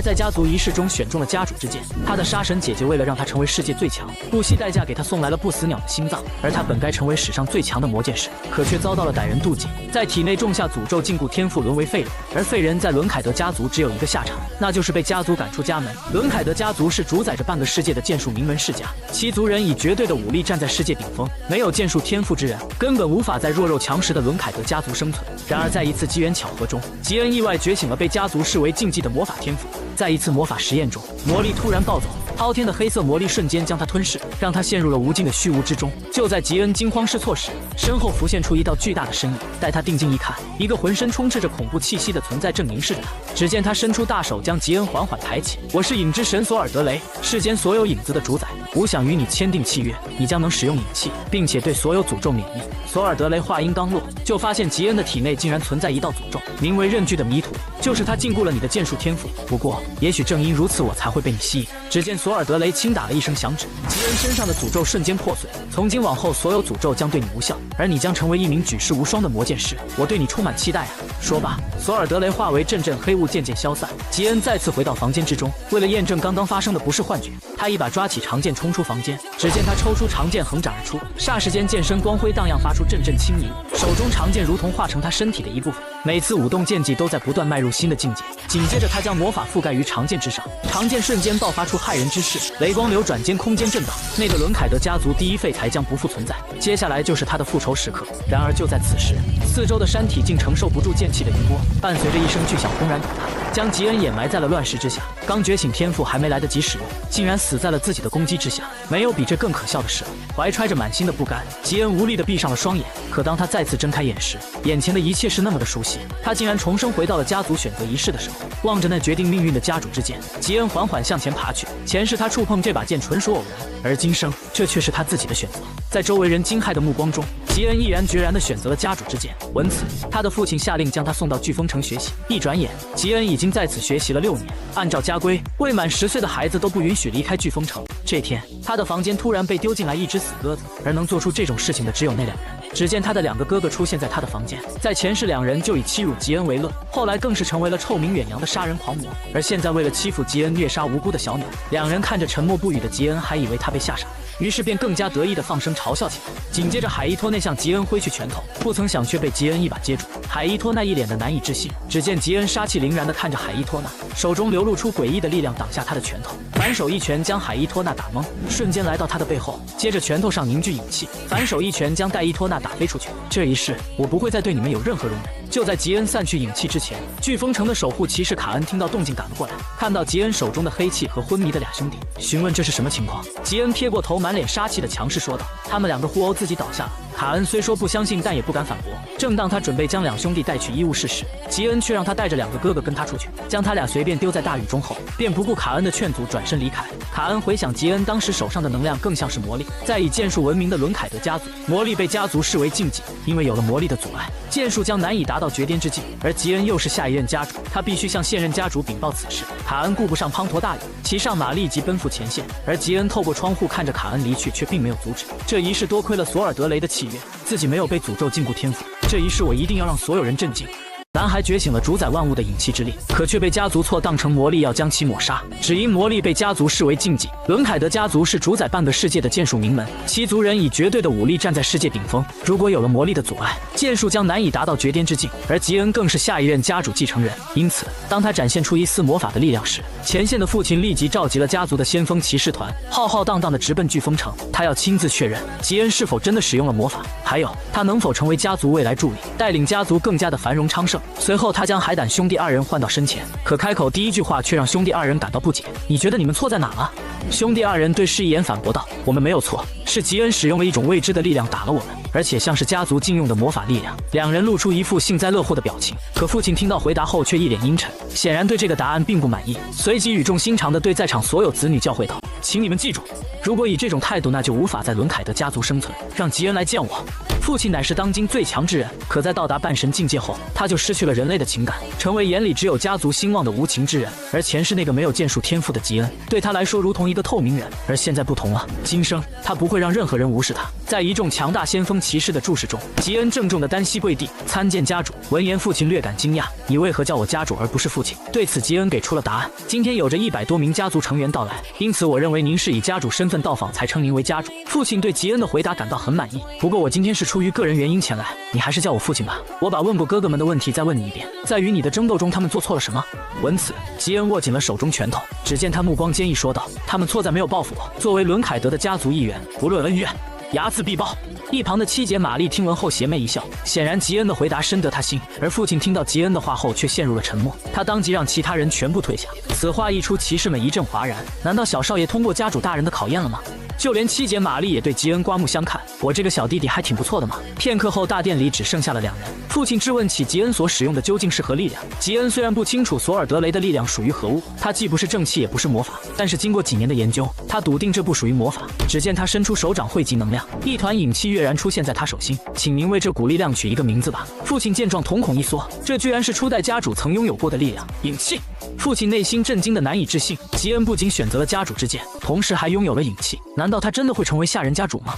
在家族仪式中选中了家主之剑。他的杀神姐姐为了让他成为世界最强，不惜代价给他送来了不死鸟的心脏，而他本该成为史上最强的魔剑士，可却遭到了歹人妒忌，在体内种下诅咒，禁锢天赋，沦为废人。而废人在伦凯德家族只有一个下场，那就是被家族赶出家门。伦凯德家族是主宰着半个世界的剑术名门世家，其族人以绝对的武力站在世界顶峰，没有剑术天赋之人根本无法在弱肉强食的伦凯德家族生存。然而在一次机缘巧合中，吉恩意外觉醒了被家族视为禁忌的魔法天赋。在一次魔法实验中，魔力突然暴走，滔天的黑色魔力瞬间将他吞噬，让他陷入了无尽的虚无之中。就在吉恩惊慌失措时，身后浮现出一道巨大的身影，待他定睛一看，一个浑身充斥着恐怖气息的存在正凝视着他。只见他伸出大手将吉恩缓缓抬起，我是影之神索尔德雷，世间所有影子的主宰，吾想与你签订契约，你将能使用影器，并且对所有诅咒免疫。索尔德雷话音刚落，就发现吉恩的体内竟然存在一道诅咒，名为刃具的迷途，就是他禁锢了你的剑术天赋。不过也许正因如此，我才会被你吸引。只见索尔德雷轻打了一声响指，吉恩身上的诅咒瞬间破碎，从今往后所有诅咒将对你无效，而你将成为一名举世无双的魔剑师，我对你充满期待啊！说罢，索尔德雷化为阵阵黑雾渐渐消散，吉恩再次回到房间之中。为了验证刚刚发生的不是幻觉，他一把抓起长剑冲出房间。只见他抽出长剑横斩而出，霎时间剑身光辉荡漾，发出阵阵轻盈，手中长剑如同化成他身体的一部分，每次舞动剑技都在不断迈入新的境界。紧接着他将魔法覆盖于长剑之上，长剑瞬间爆发出骇人之势，雷光流转间空间震荡，那个伦凯德家族第一废材将不复存在，接下来就是他的复仇时刻。然而就在此时，四周的山体竟承受不住剑气的余波，伴随着一声巨响轰然倒塌，将吉恩掩埋在了乱石之下。刚觉醒天赋还没来得及使用，竟然死在了自己的攻击之下。没有比这更可笑的事了。怀揣着满心的不甘，吉恩无力地闭上了双眼。可当他再次睁开眼时，眼前的一切是那么的熟悉，他竟然重生回到了家族选择仪式的时候。望着那决定命运的家主之剑，吉恩缓缓向前爬去。前世他触碰这把剑纯属偶然，而今生这却是他自己的选择。在周围人惊骇的目光中，吉恩毅然决然地选择了家主之剑。闻此，他的父亲下令将他送到飓风城学习。一转眼，吉恩已经在此学习了6年。按照家规，未满10岁的孩子都不允许离开飓风城。这天，他的房间突然被丢进来一只死鸽子，而能做出这种事情的只有那2人。只见他的2个哥哥出现在他的房间，在前世2人就以欺辱吉恩为乐，后来更是成为了臭名远扬的杀人狂魔。而现在为了欺负吉恩，虐杀无辜的小鸟，2人看着沉默不语的吉恩，还以为他被吓傻，于是便更加得意地放声嘲笑起来。紧接着海伊托内向吉恩挥去拳头，不曾想却被吉恩一把接住。海伊托那一脸的难以置信，只见吉恩杀气凌然地看着海伊托那，手中流露出诡异的力量挡下他的拳头，反手一拳将海伊托那打懵，瞬间来到他的背后，接着拳头上凝聚影气，反手一拳将戴伊托那打飞出去。这一世我不会再对你们有任何容忍。就在吉恩散去影气之前，飓风城的守护骑士卡恩听到动静赶了过来，看到吉恩手中的黑气和昏迷的2兄弟，询问这是什么情况。吉恩撇过头，满脸杀气的强势说道：“他们2个互殴自己倒下了。”卡恩虽说不相信，但也不敢反驳。正当他准备将2兄弟带去医务室时，吉恩却让他带着2个哥哥跟他出去，将他俩随便丢在大雨中后，便不顾卡恩的劝阻，转身离开。卡恩回想吉恩当时手上的能量更像是魔力，在以剑术闻名的伦凯德家族，魔力被家族视为禁忌，因为有了魔力的阻碍，剑术将难以达到绝巅之境。而吉恩又是下一任家主，他必须向现任家主禀报此事。卡恩顾不上滂沱大雨，骑上马立即奔赴前线。而吉恩透过窗户看着卡恩离去，却并没有阻止。这一世多亏了索尔德雷的契约，自己没有被诅咒禁锢天赋，这一世我一定要让所有人震惊。男孩觉醒了主宰万物的影气之力，可却被家族错当成魔力，要将其抹杀。只因魔力被家族视为禁忌。伦凯德家族是主宰半个世界的剑术名门，其族人以绝对的武力站在世界顶峰。如果有了魔力的阻碍，剑术将难以达到绝巅之境。而吉恩更是下一任家主继承人，因此当他展现出一丝魔法的力量时，前线的父亲立即召集了家族的先锋骑士团，浩浩荡荡地直奔飓风城。他要亲自确认吉恩是否真的使用了魔法，还有他能否成为家族未来助理，带领家族更加的繁荣昌盛。随后他将海胆兄弟2人唤到身前，可开口第一句话却让兄弟2人感到不解：“你觉得你们错在哪了？”兄弟2人对视一眼反驳道：“我们没有错，是吉恩使用了一种未知的力量打了我们，而且像是家族禁用的魔法力量。”2人露出一副幸灾乐祸的表情，可父亲听到回答后却一脸阴沉，显然对这个答案并不满意，随即语重心长地对在场所有子女教诲道：“请你们记住，如果以这种态度，那就无法在伦凯德家族生存，让吉恩来见我。”父亲乃是当今最强之人，可在到达半神境界后，他就失去了人类的情感，成为眼里只有家族兴旺的无情之人。而前世那个没有剑术天赋的吉恩，对他来说如同一个透明人，而现在不同了，今生他不会让任何人无视他。在一众强大先锋骑士的注视中，吉恩郑重地单膝跪地，参见家主。闻言，父亲略感惊讶：“你为何叫我家主而不是父亲？”对此，吉恩给出了答案：“今天有着100多名家族成员到来，因此我认为您是以家主身份到访，才称您为家主。”父亲对吉恩的回答感到很满意。不过我今天是出于个人原因前来，你还是叫我父亲吧。我把问过哥哥们的问题再问你一遍，在与你的争斗中，他们做错了什么？闻此，吉恩握紧了手中拳头，只见他目光坚毅说道：“他们错在没有报复我。作为伦凯德的家族一员，不论恩怨，睚眦必报。”一旁的七姐玛丽听闻后邪魅一笑，显然吉恩的回答深得她心。而父亲听到吉恩的话后，却陷入了沉默。他当即让其他人全部退下。此话一出，骑士们一阵哗然。难道小少爷通过家主大人的考验了吗？就连七姐玛丽也对吉恩刮目相看。我这个小弟弟还挺不错的嘛。片刻后，大殿里只剩下了2人。父亲质问起吉恩所使用的究竟是何力量。吉恩虽然不清楚索尔德雷的力量属于何物，他既不是正气也不是魔法，但是经过几年的研究，他笃定这不属于魔法。只见他伸出手掌汇集能量，一团影气跃然出现在他手心。请您为这股力量取一个名字吧。父亲见状瞳孔一缩，这居然是初代家主曾拥有过的力量——影气。父亲内心震惊的难以置信，吉恩不仅选择了家主之剑，同时还拥有了影气，难道他真的会成为下人家主吗？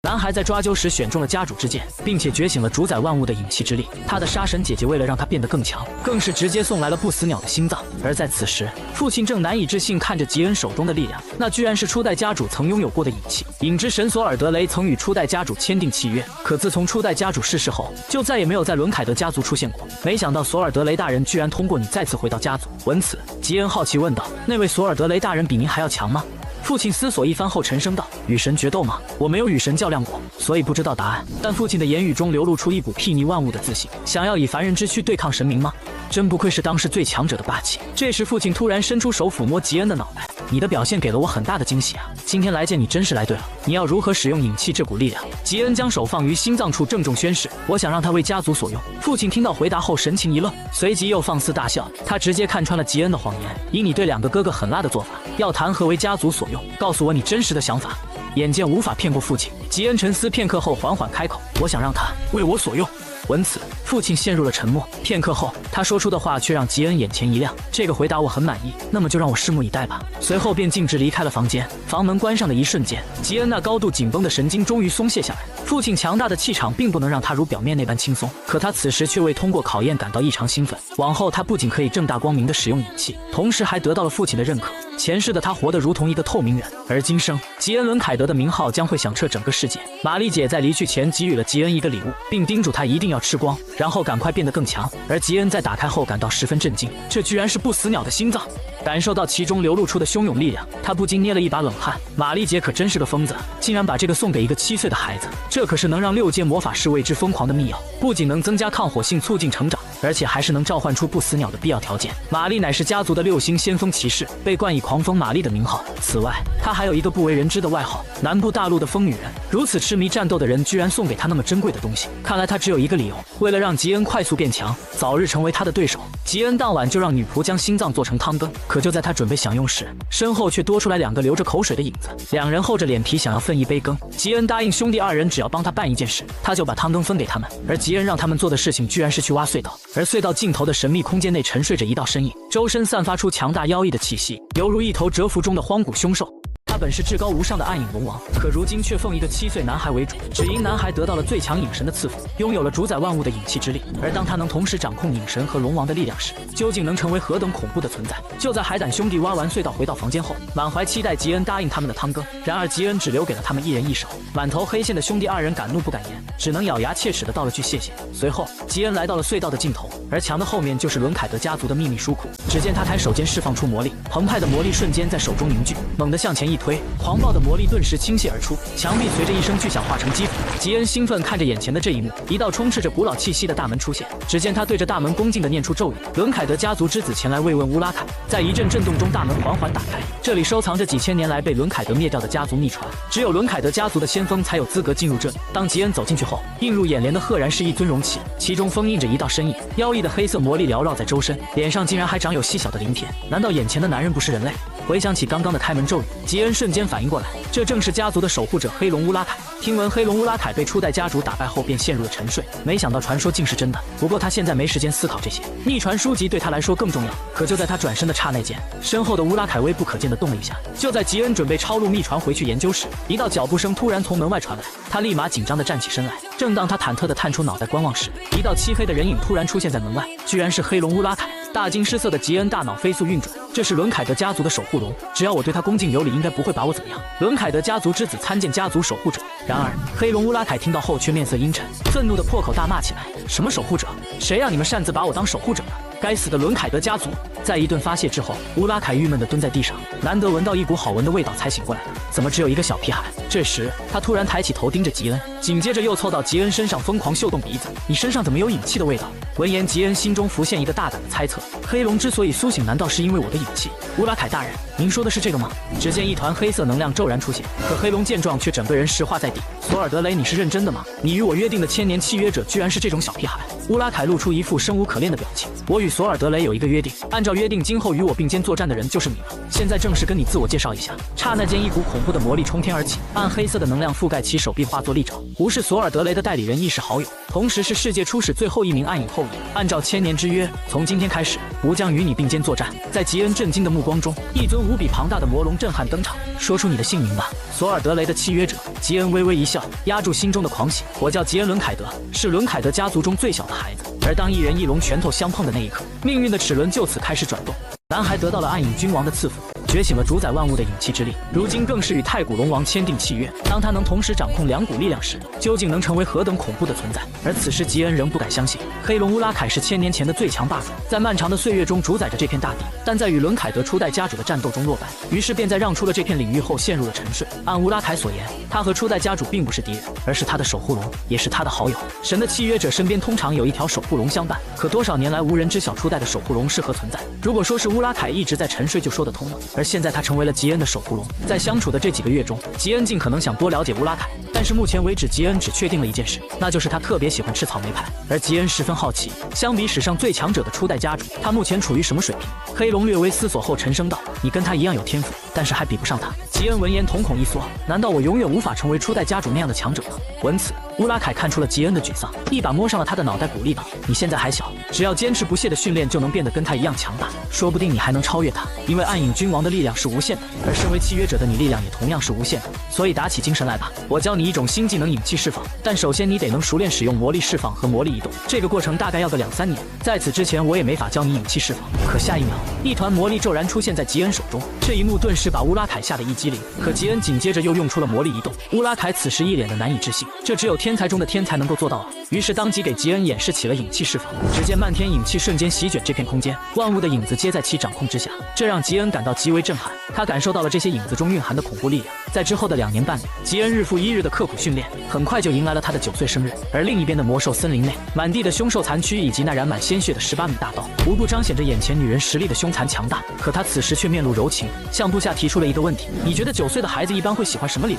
男孩在抓阄时选中了家主之剑，并且觉醒了主宰万物的影气之力。他的杀神姐姐为了让他变得更强，更是直接送来了不死鸟的心脏。而在此时，父亲正难以置信看着吉恩手中的力量，那居然是初代家主曾拥有过的影气。影之神索尔德雷曾与初代家主签订契约，可自从初代家主逝世后，就再也没有在伦凯德家族出现过。没想到索尔德雷大人居然通过你再次回到家族。闻此，吉恩好奇问道：“那位索尔德雷大人比您还要强吗？”父亲思索一番后沉声道：“与神决斗吗？我没有与神较量过，所以不知道答案。”但父亲的言语中流露出一股睥睨万物的自信，想要以凡人之躯对抗神明吗？真不愧是当世最强者的霸气。这时，父亲突然伸出手抚摸吉恩的脑袋：“你的表现给了我很大的惊喜啊！今天来见你真是来对了。你要如何使用影气这股力量？”吉恩将手放于心脏处，郑重宣誓：“我想让他为家族所用。”父亲听到回答后神情一愣，随即又放肆大笑。他直接看穿了吉恩的谎言：“以你对2个哥哥狠辣的做法，要谈何为家族所用？告诉我你真实的想法。”眼见无法骗过父亲，吉恩沉思片刻后缓缓开口：“我想让他为我所用。”闻此，父亲陷入了沉默。片刻后，他说出的话却让吉恩眼前一亮：“这个回答我很满意，那么就让我拭目以待吧。”随后便径直离开了房间。房门关上的一瞬间，吉恩那高度紧绷的神经终于松懈下来。父亲强大的气场并不能让他如表面那般轻松，可他此时却为通过考验感到异常兴奋。往后他不仅可以正大光明地使用影气，同时还得到了父亲的认可。前世的他活得如同一个透明人，而今生吉恩伦凯德的名号将会响彻整个世界。玛丽姐在离去前给予了吉恩一个礼物，并叮嘱他一定要吃光，然后赶快变得更强。而吉恩在打开后感到十分震惊，这居然是不死鸟的心脏。感受到其中流露出的汹涌力量，他不禁捏了一把冷汗。玛丽姐可真是个疯子，竟然把这个送给一个7岁的孩子，这可是能让6阶魔法师为之疯狂的秘药，不仅能增加抗火性，促进成长，而且还是能召唤出不死鸟的必要条件。玛丽乃是家族的6星先锋骑士，被冠以狂风玛丽的名号。此外，她还有一个不为人知的外号——南部大陆的疯女人。如此痴迷战斗的人，居然送给她那么珍贵的东西，看来她只有一个理由：为了让吉恩快速变强，早日成为他的对手，吉恩当晚就让女仆将心脏做成汤羹。可就在他准备享用时，身后却多出来2个流着口水的影子。2人厚着脸皮想要分一杯羹。吉恩答应兄弟2人只要帮他办一件事，他就把汤羹分给他们。而吉恩让他们做的事情居然是去挖隧道，而隧道尽头的神秘空间内沉睡着一道身影，周身散发出强大妖异的气息，犹如一头蛰伏中的荒古凶兽。他本是至高无上的暗影龙王，可如今却奉一个7岁男孩为主，只因男孩得到了最强影神的赐福，拥有了主宰万物的影气之力。而当他能同时掌控影神和龙王的力量时，究竟能成为何等恐怖的存在？就在海胆兄弟挖完隧道回到房间后，满怀期待吉恩答应他们的汤羹，然而吉恩只留给了他们1人1手。满头黑线的兄弟2人敢怒不敢言，只能咬牙切齿的道了句谢谢。随后，吉恩来到了隧道的尽头，而墙的后面就是伦凯德家族的秘密书库。只见他抬手间释放出魔力，澎湃的魔力瞬间在手中凝聚，猛地向前一推，狂暴的魔力顿时倾泻而出，墙壁随着一声巨响化成肌肤。吉恩兴奋看着眼前的这一幕，一道充斥着古老气息的大门出现。只见他对着大门恭敬地念出咒语：“伦凯德家族之子前来慰问乌拉凯。”在一阵震动中，大门缓缓打开。这里收藏着几千年来被伦凯德灭掉的家族秘传，只有伦凯德家族的先锋才有资格进入这里。当吉恩走进去后，映入眼帘的赫然是一尊容器，其中封印着一道身影，妖异的黑色魔力缭绕在周身，脸上竟然还长有细小的鳞片。难道眼前的男人不是人类？回想起刚刚的开门咒语，吉恩瞬间反应过来，这正是家族的守护者黑龙乌拉凯。听闻黑龙乌拉凯被初代家主打败后便陷入了沉睡，没想到传说竟是真的。不过他现在没时间思考这些，秘传书籍对他来说更重要。可就在他转身的刹那间，身后的乌拉凯微不可见的动了一下。就在吉恩准备抄录秘传回去研究时，一道脚步声突然从门外传来，他立马紧张地站起身来。正当他忐忑地探出脑袋观望时，一道漆黑的人影突然出现在门外，居然是黑龙乌拉凯。大惊失色的吉恩大脑飞速运转，这是伦凯德家族的守护龙，只要我对他恭敬有礼，应该不会把我怎么样。伦凯德家族之子参见家族守护者。然而黑龙乌拉凯听到后却面色阴沉，愤怒地破口大骂起来：什么守护者？谁让你们擅自把我当守护者的？该死的伦凯德家族！在一顿发泄之后，乌拉凯郁闷地蹲在地上，难得闻到一股好闻的味道才醒过来，怎么只有一个小屁孩？这时他突然抬起头盯着吉恩，紧接着又凑到吉恩身上疯狂嗅动鼻子，你身上怎么有隐气的味道？闻言，吉恩心中浮现一个大胆的猜测，黑龙之所以苏醒，难道是因为我的隐气？乌拉凯大人，您说的是这个吗？只见一团黑色能量骤然出现，可黑龙见状却整个人石化在地。索尔德雷，你是认真的吗？你与我约定的千年契约者居然是这种小屁孩？乌拉凯露出一副生无可恋的表情。我与索尔德雷有一个约定，按照约定，今后与我并肩作战的人就是你了。现在正式跟你自我介绍一下。刹那间，一股恐怖的魔力冲天而起，暗黑色的能量覆盖其手臂，化作利爪。无视索尔德雷的代理人，亦是好友，同时是世界初始最后一名暗影后裔。按照千年之约，从今天开始，吾将与你并肩作战。在吉恩震惊的目光中，一尊无比庞大的魔龙震撼登场。说出你的姓名吧，索尔德雷的契约者。吉恩微微一笑，压住心中的狂喜。我叫吉恩伦凯德，是伦凯德家族中最小的孩子。而当一人一龙拳头相碰的那一刻，命运的齿轮就此开始转动。男孩得到了暗影君王的赐福，觉醒了主宰万物的隐气之力，如今更是与太古龙王签订契约。当他能同时掌控两股力量时，究竟能成为何等恐怖的存在？而此时吉恩仍不敢相信，黑龙乌拉凯是千年前的最强霸主，在漫长的岁月中主宰着这片大地，但在与伦凯德初代家主的战斗中落败，于是便在让出了这片领域后陷入了沉睡。按乌拉凯所言，他和初代家主并不是敌人，而是他的守护龙，也是他的好友。神的契约者身边通常有一条守护龙相伴，可多少年来无人知晓初代的守护龙是何存在。如果说是乌拉凯一直在沉睡就说得通了，而现在他成为了吉恩的守护龙。在相处的这几个月中，吉恩尽可能想多了解乌拉凯，但是目前为止吉恩只确定了一件事，那就是他特别喜欢吃草莓派。而吉恩十分好奇，相比史上最强者的初代家主，他目前处于什么水平？黑龙略微思索后沉声道：你跟他一样有天赋，但是还比不上他。吉恩闻言瞳孔一缩，难道我永远无法成为初代家主那样的强者吗？闻此，乌拉凯看出了吉恩的沮丧，一把摸上了他的脑袋，鼓励道：你现在还小，只要坚持不懈的训练，就能变得跟他一样强大，说不定你还能超越他。因为暗影君王的力量是无限的，而身为契约者的你力量也同样是无限的，所以打起精神来吧。我教你一种新技能隐气释放，但首先你得能熟练使用魔力释放和魔力移动，这个过程大概要个2-3年。在此之前我也没法教你隐气释放。可下一秒，一团魔力骤然出现在吉恩手中，这一幕顿时把乌拉凯吓得一激灵。可吉恩紧接着又用出了魔力移动，乌拉凯此时一脸的难以置信，这只有天才中的天才能够做到啊！于是当即给吉恩演示起了隐气释放。只见漫天影气瞬间席卷这片空间，万物的影子皆在其掌控之下，这让吉恩感到极为震撼。他感受到了这些影子中蕴含的恐怖力量。在之后的2年半里，吉恩日复一日的刻苦训练，很快就迎来了他的9岁生日。而另一边的魔兽森林内，满地的凶兽残躯以及那染满鲜血的18米大刀，无不彰显着眼前女人实力的凶残强大。可他此时却面露柔情，向部下提出了一个问题：你觉得9岁的孩子一般会喜欢什么礼物？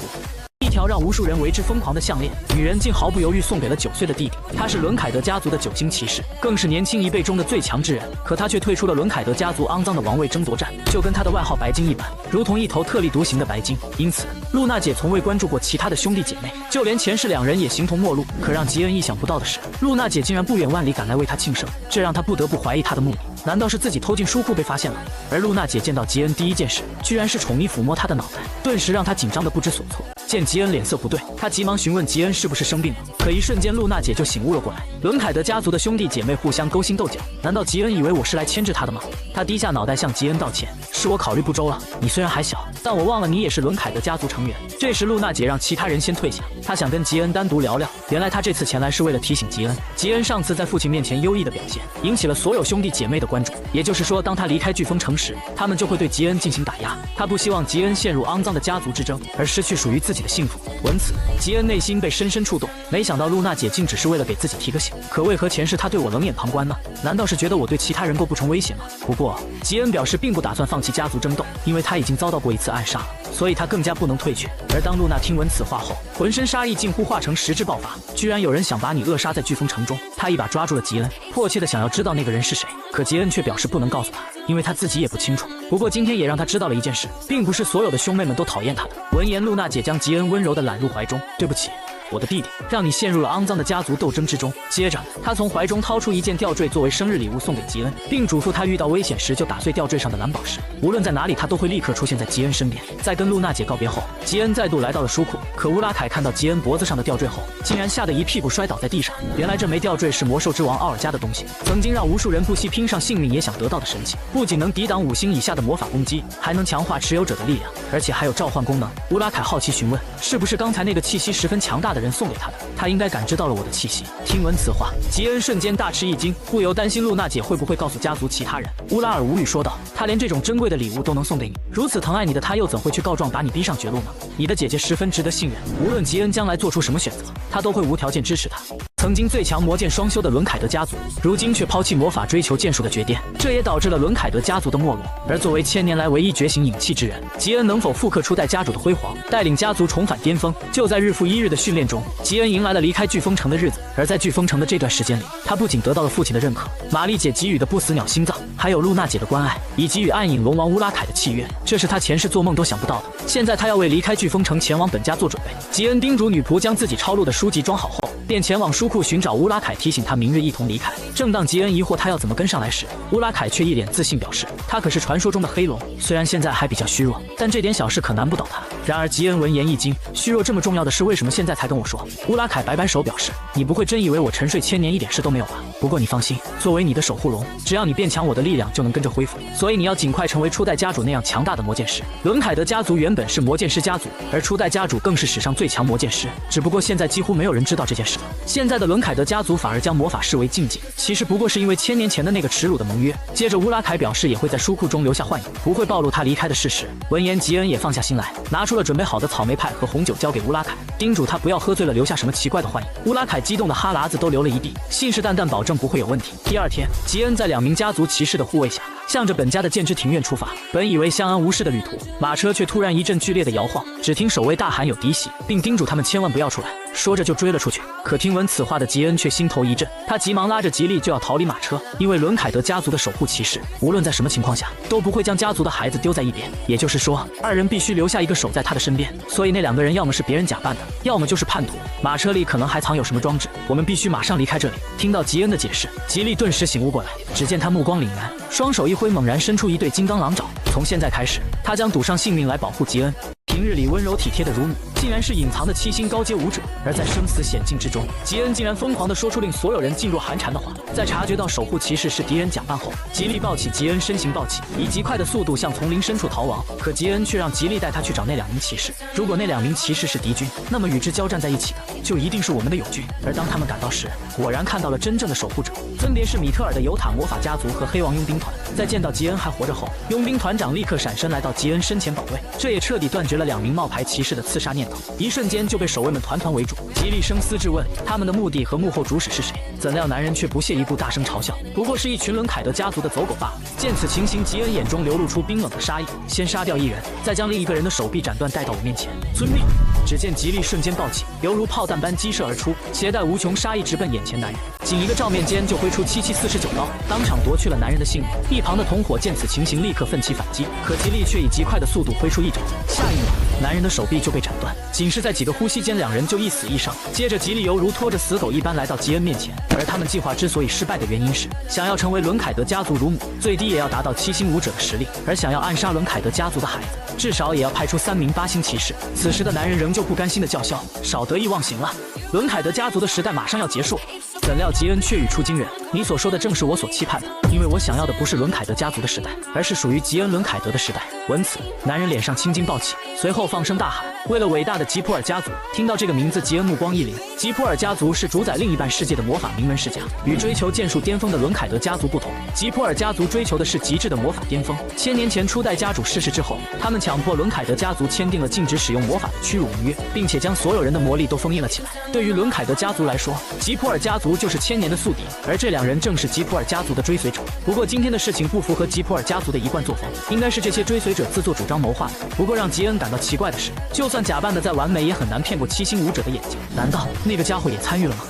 一条让无数人为之疯狂的项链，女人竟毫不犹豫送给了9岁的弟弟。他是伦凯德家族的9星骑士，更是年轻一辈中的最强之人。可他却退出了伦凯德家族肮脏的王位争夺战，就跟他的外号白鲸一般，如同一头特立独行的白鲸。因此，露娜姐从未关注过其他的兄弟姐妹，就连前世2人也形同陌路。可让吉恩意想不到的是，露娜姐竟然不远万里赶来为他庆生，这让他不得不怀疑他的目的。难道是自己偷进书库被发现了？而露娜姐见到吉恩第一件事，居然是宠溺抚摸他的脑袋，顿时让他紧张的不知所措。见吉恩脸色不对，他急忙询问吉恩是不是生病了。可一瞬间，露娜姐就醒悟了过来。伦凯德家族的兄弟姐妹互相勾心斗角，难道吉恩以为我是来牵制他的吗？他低下脑袋向吉恩道歉，是我考虑不周了。你虽然还小，但我忘了你也是伦凯德家族成员。这时，露娜姐让其他人先退下，她想跟吉恩单独聊聊。原来她这次前来是为了提醒吉恩，吉恩上次在父亲面前优异的表现，引起了所有兄弟姐妹的关注。也就是说，当他离开飓风城时，他们就会对吉恩进行打压。他不希望吉恩陷入肮脏的家族之争，而失去属于自己的幸福。闻此，吉恩内心被深深触动。没想到露娜姐竟只是为了给自己提个醒，可为何前世她对我冷眼旁观呢？难道是觉得我对其他人构不成威胁吗？不过，吉恩表示并不打算放弃家族争斗，因为他已经遭到过一次暗杀了，所以他更加不能退却。而当露娜听闻此话后，浑身杀意近乎化成实质爆发。居然有人想把你扼杀在飓风城中！他一把抓住了吉恩，迫切的想要知道那个人是谁。可吉恩却表示不能告诉他，因为他自己也不清楚。不过今天也让他知道了一件事，并不是所有的兄妹们都讨厌他的。闻言，露娜姐将吉恩温柔地揽入怀中，对不起。我的弟弟让你陷入了肮脏的家族斗争之中。接着，他从怀中掏出一件吊坠作为生日礼物送给吉恩，并嘱咐他遇到危险时就打碎吊坠上的蓝宝石，无论在哪里他都会立刻出现在吉恩身边。在跟露娜姐告别后，吉恩再度来到了书库，可乌拉凯看到吉恩脖子上的吊坠后，竟然吓得一屁股摔倒在地上。原来这枚吊坠是魔兽之王奥尔加的东西，曾经让无数人不惜拼上性命也想得到的神器，不仅能抵挡5星以下的魔法攻击，还能强化持有者的力量，而且还有召唤功能。乌拉凯好奇询问，是不是刚才那个气息十分强大的人送给他的？他应该感知到了我的气息。听闻此话，吉恩瞬间大吃一惊，不由担心露娜姐会不会告诉家族其他人。乌拉尔无语说道：“他连这种珍贵的礼物都能送给你，如此疼爱你的他又怎会去告状把你逼上绝路呢？你的姐姐十分值得信任，无论吉恩将来做出什么选择，他都会无条件支持他。”曾经最强魔剑双修的伦凯德家族，如今却抛弃魔法追求剑术的绝巅，这也导致了伦凯德家族的没落。而作为1000年来唯一觉醒影气之人，吉恩能否复刻初代家主的辉煌，带领家族重返巅峰？就在日复一日的训练中，吉恩迎来了离开飓风城的日子。而在飓风城的这段时间里，他不仅得到了父亲的认可，玛丽姐给予的不死鸟心脏，还有露娜姐的关爱，以及与暗影龙王乌拉凯的契约，这是他前世做梦都想不到的。现在他要为离开飓风城前往本家做准备。吉恩叮嘱女仆将自己抄录的书籍装好后，便前往书库寻找乌拉凯，提醒他明日一同离开。正当吉恩疑惑他要怎么跟上来时，乌拉凯却一脸自信表示，他可是传说中的黑龙，虽然现在还比较虚弱，但这点小事可难不倒他。然而吉恩闻言一惊，虚弱这么重要的事，为什么现在才跟我说？乌拉凯摆摆手表示，你不会真以为我沉睡1000年一点事都没有吧？不过你放心，作为你的守护龙，只要你变强，我的力量就能跟着恢复，所以你要尽快成为初代家主那样强大的魔剑师。伦凯德家族原本是魔剑师家族，而初代家主更是史上最强魔剑师，只不过现在几乎没有人知道这件事了。现在的伦凯德家族反而将魔法视为禁忌，其实不过是因为1000年前的那个耻辱的盟约。接着乌拉凯表示也会在书库中留下幻影，不会暴露他离开的事实。闻言吉恩也放下心来，拿出了准备好的草莓派和红酒交给乌拉凯，叮嘱他不要喝醉了留下什么奇怪的幻影。乌拉凯激动的哈喇子都流了一地，信誓旦旦保证不会有问题。第二天，吉恩在2名家族骑士的护卫下，向着本家的剑之庭院出发。本以为相安无事的旅途，马车却突然一阵剧烈的摇晃，只听守卫大喊有敌袭，并叮嘱他们千万不要出来，说着就追了出去。可听闻此话的吉恩却心头一震，他急忙拉着吉利就要逃离马车，因为伦凯德家族的守护骑士无论在什么情况下都不会将家族的孩子丢在一边，也就是说2人必须留下一个守在他的身边，所以那2个人要么是别人假扮的，要么就是叛徒。马车里可能还藏有什么装置，我们必须马上离开这里。听到吉恩的解释，吉利顿时醒悟过来，只见他目光凛然，双手一挥，猛然伸出一对金刚狼爪。从现在开始，他将赌上性命来保护吉恩。平日里温柔体贴的如母，竟然是隐藏的7星高阶武者。而在生死险境之中，吉恩竟然疯狂地说出令所有人噤若寒蝉的话。在察觉到守护骑士是敌人假扮后，吉利抱起吉恩，身形暴起，以极快的速度向丛林深处逃亡。可吉恩却让吉利带他去找那2名骑士，如果那2名骑士是敌军，那么与之交战在一起的就一定是我们的友军。而当他们赶到时，果然看到了真正的守护者，分别是米特尔的尤塔魔法家族和黑王佣兵团。在见到吉恩还活着后，佣兵团长立刻闪身来到吉恩身前保卫，这也彻底断绝了2名冒牌骑士的刺杀念头，一瞬间就被守卫们团团围住。吉利声嘶质问他们的目的和幕后主使是谁，怎料男人却不屑一顾，大声嘲笑，不过是一群伦凯德家族的走狗罢了。见此情形，吉恩眼中流露出冰冷的杀意，先杀掉1人，再将另一个人的手臂斩断带到我面前，遵命。只见吉利瞬间暴起，犹如炮弹般激射而出，携带无穷杀意直奔眼前男人，仅一个照面间就挥出7749刀，当场夺去了男人的性命。一旁的同伙见此情形，立刻奋起反击，可吉利却以极快的速度挥出一肘，下一秒男人的手臂就被斩断，仅是在几个呼吸间，2人就一死一伤。接着吉利犹如拖着死狗一般来到吉恩面前，而他们计划之所以失败的原因是，想要成为伦凯德家族乳母，最低也要达到7星武者的实力，而想要暗杀伦凯德家族的孩子，至少也要派出3名8星骑士。此时的男人仍旧不甘心的叫嚣，少得意忘形了，伦凯德家族的时代马上要结束。怎料吉恩却语出惊人，你所说的正是我所期盼的，因为我想要的不是伦凯德家族的时代，而是属于吉恩伦凯德的时代。闻此，男人脸上青筋暴起，随后放声大喊，为了伟大的吉普尔家族。听到这个名字，吉恩目光一凛，吉普尔家族是主宰另一半世界的魔法名门世家，与追求剑术巅峰的伦凯德家族不同，吉普尔家族追求的是极致的魔法巅峰。1000年前初代家主逝世之后，他们强迫伦凯德家族签订了禁止使用魔法的屈辱盟约，并且将所有人的魔力都封印了起来。对于伦凯德家族来说，吉普尔家族就是1000年的宿敌，而这2人正是吉普尔家族的追随者。不过今天的事情不符合吉普尔家族的一贯作风，应该是这些追随者自作主张谋划的。不过让吉恩感到奇怪的是，就算假扮的再完美，也很难骗过7星武者的眼睛。难道那个家伙也参与了吗？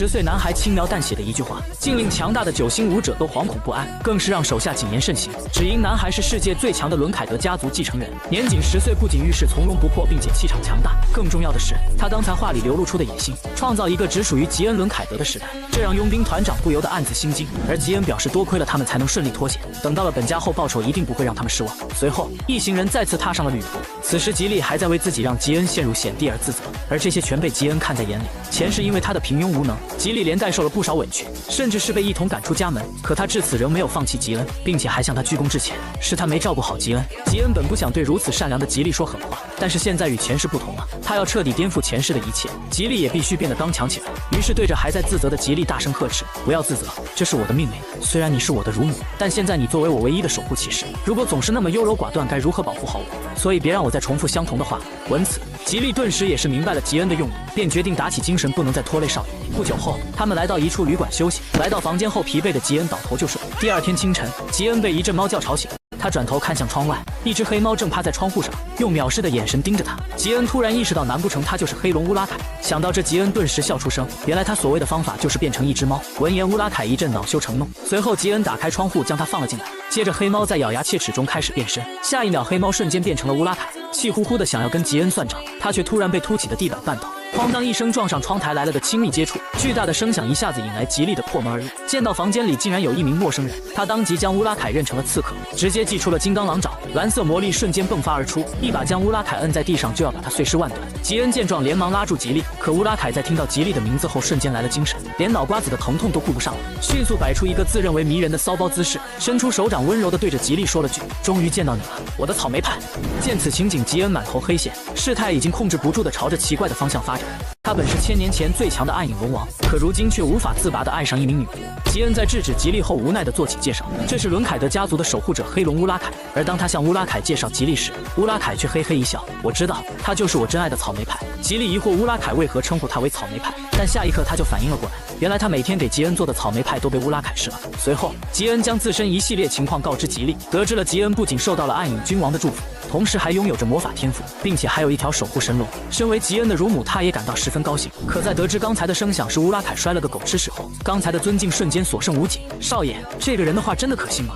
10岁男孩轻描淡写的一句话，竟令强大的9星武者都惶恐不安，更是让手下谨言慎行。只因男孩是世界最强的伦凯德家族继承人，年仅10岁，不仅遇事从容不迫，并且气场强大，更重要的是，他刚才话里流露出的野心，创造一个只属于吉恩·伦凯德的时代，这让佣兵团长不由得暗自心惊。而吉恩表示，多亏了他们才能顺利脱险，等到了本家后，报酬一定不会让他们失望。随后，一行人再次踏上了旅途。此时，吉利还在为自己让吉恩陷入险地而自责，而这些全被吉恩看在眼里。前世因为他的平庸无能，吉利连带受了不少委屈，甚至是被一同赶出家门。可他至此仍没有放弃吉恩，并且还向他鞠躬致歉，是他没照顾好吉恩。吉恩本不想对如此善良的吉利说狠话，但是现在与前世不同了，他要彻底颠覆前世的一切，吉利也必须变得刚强起来。于是对着还在自责的吉利大声呵斥：“不要自责，这是我的命令。虽然你是我的乳母，但现在你作为我唯一的守护骑士，如果总是那么优柔寡断，该如何保护好我？所以别让我再重复相同的话。”闻此，吉利顿时也是明白了吉恩的用意，便决定打起精神，不能再拖累少爷。不久后，他们来到一处旅馆休息。来到房间后，疲惫的吉恩倒头就睡。第二天清晨，吉恩被一阵猫叫吵醒。他转头看向窗外，一只黑猫正趴在窗户上，用藐视的眼神盯着他。吉恩突然意识到，难不成他就是黑龙乌拉凯？想到这，吉恩顿时笑出声。原来他所谓的方法就是变成一只猫。闻言，乌拉凯一阵恼羞成怒。随后，吉恩打开窗户，将他放了进来。接着，黑猫在咬牙切齿中开始变身。下一秒，黑猫瞬间变成了乌拉凯，气呼呼的想要跟吉恩算账，他却突然被凸起的地板绊倒。哐当一声撞上窗台来了个亲密接触，巨大的声响一下子引来吉利的破门而入。见到房间里竟然有一名陌生人，他当即将乌拉凯认成了刺客，直接祭出了金刚狼爪，蓝色魔力瞬间迸发而出，一把将乌拉凯摁在地上，就要把他碎尸万段。吉恩见状连忙拉住吉利，可乌拉凯在听到吉利的名字后瞬间来了精神，连脑瓜子的疼痛都顾不上了，迅速摆出一个自认为迷人的骚包姿势，伸出手掌温柔地对着吉利说了句：“终于见到你了，我的草莓派。”见此情景，吉恩满头黑线，事态已经控制不住地朝着奇怪的方向发展。他本是1000年前最强的暗影龙王，可如今却无法自拔地爱上一名女仆。吉恩在制止吉利后，无奈地做起介绍，这是伦凯德家族的守护者黑龙乌拉凯。而当他向乌拉凯介绍吉利时，乌拉凯却嘿嘿一笑：“我知道，他就是我真爱的草莓派。”吉利疑惑乌拉凯为何称呼他为草莓派，但下一刻他就反应了过来，原来他每天给吉恩做的草莓派都被乌拉凯吃了。随后，吉恩将自身一系列情况告知吉利，得知了吉恩不仅受到了暗影君王的祝福，同时还拥有着魔法天赋，并且还有一条守护神龙。身为吉恩的乳母，她也感到十分高兴。可在得知刚才的声响是乌拉凯摔了个狗吃屎后，刚才的尊敬瞬间所剩无几。少爷，这个人的话真的可信吗？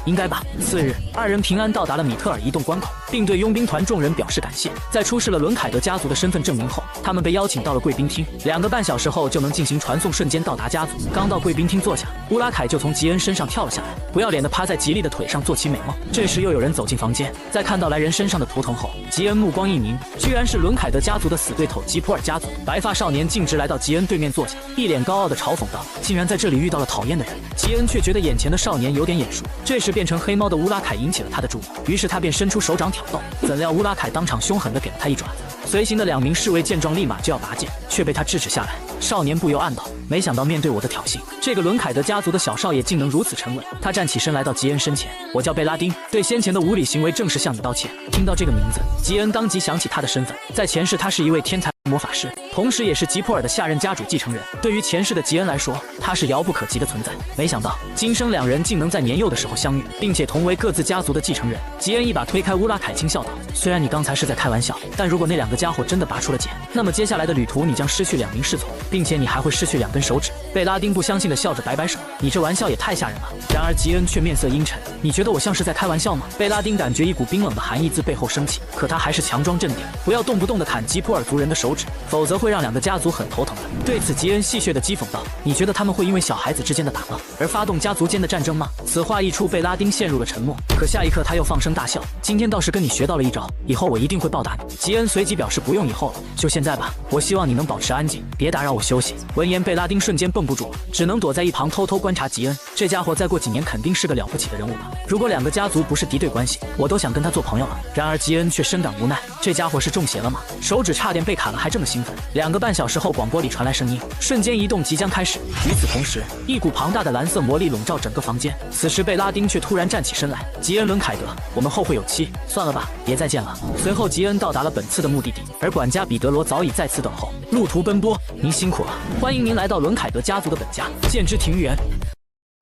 应该吧。次日，二人平安到达了米特尔移动关口，并对佣兵团众人表示感谢。在出示了伦凯德家族的身份证明后，他们被邀请到了贵宾厅。2个半小时后就能进行传送，瞬间到达家族。刚到贵宾厅坐下，乌拉凯就从吉恩身上跳了下来，不要脸的趴在吉利的腿上做起美梦。这时又有人走进房间，在看到来人身上的图腾后，吉恩目光一凝，居然是伦凯德家族的死对头吉普尔家族。白发少年径直来到吉恩对面坐下，一脸高傲的嘲讽道：“竟然在这里遇到了讨厌的人。”吉恩却觉得眼前的少年有点眼熟，这时变成黑猫的乌拉凯引起了他的注意，于是他便伸出手掌挑逗，怎料乌拉凯当场凶狠地给了他一爪子。随行的2名侍卫见状立马就要拔剑，却被他制止下来。少年不由暗道，没想到面对我的挑衅，这个伦凯德家族的小少爷竟能如此沉稳。他站起身来到吉恩身前：“我叫贝拉丁，对先前的无礼行为正式向你道歉。”听到这个名字，吉恩当即想起他的身份，在前世他是一位天才魔法师，同时也是吉普尔的下任家主继承人。对于前世的吉恩来说，他是遥不可及的存在。没想到今生2人竟能在年幼的时候相遇，并且同为各自家族的继承人。吉恩一把推开乌拉凯，轻笑道：“虽然你刚才是在开玩笑，但如果那2个家伙真的拔出了剑，那么接下来的旅途你将失去2名侍从，并且你还会失去2根手指。”贝拉丁不相信地笑着摆摆手：“你这玩笑也太吓人了。”然而吉恩却面色阴沉：“你觉得我像是在开玩笑吗？”贝拉丁感觉一股冰冷的寒意自背后升起，可他还是强装镇定：“不要动不动地砍吉普尔族人的手指，否则会让2个家族很头疼的。”对此，吉恩戏谑地讥讽道：“你觉得他们会因为小孩子之间的打闹而发动家族间的战争吗？”此话一出，贝拉丁陷入了沉默。可下一刻他又放声大笑：“今天倒是跟你学到了一招，以后我一定会报答你。”吉恩随即表示不用以后了，就现在吧。我希望你能保持安静，别打扰我休息。闻言，贝拉丁瞬间绷不住了，只能躲在一旁偷偷观察吉恩。这家伙再过几年肯定是个了不起的人物吧？如果2个家族不是敌对关系，我都想跟他做朋友了。然而吉恩却深感无奈，这家伙是中邪了吗？手指差点被砍了还这么兴奋。2个半小时后，广播里传来声音，瞬间移动即将开始。与此同时，一股庞大的蓝色魔力笼罩整个房间。此时贝拉丁却突然站起身来：“吉恩·伦凯德，我们后会有期，算了吧，别再见了。”随后吉恩到达了本次的目的地，而管家彼得罗早已在此等候。路途奔波，您辛苦了，欢迎您来到伦凯德家族的本家，剑之庭园。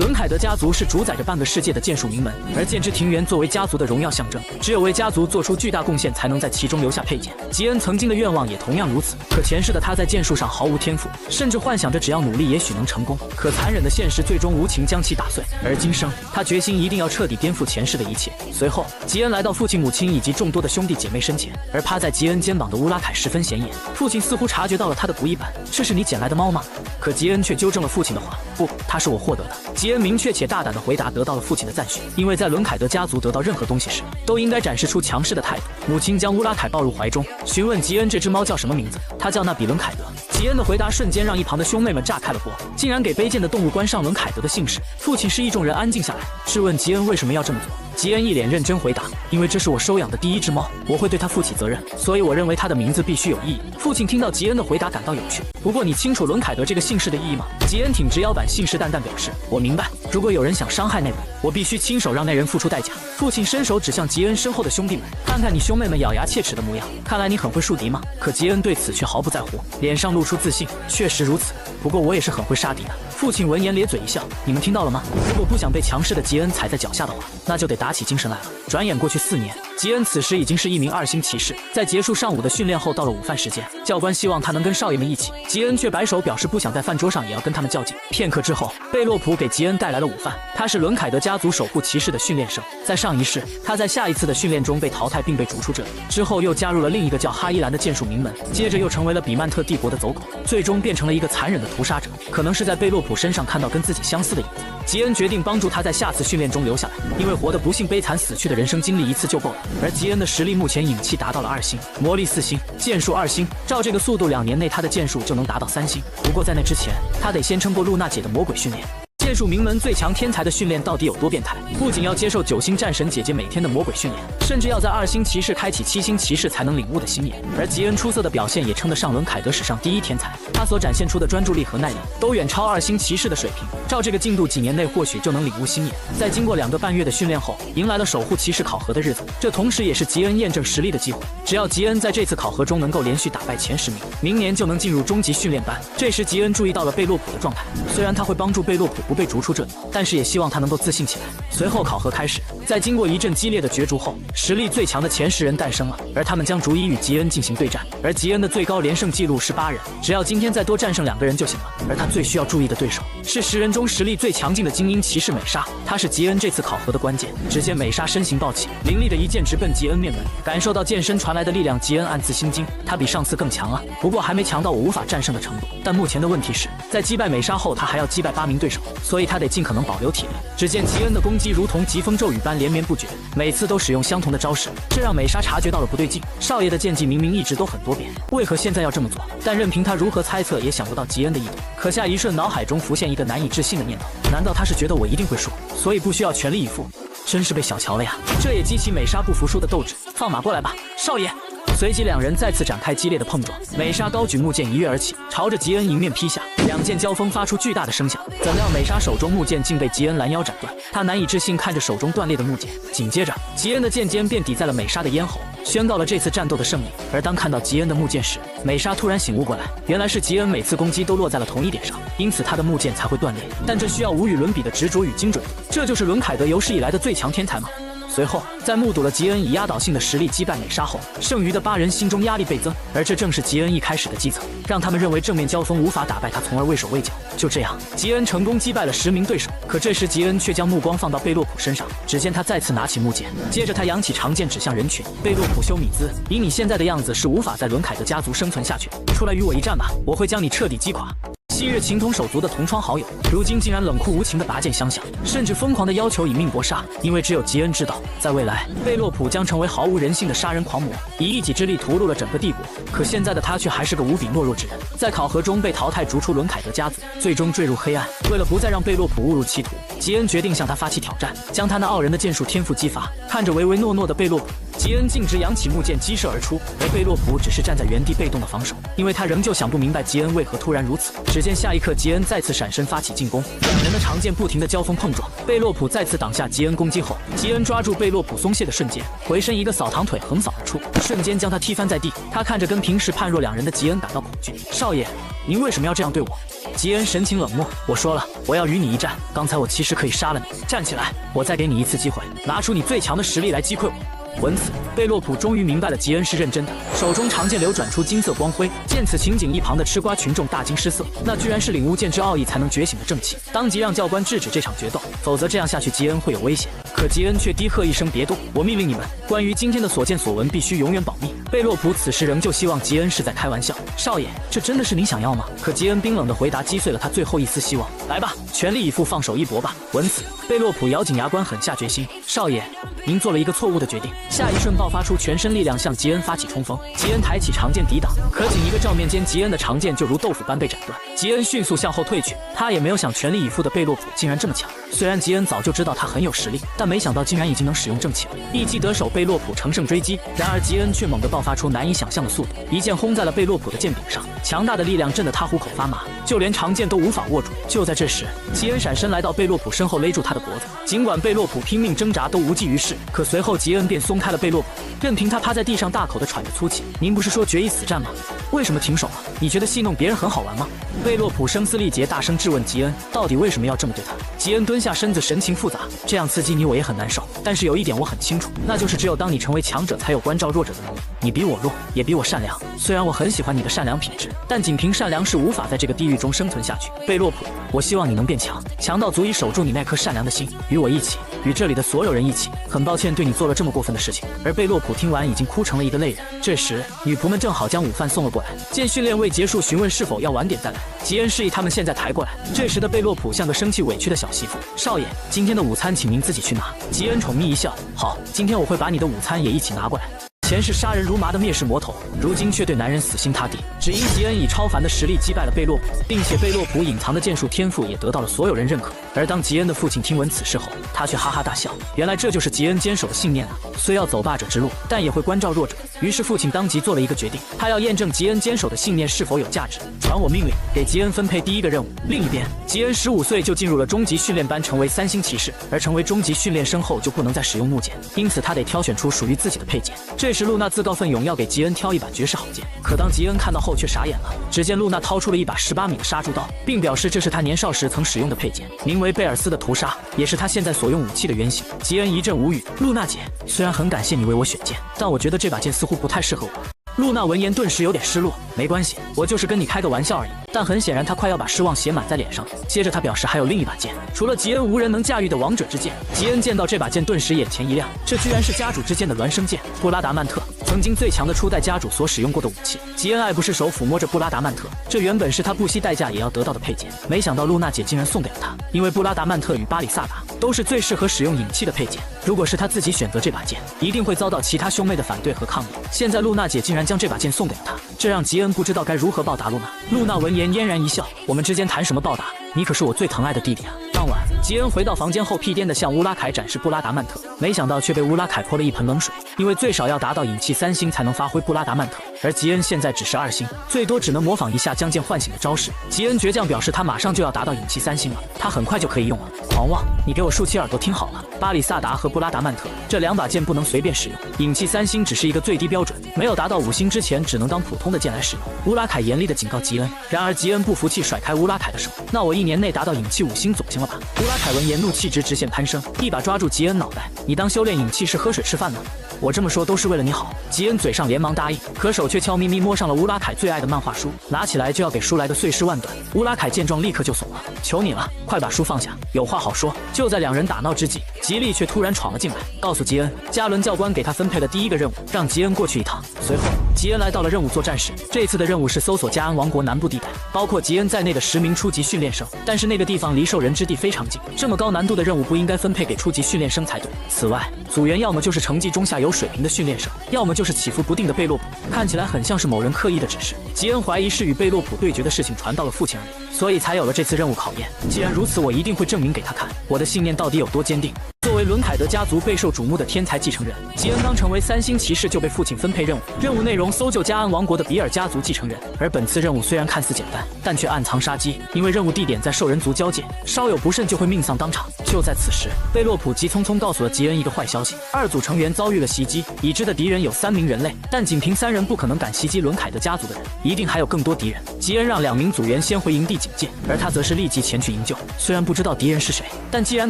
伦凯德家族是主宰着半个世界的剑术名门，而剑之庭园作为家族的荣耀象征，只有为家族做出巨大贡献，才能在其中留下佩剑。吉恩曾经的愿望也同样如此，可前世的他在剑术上毫无天赋，甚至幻想着只要努力也许能成功。可残忍的现实最终无情将其打碎，而今生他决心一定要彻底颠覆前世的一切。随后，吉恩来到父亲、母亲以及众多的兄弟姐妹身前，而趴在吉恩肩膀的乌拉凯十分显眼。父亲似乎察觉到了他的不一般，这是你捡来的猫吗？可吉恩却纠正了父亲的话，不，它是我获得的。吉恩明确且大胆的回答得到了父亲的赞许，因为在伦凯德家族得到任何东西时，都应该展示出强势的态度。母亲将乌拉凯抱入怀中，询问吉恩这只猫叫什么名字，它叫纳比伦凯德。吉恩的回答瞬间让一旁的兄妹们炸开了锅，竟然给卑贱的动物冠上伦凯德的姓氏。父亲示意众人安静下来，质问吉恩为什么要这么做。吉恩一脸认真回答，因为这是我收养的第一只猫，我会对它负起责任，所以我认为它的名字必须有意义。父亲听到吉恩的回答感到有趣，不过你清楚伦凯德这个姓氏的意义吗？吉恩挺直腰板，信誓旦旦表示，我明白，如果有人想伤害那人，我必须亲手让那人付出代价。父亲伸手指向吉恩身后的兄弟们，看看你兄妹们咬牙切齿的模样，看来你很会树敌吗？可吉恩对此却毫不在乎，脸上露出自信，确实如此，不过我也是很会杀敌的。父亲闻言咧嘴一笑，你们听到了吗？如果不想被强势的吉恩踩在脚下的话，那就得打起精神来了。转眼过去4年，吉恩此时已经是一名2星骑士。在结束上午的训练后，到了午饭时间，教官希望他能跟少爷们一起，吉恩却摆手表示不想在饭桌上也要跟他们较劲。片刻之后，贝洛普给吉恩带来了午饭。他是伦凯德家族守护骑士的训练生，在上一世，他在下一次的训练中被淘汰并被逐出这里，之后又加入了另一个叫哈伊兰的剑术名门，接着又成为了比曼特帝国的走狗，最终变成了一个残忍的屠杀者。可能是在贝洛普身上看到跟自己相似的影子，吉恩决定帮助他在下次训练中留下来，因为活得不幸悲惨死去的人生经历一次就够了。而吉恩的实力目前影气达到了2星，魔力4星，剑术2星，照这个速度，2年内他的剑术就能达到3星。不过在那之前，他得先撑过露娜姐的魔鬼训练。剑术名门最强天才的训练到底有多变态？不仅要接受9星战神姐姐每天的魔鬼训练，甚至要在2星骑士开启7星骑士才能领悟的心眼。而吉恩出色的表现也称得上伦凯德史上第一天才，他所展现出的专注力和耐力都远超2星骑士的水平。照这个进度，几年内或许就能领悟心眼。在经过2个半月的训练后，迎来了守护骑士考核的日子，这同时也是吉恩验证实力的机会。只要吉恩在这次考核中能够连续打败前10名，明年就能进入终极训练班。这时吉恩注意到了贝洛普的状态，虽然他会帮助贝洛普不被逐出这里，但是也希望他能够自信起来。随后考核开始，在经过一阵激烈的角逐后，实力最强的前10人诞生了，而他们将逐一与吉恩进行对战。而吉恩的最高连胜记录是8人，只要今天再多战胜2个人就行了。而他最需要注意的对手是10人中实力最强劲的精英骑士美莎，她是吉恩这次考核的关键。只见美莎身形暴起，凌厉的一剑直奔吉恩面门，感受到剑身传来的力量，吉恩暗自心惊，他比上次更强了，不过还没强到我无法战胜的程度。但目前的问题是，在击败美莎后，他还要击败8名对手，所以他得尽可能保留体力。只见吉恩的攻击如同疾风骤雨般连绵不绝，每次都使用相同的招式，这让美莎察觉到了不对劲。少爷的剑技明明一直都很多变，为何现在要这么做？但任凭他如何猜测，也想不到吉恩的意图。可下一瞬，脑海中浮现一个难以置信的念头：难道他是觉得我一定会输，所以不需要全力以赴？真是被小瞧了呀！这也激起美莎不服输的斗志。放马过来吧，少爷！随即2人再次展开激烈的碰撞，美莎高举木剑一跃而起，朝着吉恩迎面劈下，2剑交锋发出巨大的声响。怎料美莎手中木剑竟被吉恩拦腰斩断，她难以置信看着手中断裂的木剑，紧接着吉恩的剑尖便抵在了美莎的咽喉，宣告了这次战斗的胜利。而当看到吉恩的木剑时，美莎突然醒悟过来，原来是吉恩每次攻击都落在了同一点上，因此他的木剑才会断裂。但这需要无与伦比的执着与精准，这就是伦凯德有史以来的最强天才吗？随后，在目睹了吉恩以压倒性的实力击败美莎后，剩余的8人心中压力倍增，而这正是吉恩一开始的计策，让他们认为正面交锋无法打败他，从而畏手畏脚。就这样，吉恩成功击败了10名对手。可这时吉恩却将目光放到贝洛普身上，只见他再次拿起木剑，接着他扬起长剑指向人群。贝洛普休米兹，以你现在的样子是无法在伦凯德家族生存下去，出来与我一战吧，我会将你彻底击垮。昔日情同手足的同窗好友，如今竟然冷酷无情的拔剑相向，甚至疯狂的要求以命搏杀。因为只有吉恩知道，在未来，贝洛普将成为毫无人性的杀人狂魔，以一己之力屠戮了整个帝国。可现在的他却还是个无比懦弱之人，在考核中被淘汰，逐出伦凯德家族，最终坠入黑暗。为了不再让贝洛普误入歧途，吉恩决定向他发起挑战，将他那傲人的剑术天赋激发。看着唯唯诺诺的贝洛普，吉恩径直扬起木剑击射而出，而贝洛普只是站在原地被动的防守，因为他仍旧想不明白吉恩为何突然如此。只见下一刻，吉恩再次闪身发起进攻，2人的长剑不停的交锋碰撞。贝洛普再次挡下吉恩攻击后，吉恩抓住贝洛普松懈的瞬间，回身一个扫堂腿横扫而出，瞬间将他踢翻在地。他看着跟平时判若2人的吉恩感到恐惧。少爷，您为什么要这样对我？吉恩神情冷漠，我说了，我要与你一战。刚才我其实可以杀了你。站起来，我再给你一次机会，拿出你最强的实力来击溃我。闻此，贝洛普终于明白了吉恩是认真的，手中长剑流转出金色光辉。见此情景，一旁的吃瓜群众大惊失色，那居然是领悟剑之奥义才能觉醒的正气，当即让教官制止这场决斗，否则这样下去吉恩会有危险。可吉恩却低喝一声别动，我命令你们，关于今天的所见所闻必须永远保密。贝洛普此时仍旧希望吉恩是在开玩笑，少爷，这真的是你想要吗？可吉恩冰冷的回答击碎了他最后一丝希望，来吧，全力以赴，放手一搏吧。闻此，贝洛普咬紧牙关，狠下决心，少爷，您做了一个错误的决定。下一瞬爆发出全身力量向吉恩发起冲锋，吉恩抬起长剑抵挡，可仅一个照面间，吉恩的长剑就如豆腐般被斩断。吉恩迅速向后退去，他也没有想全力以赴的贝洛普竟然这么强。虽然吉恩早就知道他很有实力，但没想到竟然已经能使用正气了。一击得手，贝洛普乘胜追击，然而吉恩却猛地爆发出难以想象的速度，一剑轰在了贝洛普的剑柄上，强大的力量震得他虎口发麻，就连长剑都无法握住。就在这时，吉恩闪身来到贝洛普身后，勒住他的脖子。尽管贝洛普拼命挣扎都无济于事，可随后吉恩便松开了贝洛普，任凭他趴在地上大口地喘着粗气。您不是说决一死战吗？为什么停手了？你觉得戏弄别人很好玩吗？贝洛普声嘶力竭，大声质问吉恩，到底为什么要这么对他？吉恩蹲下身子，神情复杂，这样刺激你我也很难受，但是有一点我很清楚，那就是只有当你成为强者，才有关照弱者的能力。你比我弱，也比我善良，虽然我很喜欢你的善良品质，但仅凭善良是无法在这个地狱中生存下去。贝洛普，我希望你能变强，强到足以守住你那颗善良的心，与我一起，与这里的所有人一起。很抱歉对你做了这么过分的事情。而贝洛普听完已经哭成了一个泪人。这时，女仆们正好将午饭送了过来，见训练未结束，询问是否要晚点再来。吉恩示意他们现在抬过来。这时的贝洛普像个生气委屈的小媳妇，少爷，今天的午餐请您自己去拿。吉恩宠溺一笑，好，今天我会把你的午餐也一起拿过来。前世杀人如麻的灭世魔头，如今却对男人死心塌地，只因吉恩以超凡的实力击败了贝洛普，并且贝洛普隐藏的剑术天赋也得到了所有人认可。而当吉恩的父亲听闻此事后，他却哈哈大笑，原来这就是吉恩坚守的信念啊！虽要走霸者之路，但也会关照弱者。于是父亲当即做了一个决定，他要验证吉恩坚守的信念是否有价值。传我命令，给吉恩分配第一个任务。另一边，吉恩15岁就进入了终极训练班，成为3星骑士，而成为终极训练生后就不能再使用木剑，因此他得挑选出属于自己的配件。这时露娜自告奋勇要给吉恩挑一把绝世好剑，可当吉恩看到后却傻眼了。只见露娜掏出了一把18米的杀猪刀，并表示这是他年少时曾使用的配件，名为贝尔斯的屠杀，也是他现在所用武器的原型。吉恩一阵无语，露娜姐，虽然很感谢你为我选剑，但我觉得这把剑似乎不太适合我。露娜闻言顿时有点失落，没关系，我就是跟你开个玩笑而已。但很显然他快要把失望写满在脸上了。接着他表示还有另一把剑，除了吉恩无人能驾驭的王者之剑。吉恩见到这把剑顿时眼前一亮，这居然是家主之剑的孪生剑布拉达曼特，曾经最强的初代家主所使用过的武器。吉恩爱不释手抚摸着布拉达曼特，这原本是他不惜代价也要得到的配件，没想到露娜姐竟然送给了他。因为布拉达曼特与巴里萨达都是最适合使用影器的配件，如果是他自己选择这把剑，一定会遭到其他兄妹的反对和抗议。现在露娜姐竟然将这把剑送给了他，这让吉恩不知道该如何报答露娜。露娜闻言嫣然一笑，我们之间谈什么报答？你可是我最疼爱的弟弟啊！当晚，吉恩回到房间后，屁颠地向乌拉凯展示布拉达曼特，没想到却被乌拉凯泼了一盆冷水。因为最少要达到影器3星才能发挥布拉达曼特，而吉恩现在只是2星，最多只能模仿一下将剑唤醒的招式。吉恩倔强表示他马上就要达到影器3星了，他很快就可以用了。狂妄，你给我竖起耳朵听好了，巴里萨达和布拉达曼特这2把剑不能随便使用，影器3星只是一个最低标准，没有达到5星之前只能当普通的剑来使用。乌拉凯严厉地警告吉恩，然而吉恩不服气，甩开乌拉凯的手，那我1年内达到影器5星总行了吧？乌拉凯闻言怒气值直线攀升，一把抓住吉恩脑袋，你当修炼影器是喝水吃饭吗？我这么说都是为了你好。吉恩嘴上连忙答应，可手却悄咪咪摸上了乌拉凯最爱的漫画书，拿起来就要给书来的碎尸万段。乌拉凯见状立刻就怂了，求你了，快把书放下，有话好说。就在2人打闹之际，吉利却突然闯了进来，告诉吉恩，加伦教官给他分配了第一个任务，让吉恩过去一趟。随后，吉恩来到了任务作战室，这次的任务是搜索加恩王国南部地带，包括吉恩在内的10名初级训练生，但是那个地方离兽人之地非常近，这么高难度的任务不应该分配给初级训练生才对。此外，组员要么就是成绩中下游水平的训练生，要么就是起伏不定的贝洛普，看起来很像是某人刻意的指示。吉恩怀疑是与贝洛普对决的事情传到了父亲耳里，所以才有了这次任务考验。既然如此，我一定会证明给他看，我的信念到底有多坚定。作为伦凯德家族备受瞩目的天才继承人。吉恩刚成为3星骑士就被父亲分配任务，任务内容搜救加安王国的比尔家族继承人。而本次任务虽然看似简单，但却暗藏杀机，因为任务地点在兽人族交界，稍有不慎就会命丧当场。就在此时，贝洛普急匆匆告诉了吉恩一个坏消息：2组成员遭遇了袭击，已知的敌人有3名人类，但仅凭3人不可能敢袭击伦凯德家族的人，一定还有更多敌人。吉恩让2名组员先回营地警戒，而他则是立即前去营救。虽然不知道敌人是谁，但既然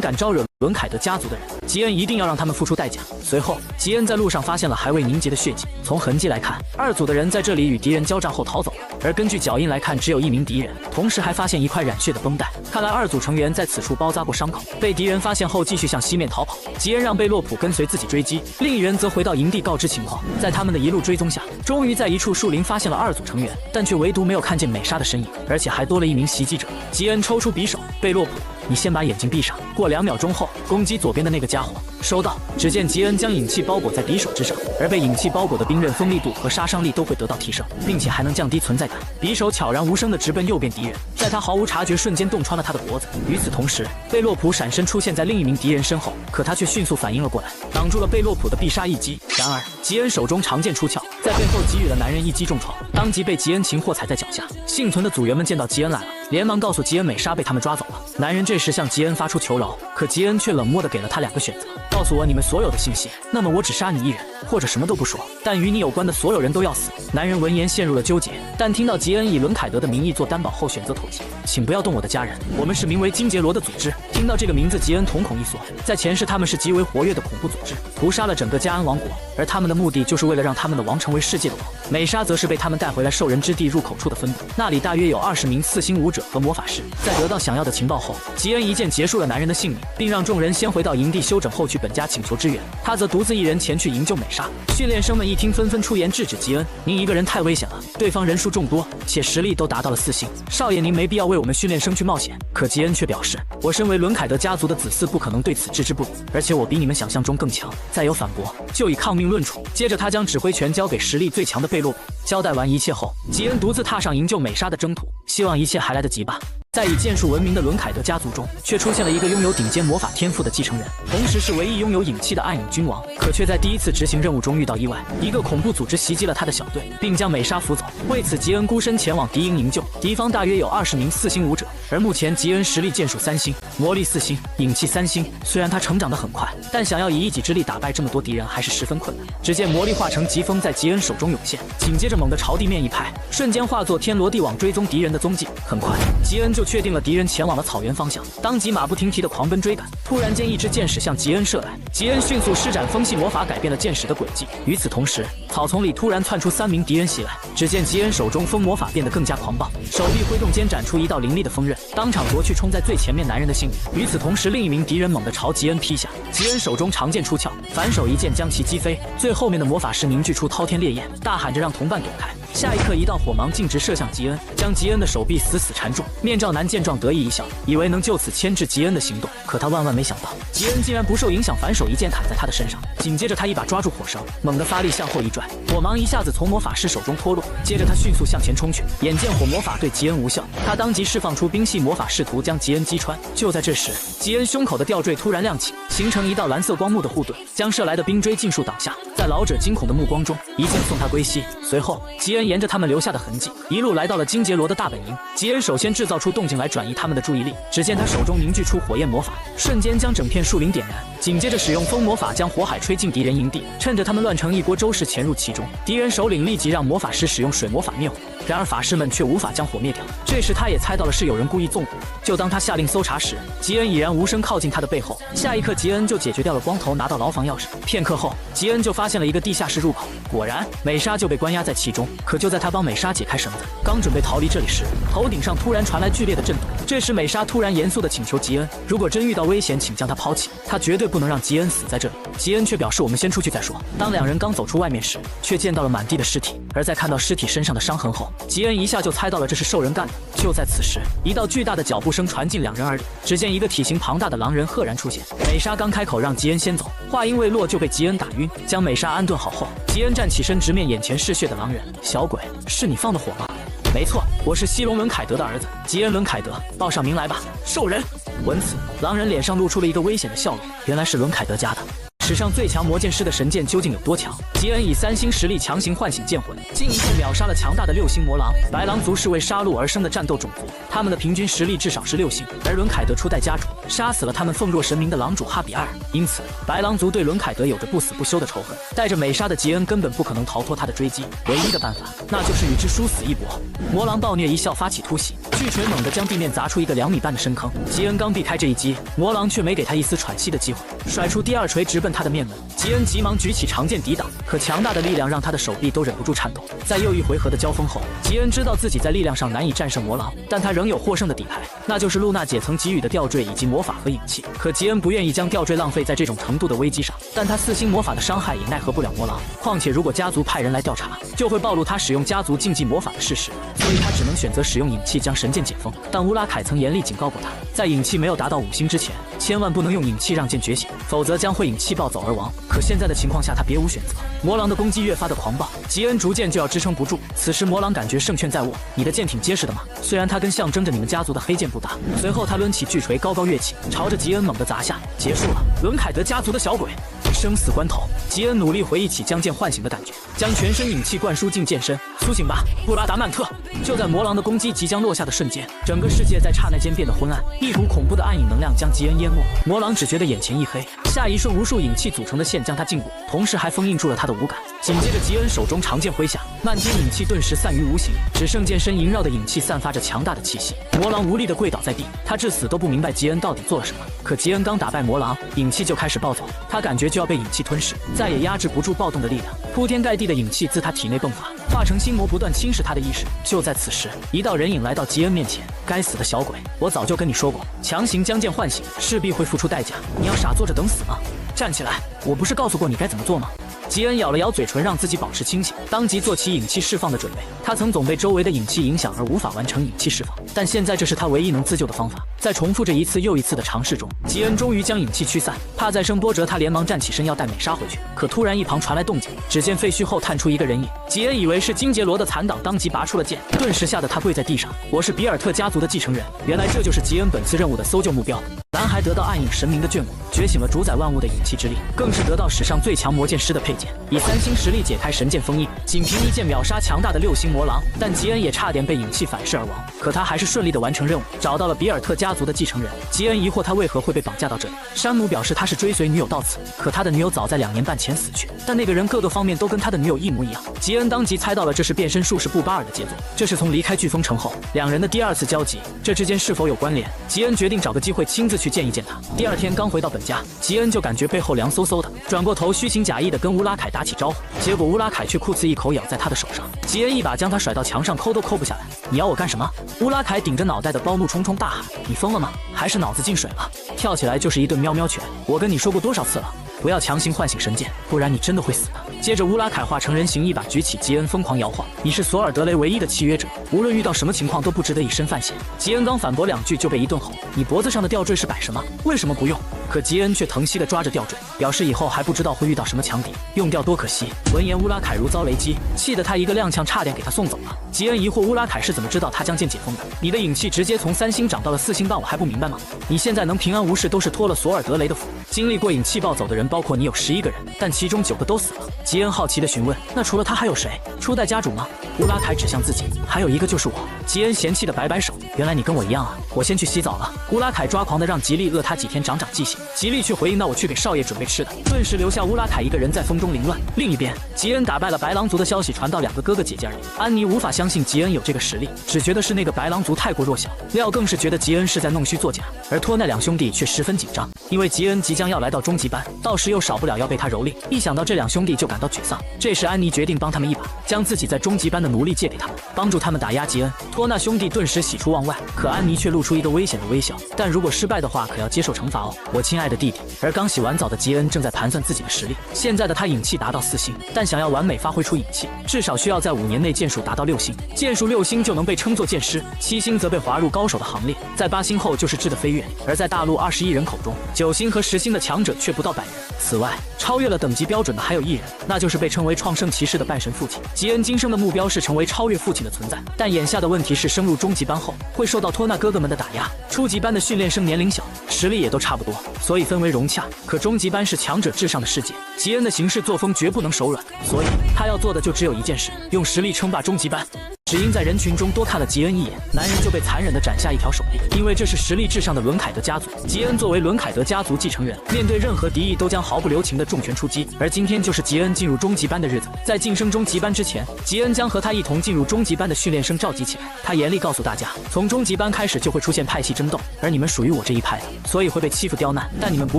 敢招惹伦凯德家族的人，吉恩一定要让他们付出代价。随后，吉恩在路上发现了还未凝结的血迹，从痕迹来看，2组的人在这里与敌人交战后逃走了。而根据脚印来看，只有1名敌人，同时还发现一块染血的绷带，看来2组成员在此处包扎过伤口，被敌人发现后继续向西面逃跑。吉恩让贝洛普跟随自己追击，另一人则回到营地告知情况。在他们的一路追踪下，终于在一处树林发现了2组成员，但却唯独没有看见美莎的身影，而且还多了1名袭击者。吉恩抽出匕首，贝洛普，你先把眼睛闭上，过2秒钟后攻击左边的那个家伙。收到。只见吉恩将引气包裹在匕首之上，而被引气包裹的冰刃锋利度和杀伤力都会得到提升，并且还能降低存在感。匕首悄然无声地直奔右边敌人，在他毫无察觉瞬间洞穿了他的脖子。与此同时，贝洛普闪身出现在另一名敌人身后，可他却迅速反应了过来，挡住了贝洛普的必杀一击。然而吉恩手中长剑出鞘，在背后给予了男人一击重创，当即被吉恩擒获踩在脚下。幸存的组员们见到吉恩来了，连忙告诉吉恩美莎被他们抓走了。男人这时向吉恩发出求饶，可吉恩却冷漠地给了他2个选择：告诉我你们所有的信息，那么我只杀你1人，或者什么都不说，但与你有关的所有人都要死。男人闻言陷入了纠结，但听到吉恩以伦凯德的名义做担保后选择妥协。请不要动我的家人，我们是名为金杰罗的组织。听到这个名字，吉恩瞳孔一缩，在前世他们是极为活跃的恐怖组织，屠杀了整个加安王国，而他们的目的就是为了让他们的王成为世界的王。美莎则是被他们带回来兽人之地入口处的分部，那里大约有20名4星武者和魔法师。在得到想要的情报后，吉恩一剑结束了男人的性命，并让众人先回到营地休整后去本家请求支援，他则独自一人前去营救美莎。训练生们一听，纷纷出言制止吉恩：您一个人太危险了，对方人数众多，且实力都达到了4星，少爷您没必要为我们训练生去冒险。可吉恩却表示：我身为伦凯德家族的子嗣，不可能对此置之不理，而且我比你们想象中更强，再有反驳就以抗命论处。接着他将指挥权交给实力最强的贝洛普。交代完一切后，吉恩独自踏上营救美莎的征途，希望一切还来得及吧。在以剑术闻名的伦凯德家族中，却出现了一个拥有顶尖魔法天赋的继承人，同时是唯一拥有影气的暗影君王。可却在第一次执行任务中遇到意外，一个恐怖组织袭击了他的小队，并将美莎俘走。为此，吉恩孤身前往敌营营救。敌方大约有20名4星武者，而目前吉恩实力剑术3星，魔力4星，影气3星。虽然他成长得很快，但想要以一己之力打败这么多敌人还是十分困难。只见魔力化成疾风在吉恩手中涌现，紧接着猛地朝地面一拍，瞬间化作天罗地网追踪敌人的踪迹。很快，吉恩就确定了敌人前往了草原方向，当即马不停蹄的狂奔追赶。突然间，一支箭矢向吉恩射来，吉恩迅速施展风系魔法改变了箭矢的轨迹。与此同时，草丛里突然窜出3名敌人袭来，只见吉恩手中风魔法变得更加狂暴，手臂挥动间斩出一道凌厉的锋刃，当场夺去冲在最前面男人的性命。与此同时，另一名敌人猛地朝吉恩劈下，吉恩手中长剑出鞘，反手一剑将其击飞。最后面的魔法师凝聚出滔天烈焰，大喊着让同伴躲开。下一刻，一道火芒径直射向吉恩，将吉恩的手臂死死缠住。面罩男见状得意一笑，以为能就此牵制吉恩的行动，可他万万没想到，吉恩竟然不受影响，反手一剑砍在他的身上。紧接着，他一把抓住火绳，猛地发力向后一拽，火芒一下子从魔法师手中脱落。接着他迅速向前冲去，眼见火魔法对吉恩无效，他当即释放出冰系魔法，试图将吉恩击穿。就在这时，吉恩胸口的吊坠突然亮起，形成一道蓝色光幕的护盾，将射来的冰锥尽数挡下。在老者惊恐的目光中，一剑送他归西。随后，吉恩沿着他们留下的痕迹，一路来到了金杰罗的大本营。吉恩首先制造出动静来转移他们的注意力，只见他手中凝聚出火焰魔法，瞬间将整片树林点燃。紧接着使用风魔法将火海吹进敌人营地，趁着他们乱成一锅粥时潜入其中。敌人首领立即让魔法师使用水魔法灭火，然而法师们却无法将火灭掉。这时他也猜到了是有人故意纵火，就当他下令搜查时，吉恩已然无声靠近他的背后。下一刻，吉恩就解决掉了光头，拿到牢房钥匙。片刻后，吉恩就发现了一个地下室入口，果然美莎就被关押在其中。可就在他帮美莎解开绳子，刚准备逃离这里时，头顶上突然传来剧烈的震动。这时美莎突然严肃地请求吉恩，如果真遇到危险，请将他抛弃，他绝对不能让吉恩死在这里。吉恩却表示我们先出去再说。当2人刚走出外面时，却见到了满地的尸体，而在看到尸体身上的伤痕后，吉恩一下就猜到了这是兽人干的。就在此时，一道巨大的脚步声传进2人耳里，只见一个体型庞大的狼人赫然出现。美莎刚开口让吉恩先走，话音未落就被吉恩打晕。将美莎安顿好后，吉恩站起身直面眼前嗜血的狼人，小鬼，是你放的火吗？没错，我是西隆伦凯德的儿子吉恩伦凯德，报上名来吧。兽人。闻此，狼人脸上露出了一个危险的笑容，原来是伦凯德家的。史上最强魔剑师的神剑究竟有多强？吉恩以3星实力强行唤醒剑魂，竟一剑秒杀了强大的6星魔狼。白狼族是为杀戮而生的战斗种族，他们的平均实力至少是6星，而伦凯德初代家主杀死了他们奉若神明的狼主哈比埃尔，因此白狼族对伦凯德有着不死不休的仇恨。带着美杀的吉恩根本不可能逃脱他的追击，唯一的办法那就是与之殊死一搏。魔狼暴虐一笑，发起突袭，巨锤猛地将地面砸出一个2米半的深坑。吉恩刚避开这一击，魔狼却没给他一丝喘息的机会，甩出第2锤直奔他的面门。吉恩急忙举起长剑抵挡，可强大的力量让他的手臂都忍不住颤抖。在又一回合的交锋后，吉恩知道自己在力量上难以战胜魔狼，但他仍有获胜的底牌，那就是露娜姐曾给予的吊坠以及魔法和影器。可吉恩不愿意将吊坠浪费在这种程度的危机上，但他4星魔法的伤害也奈何不了魔狼。况且如果家族派人来调查，就会暴露他使用家族禁忌魔法的事实，所以他只能选择使用影器将神剑解封。但乌拉凯曾严厉警告过他，在影器没有达到5星之前，千万不能用影器让剑觉醒，否则将会引气暴走而亡。可现在的情况下，他别无选择。魔狼的攻击越发的狂暴，吉恩逐渐就要支撑不住。此时魔狼感觉胜券在握，你的剑挺结实的嘛。虽然他跟象征着你们家族的黑剑不搭。随后他抡起巨锤高高跃起，朝着吉恩猛地砸下。结束了，伦凯德家族的小鬼。生死关头，吉恩努力回忆起将剑唤醒的感觉，将全身影气灌输进剑身。苏醒吧，布拉达曼特！就在魔狼的攻击即将落下的瞬间，整个世界在刹那间变得昏暗，一股恐怖的暗影能量将吉恩淹没。魔狼只觉得眼前一黑，下一瞬无数影气组成的线将他禁锢，同时还封印住了他的五感。紧接着吉恩手中长剑挥下，漫天影气顿时散于无形，只剩剑身萦绕的影气散发着强大的气息。魔狼无力地跪倒在地，他至死都不明白吉恩到底做了什么。可吉恩刚打败魔狼，影气就开始暴走，他感觉就要被影气吞噬，再也压制不住暴动的力量，铺天盖地的影气自他体内迸发，化成心魔不断侵蚀他的意识。就在此时，一道人影来到吉恩面前。该死的小鬼，我早就跟你说过，强行将剑唤醒势必会付出代价，你要傻坐着等死吗？站起来，我不是告诉过你该怎么做吗？吉恩咬了咬嘴唇，让自己保持清醒，当即做起影气释放的准备。他曾总被周围的影气影响而无法完成影气释放，但现在这是他唯一能自救的方法。在重复着一次又一次的尝试中，吉恩终于将影气驱散。怕再生波折，他连忙站起身要带美莎回去，可突然一旁传来动静，只见废墟后探出一个人影。吉恩以为是金杰罗的残党，当即拔出了剑，顿时吓得他跪在地上。我是比尔特家族的继承人，原来这就是吉恩本次任务的搜救目标。男孩得到暗影神明的眷顾，觉醒了主宰万物的影气之力，更是得到史上最强魔剑师的佩剑，以3星实力解开神剑封印，仅凭一剑秒杀强大的6星魔狼。但吉恩也差点被影气反噬而亡，可他还是顺利的完成任务，找到了比尔特家族的继承人。吉恩疑惑他为何会被绑架到这里，山姆表示他是追随女友到此，可他的女友早在2年半前死去，但那个人各个方面都跟他的女友一模一样。吉恩当即猜到了这是变身术士布巴尔的杰作，这是从离开飓风城后两人的第2次交集，这之间是否有关联？吉恩决定找个机会亲自去见一见他。第2天刚回到本家，吉恩就感觉背后凉飕飕的，转过头虚情假意的跟乌拉凯打起招呼，结果乌拉凯却酷似一口咬在他的手上，吉恩一把将他甩到墙上，抠都抠不下来。你要我干什么？乌拉凯顶着脑袋的包怒冲冲大喊，你疯了吗？还是脑子进水了？跳起来就是一顿喵喵拳，我跟你说过多少次了，不要强行唤醒神剑，不然你真的会死的。接着乌拉凯化成人形，一把举起吉恩，疯狂摇晃。你是索尔德雷唯一的契约者，无论遇到什么情况都不值得以身犯险。吉恩刚反驳2句就被一顿吼，你脖子上的吊坠是摆什么？为什么不用？可吉恩却疼惜地抓着吊坠，表示以后还不知道会遇到什么强敌，用掉多可惜。闻言乌拉凯如遭雷击，气得他一个踉跄，差点给他送走了。吉恩疑惑乌拉凯是怎么知道他将剑解封的？你的影气直接从3星涨到了4星半，我还不明白吗？你现在能平安无事都是托了索尔德雷的福。经历过影气暴走的人包括你有11个人，但其中9个都死了。吉恩好奇地询问，那除了他还有谁？初代家主吗？乌拉凯指向自己，还有一个就是我。吉恩嫌弃地摆摆手，原来你跟我一样啊，我先去洗澡了。乌拉凯抓狂地让吉利饿他几天长长记性，吉利却回应，那我去给少爷准备吃的，顿时留下乌拉凯一个人在风中凌乱。另一边，吉恩打败了白狼族的消息传到2个哥哥姐姐耳里，安妮无法相信吉恩有这个实力，只觉得是那个白狼族太过弱小，廖更是觉得吉恩是在弄虚作假，而托那2兄弟却十分紧张，因为吉恩即将要来到终极班，到时又少不了要被他蹂躏，一想到这2兄弟就感到沮丧。这时安妮决定帮他们一把，将自己在终极班的奴隶借给他们，帮助他们打压吉恩。托那兄弟顿时喜出望外，可安妮却露出一个危险的微笑，但如果失败的话可要接受惩罚哦，我亲爱的弟弟。而刚洗完澡的吉恩正在盘算自己的实力，现在的他影气达到4星，但想要完美发挥出影气，至少需要在5年内剑术达到6星，剑术6星就能被称作剑师，7星则被划入高手的行列，在8星后就是质的飞跃。而在大陆20亿人口中，9星和10星的强者却不到100人。此外，超越了等级标准的还有1人，那就是被称为创圣骑士的半神父亲。吉恩今生的目标是成为超越父亲的存在，但眼下的问题题是升入中级班后会受到托纳哥哥们的打压，初级班的训练生年龄小，实力也都差不多，所以氛围融洽。可中级班是强者至上的世界，吉恩的行事作风绝不能手软，所以他要做的就只有一件事，用实力称霸中级班。只因在人群中多看了吉恩一眼，男人就被残忍地斩下一条手臂，因为这是实力至上的伦凯德家族。吉恩作为伦凯德家族继承人，面对任何敌意都将毫不留情地重拳出击。而今天就是吉恩进入中级班的日子，在晋升中级班之前，吉恩将和他一同进入中级班的训练生召集起来。他严厉告诉大家，从中级班开始就会出现派系争斗，而你们属于我这一派的，所以会被欺负刁难，但你们不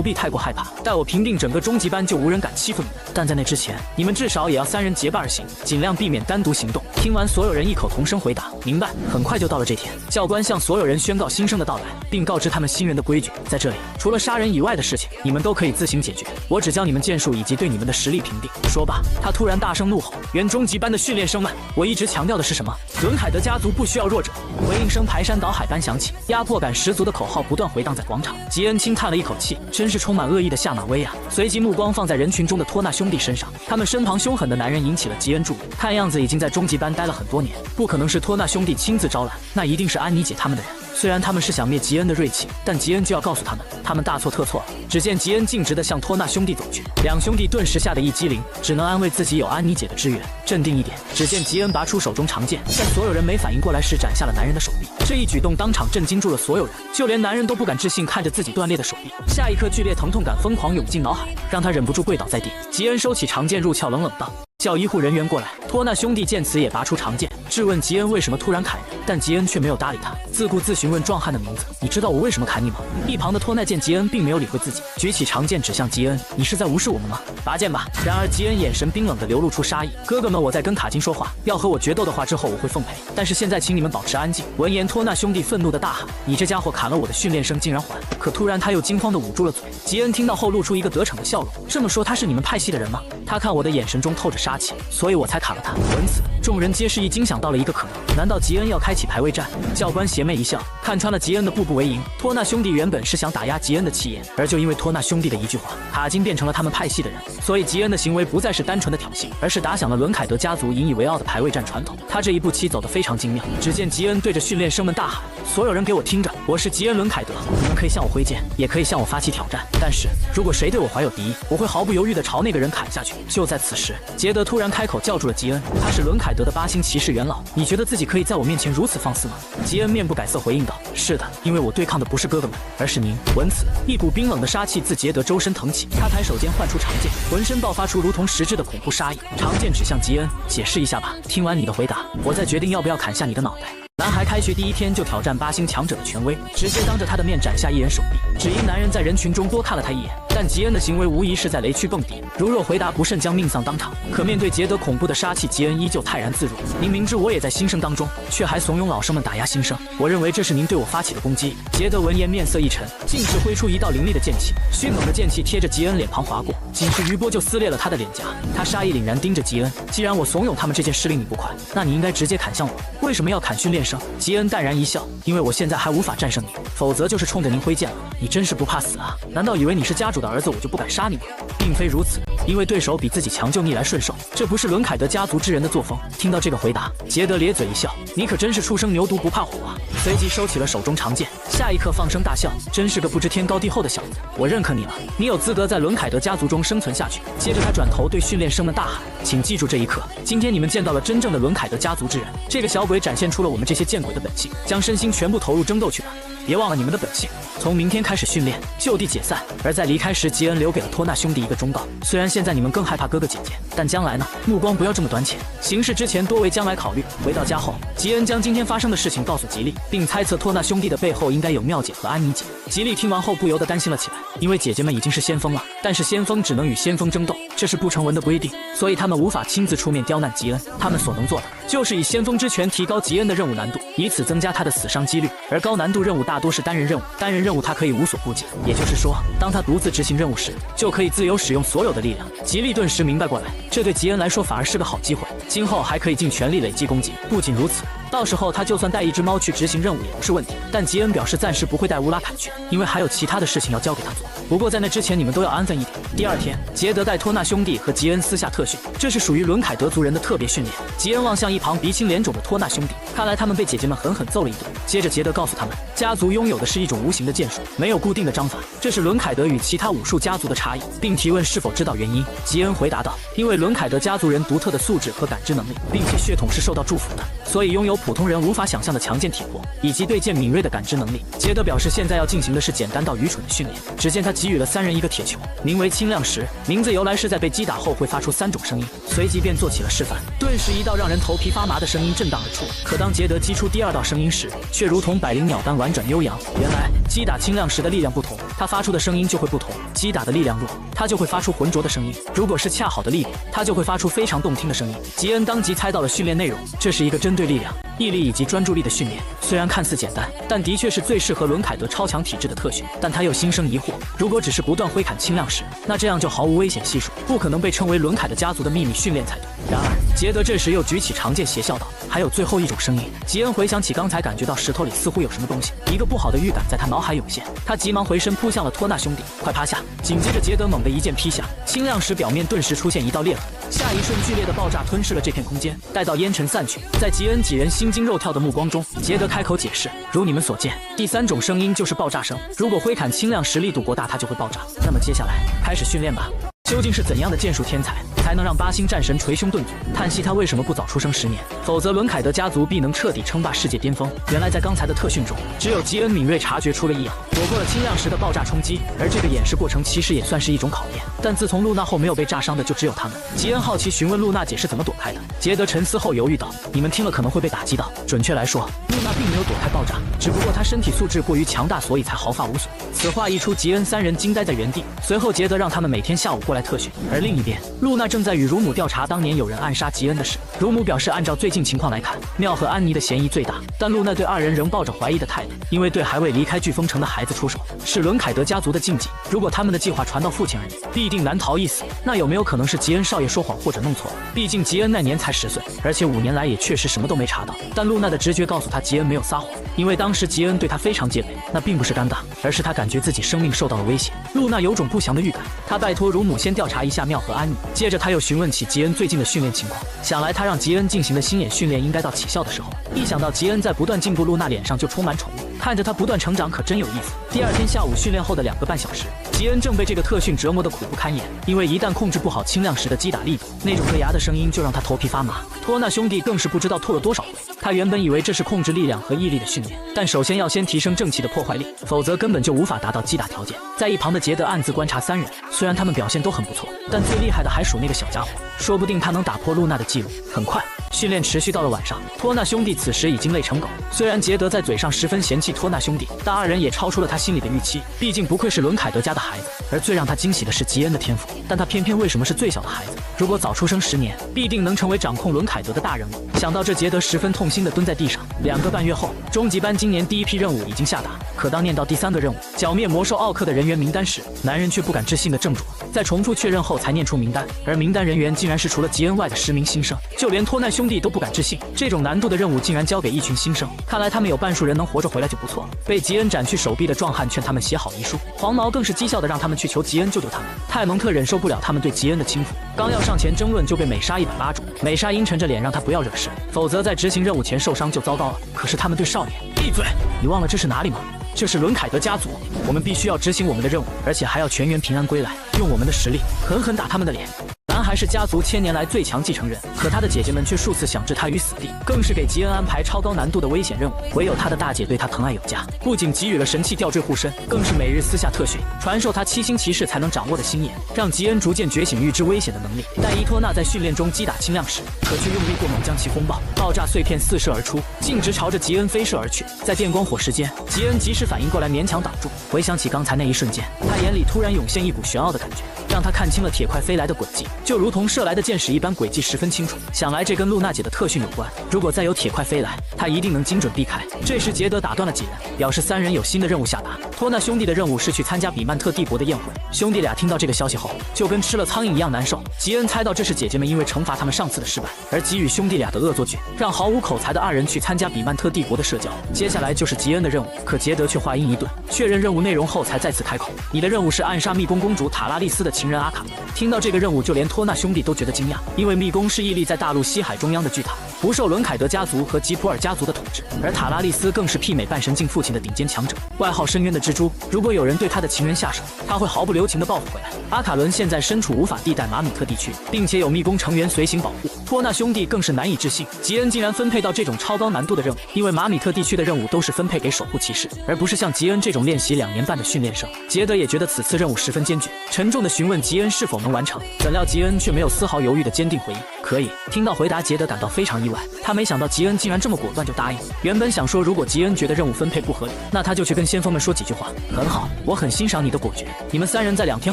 必太过害怕，待我平定整个中级班，就无人敢欺负你们。但在那之前，你们至少也要3人结伴而行，尽量避免单独行动。听完，所有人异口同声回答明白。很快就到了这天，教官向所有人宣告新生的到来，并告知他们新人的规矩。在这里，除了杀人以外的事情，你们都可以自行解决，我只教你们剑术以及对你们的实力评定。说罢，他突然大声怒吼：原中级班的训练生们，我一直强调的是什么？伦凯德家族不需要弱者。回应声排山倒海般响起，压迫感十足的口号不断回荡在广场。吉恩轻叹了一口气，真是充满恶意的下马威啊！随即目光放在人群中的托纳兄弟身上，他们身旁凶狠的男人引起了吉恩注意，看样子已经在中级班待了很多年，不可能是托纳兄弟亲自招揽，那一定是安妮姐他们的人。虽然他们是想灭吉恩的锐气，但吉恩就要告诉他们，他们大错特错了。只见吉恩径直地向托纳兄弟走去，两兄弟顿时吓得一激灵，只能安慰自己有安妮姐的支援，镇定一点。只见吉恩拔出手中长剑，在所有人没反应过来时斩下了男人的手臂。这一举动当场震惊住了所有人，就连男人都不敢置信看着自己断裂的手臂。下一刻，剧烈疼痛感疯狂涌进脑海，让他忍不住跪倒在地。吉恩收起长剑入鞘，冷冷道：叫医护人员过来。托纳兄弟见此也拔出长剑，质问吉恩为什么突然砍人，但吉恩却没有搭理他，自顾自询问壮汉的名字：你知道我为什么砍你吗？一旁的托纳见吉恩并没有理会自己，举起长剑指向吉恩：你是在无视我们吗？拔剑吧！然而吉恩眼神冰冷地流露出杀意：哥哥们，我在跟卡金说话，要和我决斗的话之后我会奉陪，但是现在请你们保持安静。闻言，托纳兄弟愤怒地大喊：你这家伙砍了我的训练生竟然还！可突然他又惊慌地捂住了嘴。吉恩听到后露出一个得逞的笑容：这么说他是你们派系的人吗？他看我的眼神中透着杀气，所以我才砍了他。闻此，众人皆是一惊，想到了一个可能，难道吉恩要开启排位战？教官邪魅一笑，看穿了吉恩的步步为营。托纳兄弟原本是想打压吉恩的气焰，而就因为托纳兄弟的一句话，卡金变成了他们派系的人，所以吉恩的行为不再是单纯的挑衅，而是打响了伦凯德家族引以为傲的排位战传统。他这一步棋走得非常精妙。只见吉恩对着训练生们大喊：所有人给我听着，我是吉恩伦凯德，你们可以向我挥剑，也可以向我发起挑战，但是如果谁对我怀有敌意，我会毫不犹豫地朝那个人砍下去。就在此时，杰德突然开口叫住了吉恩，他是伦凯德的8星骑士元老，你觉得自己可以在我面前如此放肆吗？吉恩面不改色回应道：是的，因为我对抗的不是哥哥们，而是您。闻此，一股冰冷的杀气自杰德周身腾起，他抬手间唤出长剑，浑身爆发出如同实质的恐怖杀意，长剑指向吉恩：解释一下吧，听完你的回答，我再决定要不要砍下你的脑袋。男孩开学第一天就挑战8星强者的权威，直接当着他的面斩下一人手臂，只因男人在人群中多看了他一眼。但吉恩的行为无疑是在雷区蹦迪，如若回答不慎将命丧当场。可面对杰德恐怖的杀气，吉恩依旧泰然自若。您明知我也在新生当中，却还怂恿老生们打压新生，我认为这是您对我发起的攻击。杰德闻言面色一沉，径直挥出一道凌厉的剑气，迅猛的剑气贴着吉恩脸庞划过，仅是余波就撕裂了他的脸颊。他杀意凛然盯着吉恩：既然我怂恿他们这件事令你不快，那你应该直接砍向我，为什么要砍训练生？吉恩淡然一笑：因为我现在还无法战胜你，否则就是冲着您挥剑了。你真是不怕死啊？难道以为你是家主的儿子我就不敢杀你吗？并非如此，因为对手比自己强就逆来顺受，这不是伦凯德家族之人的作风。听到这个回答，杰德咧嘴一笑：你可真是初生牛犊不怕虎啊！随即收起了手中长剑，下一刻放声大笑：真是个不知天高地厚的小子，我认可你了，你有资格在伦凯德家族中生存下去。接着他转头对训练生们大喊：请记住这一刻，今天你们见到了真正的伦凯德家族之人。这个小鬼展现出了我们这些见鬼的本性，将身心全部投入争斗去吧，别忘了你们的本性。从明天开始训练，就地解散。而在离开时，吉恩留给了托纳兄弟一个忠告：虽然现在你们更害怕哥哥姐姐，但将来呢？目光不要这么短浅，行事之前多为将来考虑。回到家后，吉恩将今天发生的事情告诉吉利，并猜测托纳兄弟的背后应该有妙姐和安妮姐。吉利听完后不由得担心了起来，因为姐姐们已经是先锋了，但是先锋只能与先锋争斗，这是不成文的规定，所以他们无法亲自出面刁难吉恩。他们所能做的就是以先锋之权提高吉恩的任务难度，以此增加他的死伤几率。而高难度任务大多是单人任务，单人任务他可以无所顾忌，也就是说，当他独自执行任务时，就可以自由使用所有的力量。吉利顿时明白过来，这对吉恩来说反而是个好机会，今后还可以尽全力累积攻击。不仅如此，到时候他就算带一只猫去执行任务也不是问题。但吉恩表示暂时不会带乌拉凯去，因为还有其他的事情要交给他做。不过在那之前，你们都要安分一点，第二天，杰德带托纳兄弟和吉恩私下特训，这是属于伦凯德族人的特别训练。吉恩望向一旁鼻青脸肿的托纳兄弟，看来他们被姐姐们狠狠揍了一顿。接着杰德告诉他们，家族拥有的是一种无形的剑术，没有固定的章法，这是伦凯德与其他武术家族的差异，并提问是否知道原因。吉恩回答道，因为伦凯德家族人独特的素质和感知能力，并且血统是受到祝福的，所以拥有普通人无法想象的强健体魄以及对剑敏锐的感知能力。杰德表示，现在要进行的是简单到愚蠢的训练。只见他给予了3人一个铁球，名为清亮石，名字由来是在被击打后会发出3种声音，随即便做起了示范。顿时一道让人头皮发麻的声音震荡而出，可当杰德击出第2道声音时，却如同百灵鸟般婉转悠扬。原来击打清亮石的力量不同，它发出的声音就会不同。击打的力量弱，它就会发出浑浊的声音；如果是恰好的力度，它就会发出非常动听的声音。吉恩当即猜到了训练内容，这是一个针对力量、毅力以及专注力的训练。虽然看似简单，但的确是最适合伦凯德超强体质的特训。但他又心生疑惑，如果只是不断挥砍清亮石，那这样就毫无危险系数，不可能被称为伦凯德家族的秘密训练才对。然而杰德这时又举起长剑邪笑道，还有最后一种声音。吉恩回想起刚才感觉到石头里似乎有什么东西，一个不好的预感在他脑海涌现，他急忙回身扑向了托纳兄弟，快趴下！紧接着杰德猛地一剑劈下，清亮石表面顿时出现一道裂痕，下一瞬剧烈的爆炸吞噬了这片空间。待到烟尘散去，在吉恩几人心惊肉跳的目光中，杰德开口解释，如你们所见，第3种声音就是爆炸声，如果挥砍清亮石力度过大，它就会爆炸。那么接下来开始训练吧。究竟是怎样的剑术天才，才能让8星战神捶胸顿足，叹息他为什么不早出生10年，否则伦凯德家族必能彻底称霸世界巅峰。原来在刚才的特训中，只有吉恩敏锐察觉出了异样，躲过了清亮石的爆炸冲击，而这个演示过程其实也算是一种考验。但自从露娜后没有被炸伤的就只有他们。吉恩好奇询问露娜姐是怎么躲开的，杰德沉思后犹豫道，你们听了可能会被打击到，准确来说，露娜并没有躲开爆炸，只不过她身体素质过于强大，所以才毫发无损。此话一出，吉恩3人惊呆在原地。随后杰德让他们每天下午过来特训，而另一边，露娜正在与乳母调查当年有人暗杀吉恩的事。乳母表示，按照最近情况来看，妙和安妮的嫌疑最大，但露娜对2人仍抱着怀疑的态度，因为对还未离开飓风城的孩子出手是伦凯德家族的禁忌，如果他们的计划传到父亲耳里，必定难逃一死。那有没有可能是吉恩少爷说谎或者弄错了？毕竟吉恩那年才10岁，而且5年来也确实什么都没查到。但露娜的直觉告诉她，吉恩没有撒谎，因为当时吉恩对她非常戒备，那并不是尴尬，而是她感觉自己生命受到了威胁。露娜有种不祥的预感，她拜托乳母先调查一下妙和安妮，接着她又询问起吉恩最近的训练情况。想来她让吉恩进行的心眼训练应该到起效的时候了。一想到吉恩在不断进步，露娜脸上就充满宠物，看着他不断成长可真有意思。第2天下午训练后的2个半小时，吉恩正被这个特训折磨得苦不堪言，因为一旦控制不好清亮石的击打力度，那种硌牙的声音就让他头皮发麻。托纳兄弟更是不知道吐了多少回，他原本以为这是控制力量和毅力的训练，但首先要先提升正气的破坏力，否则根本就无法达到击打条件。在一旁的杰德暗自观察3人，虽然他们表现都很不错，但最厉害的还属那个小家伙，说不定他能打破露娜的记录。很快训练持续到了晚上，托纳兄弟此时已经累成狗。虽然杰德在嘴上十分嫌弃托纳兄弟，但2人也超出了他心里的预期，毕竟不愧是伦凯德家的孩子。而最让他惊喜的是吉恩的天赋，但他偏偏为什么是最小的孩子？如果早出生10年，必定能成为掌控伦凯德的大人物。想到这，杰德十分痛心地蹲在地上。2个半月后，终极班今年第1批任务已经下达，可当念到第3个任务剿灭魔兽奥克的人员名单时，男人却不敢置信地怔住了。在重复确认后才念出名单，而名单人员竟然是除了吉恩外的10名新生，就连托奈兄弟都不敢置信，这种难度的任务竟然交给一群新生，看来他们有半数人能活着回来就不错了。被吉恩斩去手臂的壮汉劝他们写好遗书，黄毛更是讥笑的让他们去求吉恩救救他们。泰蒙特忍受不了他们对吉恩的轻浮，刚要上前争论就被美莎一把拉住。美莎阴沉着脸让他不要惹事，否则在执行任务前受伤就糟糕了。可是他们对少年，闭嘴！你忘了这是哪里吗？这是伦凯德家族，我们必须要执行我们的任务，而且还要全员平安归来，用我们的实力狠狠打他们的脸。男孩是家族1000年来最强继承人，可他的姐姐们却数次想置他于死地，更是给吉恩安排超高难度的危险任务。唯有他的大姐对他疼爱有加，不仅给予了神器吊坠护身，更是每日私下特训，传授他7星骑士才能掌握的心眼，让吉恩逐渐觉醒预知危险的能力。但伊托纳在训练中击打清亮石，可却用力过猛将其轰爆，爆炸碎片四射而出，径直朝着吉恩飞射而去。在电光火石间，吉恩及时反应过来，勉强挡住。回想起刚才那一瞬间，他眼里突然涌现一股玄奥的感觉，让他看清了铁块飞来的轨迹，就如同射来的箭矢一般，轨迹十分清楚。想来这跟露娜姐的特训有关，如果再有铁块飞来，他一定能精准避开。这时杰德打断了几人，表示3人有新的任务下达。托纳兄弟的任务是去参加比曼特帝国的宴会。兄弟俩听到这个消息后，就跟吃了苍蝇一样难受。吉恩猜到这是姐姐们因为惩罚他们上次的失败，而给予兄弟俩的恶作剧，让毫无口才的2人去参加比曼特帝国的社交。接下来就是吉恩的任务，可杰德却话音一顿，确认任务内容后才再次开口：你的任务是暗杀密宫公主塔拉丽丝的情人情人阿卡伦。听到这个任务，就连托纳兄弟都觉得惊讶，因为密宫是屹立在大陆西海中央的巨塔，不受伦凯德家族和吉普尔家族的统治，而塔拉利斯更是媲美半神镜父亲的顶尖强者，外号深渊的蜘蛛。如果有人对他的情人下手，他会毫不留情地报复回来。阿卡伦现在身处无法地带马米特地区，并且有密宫成员随行保护，托纳兄弟更是难以置信，吉恩竟然分配到这种超高难度的任务。因为马米特地区的任务都是分配给守护骑士，而不是像吉恩这种练习2年半的训练生。杰德也觉得此次任务十分艰巨，沉重地询问吉恩是否能完成，怎料吉恩却没有丝毫犹豫的坚定回应可以。听到回答，杰德感到非常意外，他没想到吉恩竟然这么果断就答应了。原本想说，如果吉恩觉得任务分配不合理，那他就去跟先锋们说几句话。很好，我很欣赏你的果决，你们3人在2天